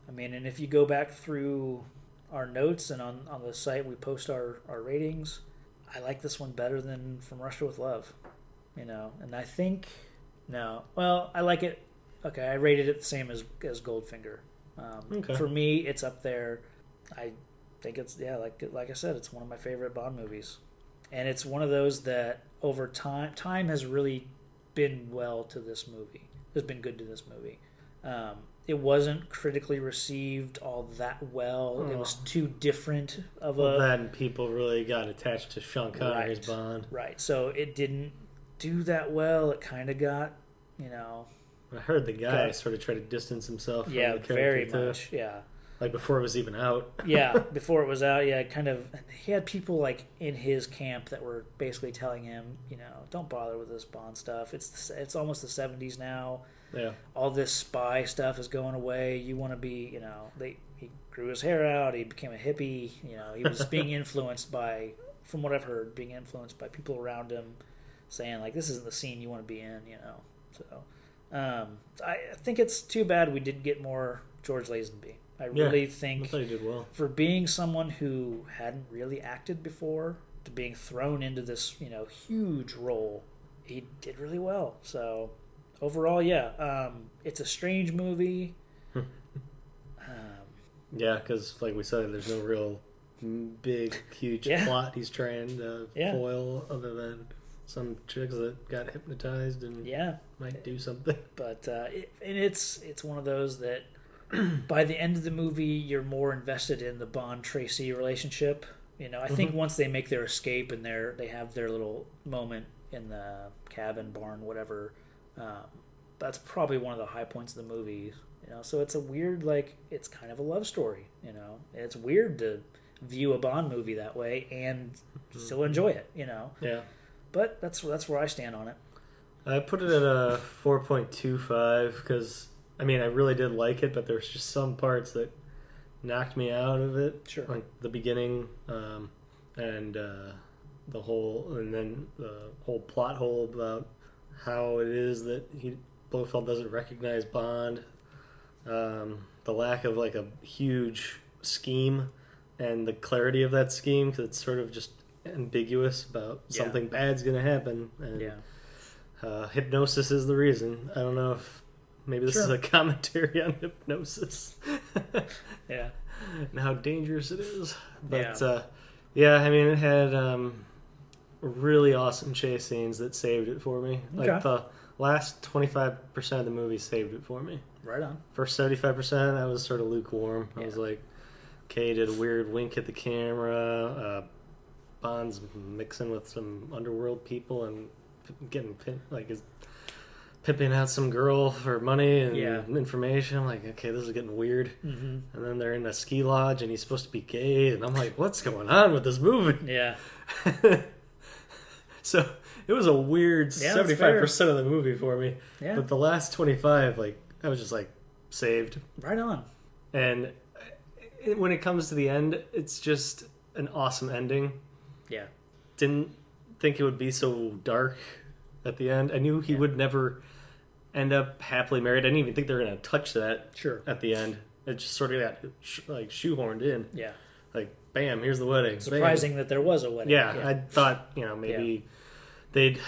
Speaker 1: And if you go back through our notes and on the site we post our ratings, I like this one better than From Russia with Love. And I think I like it. Okay, I rated it the same as Goldfinger. For me, it's up there. I think it's like I said, it's one of my favorite Bond movies, and it's one of those that over time has really been to this movie. Has been good to this movie. It wasn't critically received all that well. It was too different of
Speaker 2: that, and people really got attached to Sean Connery's Bond.
Speaker 1: Right. So it didn't do that well. It kind of got,
Speaker 2: I heard the guy sort of try to distance himself from the character
Speaker 1: very
Speaker 2: too.
Speaker 1: much. Yeah.
Speaker 2: Before it was even out.
Speaker 1: Before it was out, he had people in his camp that were basically telling him, don't bother with this Bond stuff. It's almost the 70s now.
Speaker 2: Yeah.
Speaker 1: All this spy stuff is going away. You want to be, he grew his hair out. He became a hippie. He was being influenced by, from what I've heard, people around him saying this isn't the scene you want to be in, So I think it's too bad we didn't get more George Lazenby. I really think
Speaker 2: I thought he did well.
Speaker 1: For being someone who hadn't really acted before, to being thrown into this, huge role, he did really well. So overall, it's a strange movie.
Speaker 2: Because like we said, there's no real big, huge plot he's trying to foil other than some chicks that got hypnotized and might do something.
Speaker 1: But it's one of those that by the end of the movie, you're more invested in the Bond-Tracy relationship. I think once they make their escape and they have their little moment in the cabin, barn, whatever, that's probably one of the high points of the movie. So it's a weird, it's kind of a love story. It's weird to view a Bond movie that way and still enjoy it.
Speaker 2: Yeah.
Speaker 1: But that's where I stand on it.
Speaker 2: I put it at a 4.25 because I really did like it, but there's just some parts that knocked me out of it.
Speaker 1: Sure.
Speaker 2: Like the beginning, and the whole plot hole about how it is that Blofeld doesn't recognize Bond. The lack of a huge scheme and the clarity of that scheme, because it's sort of just ambiguous about something bad's going to happen. And hypnosis is the reason. I don't know if maybe this is a commentary on hypnosis. And how dangerous it is. But it had really awesome chase scenes that saved it for me. The last 25% of the movie saved it for me.
Speaker 1: Right on.
Speaker 2: First 75%, I was sort of lukewarm. I was like, okay, did a weird wink at the camera. Bond's mixing with some underworld people and getting pimping out some girl for money and information. I'm like, okay, this is getting weird. And then they're in a ski lodge and he's supposed to be gay, and I'm like, what's going on with this movie?
Speaker 1: Yeah.
Speaker 2: So it was a weird 75% of the movie for me. Yeah. But the last 25, like, I was just like, saved.
Speaker 1: Right on.
Speaker 2: And when it comes to the end, it's just an awesome ending.
Speaker 1: Yeah.
Speaker 2: Didn't think it would be so dark at the end. I knew he would never end up happily married. I didn't even think they were going to touch that at the end. It just sort of got like shoehorned in.
Speaker 1: Yeah.
Speaker 2: Like, bam, here's the wedding.
Speaker 1: Surprising that there was a wedding.
Speaker 2: Yeah, I thought, maybe they'd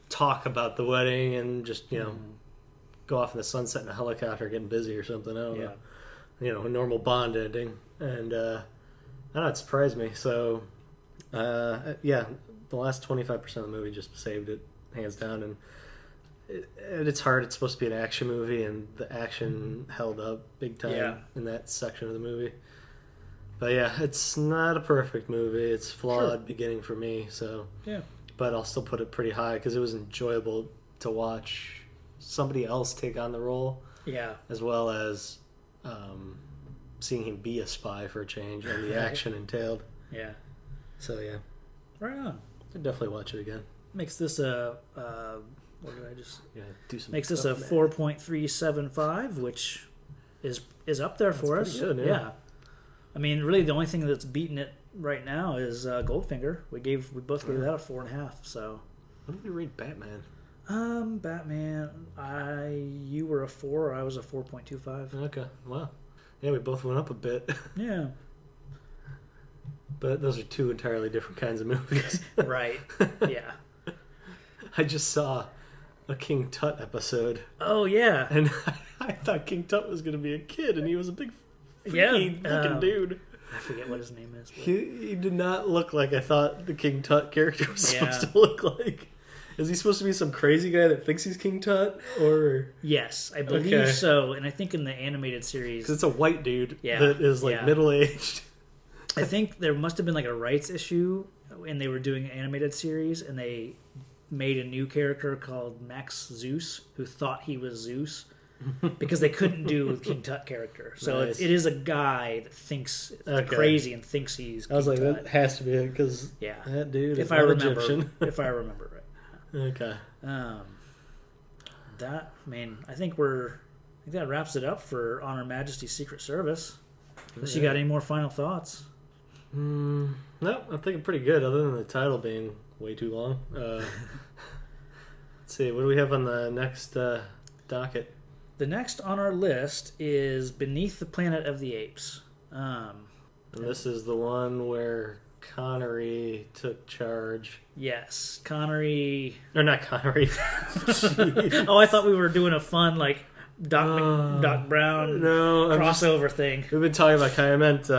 Speaker 2: talk about the wedding and just, go off in the sunset in a helicopter getting busy or something. I don't know. A normal Bond ending. And, I don't know, it surprised me. So, the last 25% of the movie just saved it, hands down. And it's hard. It's supposed to be an action movie, and the action held up big time in that section of the movie. But yeah, it's not a perfect movie. It's flawed beginning for me. So but I'll still put it pretty high because it was enjoyable to watch somebody else take on the role. Yeah, as well as seeing him be a spy for a change and the action entailed. Yeah. So yeah,
Speaker 1: right on.
Speaker 2: I'd definitely watch it again.
Speaker 1: Makes this a what did I just?
Speaker 2: Yeah, do some.
Speaker 1: Makes this a 4.375, which is up there for us.
Speaker 2: Good,
Speaker 1: yeah. I mean, really, the only thing that's beating it right now is Goldfinger. We both gave that a 4.5. So.
Speaker 2: What did we rate Batman?
Speaker 1: Batman. You were a 4. I was a 4.25.
Speaker 2: Okay. Wow. Yeah, we both went up a bit.
Speaker 1: Yeah.
Speaker 2: But those are two entirely different kinds of movies.
Speaker 1: Right. Yeah.
Speaker 2: I just saw a King Tut episode.
Speaker 1: Oh, yeah.
Speaker 2: And I thought King Tut was going to be a kid, and he was a big freaky looking dude.
Speaker 1: I forget what his name is.
Speaker 2: He did not look like I thought the King Tut character was supposed to look like. Is he supposed to be some crazy guy that thinks he's King Tut? Or
Speaker 1: yes, I believe so. And I think in the animated series...
Speaker 2: Because it's a white dude that is like middle-aged.
Speaker 1: I think there must have been like a rights issue, and they were doing an animated series, and they made a new character called Max Zeus, who thought he was Zeus, because they couldn't do the King Tut character. So it is a guy that thinks crazy and thinks he's King
Speaker 2: I was like,
Speaker 1: Tut.
Speaker 2: That has to be it, because that dude is not Egyptian.
Speaker 1: If I remember right.
Speaker 2: Okay.
Speaker 1: I think that wraps it up for On Her Majesty's Secret Service. Unless you got any more final thoughts.
Speaker 2: No, I'm thinking pretty good, other than the title being way too long. Let's see, what do we have on the next docket?
Speaker 1: The next on our list is Beneath the Planet of the Apes.
Speaker 2: And this is the one where Connery took charge.
Speaker 1: Yes, Connery...
Speaker 2: Or not Connery.
Speaker 1: Oh, I thought we were doing a fun, like, Doc Brown crossover thing.
Speaker 2: We've been talking about Connery. I meant...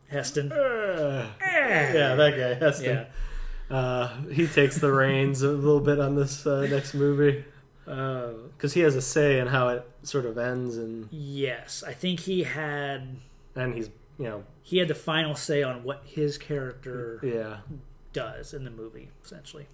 Speaker 1: Heston.
Speaker 2: Yeah, that guy, Heston. Yeah. He takes the reins a little bit on this next movie. Because he has a say in how it sort of ends. And
Speaker 1: yes, I think he had...
Speaker 2: And he's,
Speaker 1: he had the final say on what his character does in the movie, essentially.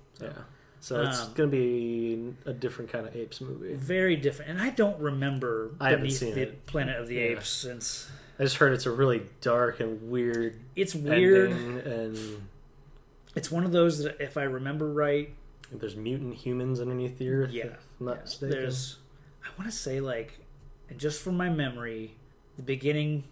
Speaker 2: So it's going to be a different kind of Apes movie.
Speaker 1: Very different. And I don't remember Beneath the Planet of the Apes since...
Speaker 2: I just heard it's a really dark and weird
Speaker 1: It's weird.
Speaker 2: And
Speaker 1: it's one of those that, if I remember right...
Speaker 2: There's mutant humans underneath the earth.
Speaker 1: Yeah.
Speaker 2: If I'm not mistaken.
Speaker 1: I want to say, like, just from my memory, the beginning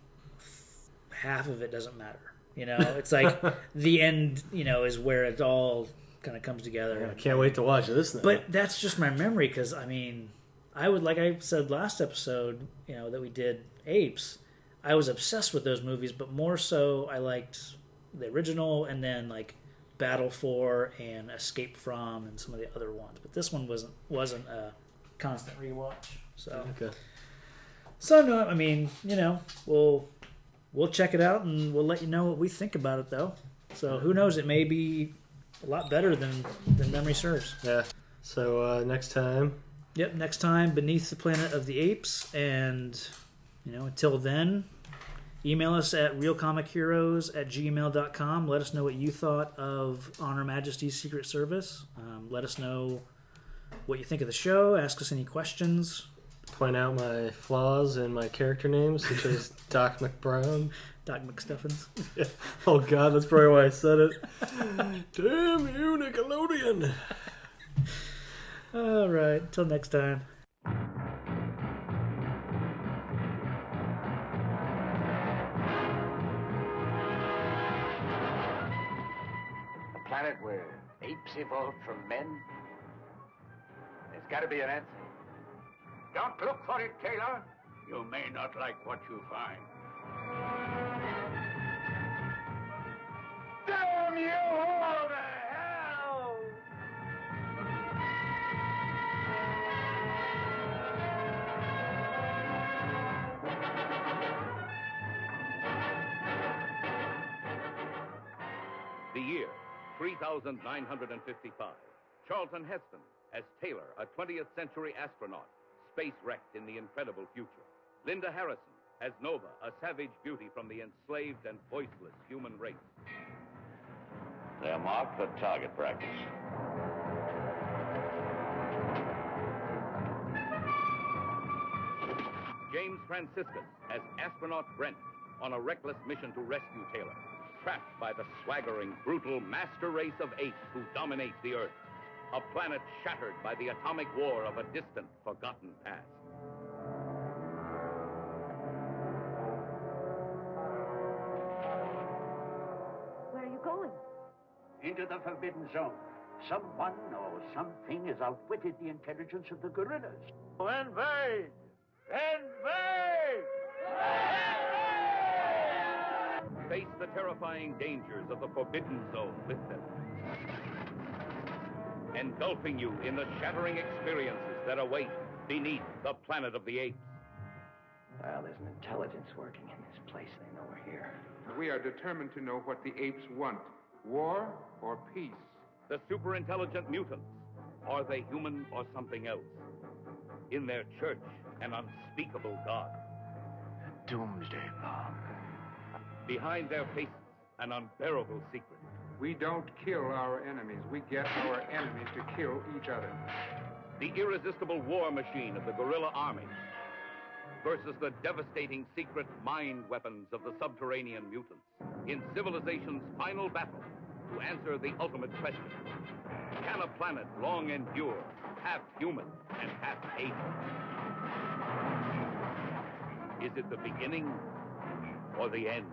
Speaker 1: half of it doesn't matter. It's like the end, is where it all kind of comes together.
Speaker 2: I can't wait to watch this now.
Speaker 1: But that's just my memory, because, I mean, I would, like I said last episode, that we did Apes, I was obsessed with those movies, but more so I liked the original and then, like, Battle For and Escape From and some of the other ones. But this one wasn't a constant rewatch. So no, I mean, we'll check it out and we'll let you know what we think about it, though. So who knows? It may be a lot better than memory serves.
Speaker 2: Yeah. So next time.
Speaker 1: Yep, next time, Beneath the Planet of the Apes. And, until then, Email us at realcomicheroes@gmail.com. Let us know what you thought of On Her Majesty's Secret Service. Let us know what you think of the show. Ask us any questions.
Speaker 2: Point out my flaws in my character names, such as Doc McBrown.
Speaker 1: Doc McStuffins.
Speaker 2: Yeah. Oh, God, that's probably why I said it. Damn you, Nickelodeon.
Speaker 1: All right. Until next time.
Speaker 9: A planet where apes evolved from men? There's got to be an answer. Don't look for it, Taylor. You may not like what you find. Damn you all to hell!
Speaker 10: The year, 3955. Charlton Heston as Taylor, a 20th century astronaut, space-wrecked in the incredible future. Linda Harrison as Nova, a savage beauty from the enslaved and voiceless human race.
Speaker 9: They're marked for target practice.
Speaker 10: James Franciscus as astronaut Brent on a reckless mission to rescue Taylor, trapped by the swaggering, brutal master race of apes who dominate the Earth. A planet shattered by the atomic war of a distant, forgotten past.
Speaker 11: Where are you going?
Speaker 12: Into the Forbidden Zone. Someone or something has outwitted the intelligence of the gorillas.
Speaker 9: Invade! Invade!
Speaker 10: Face the terrifying dangers of the Forbidden Zone with them, engulfing you in the shattering experiences that await beneath the planet of the apes.
Speaker 12: Well, there's an intelligence working in this place. They know we're here.
Speaker 13: We are determined to know what the apes want, war or peace.
Speaker 10: The super-intelligent mutants, are they human or something else? In their church, an unspeakable god.
Speaker 9: A doomsday bomb.
Speaker 10: Behind their faces, an unbearable secret.
Speaker 13: We don't kill our enemies. We get our enemies to kill each other.
Speaker 10: The irresistible war machine of the guerrilla army versus the devastating secret mind weapons of the subterranean mutants in civilization's final battle to answer the ultimate question. Can a planet long endure, half human and half ape? Is it the beginning or the end?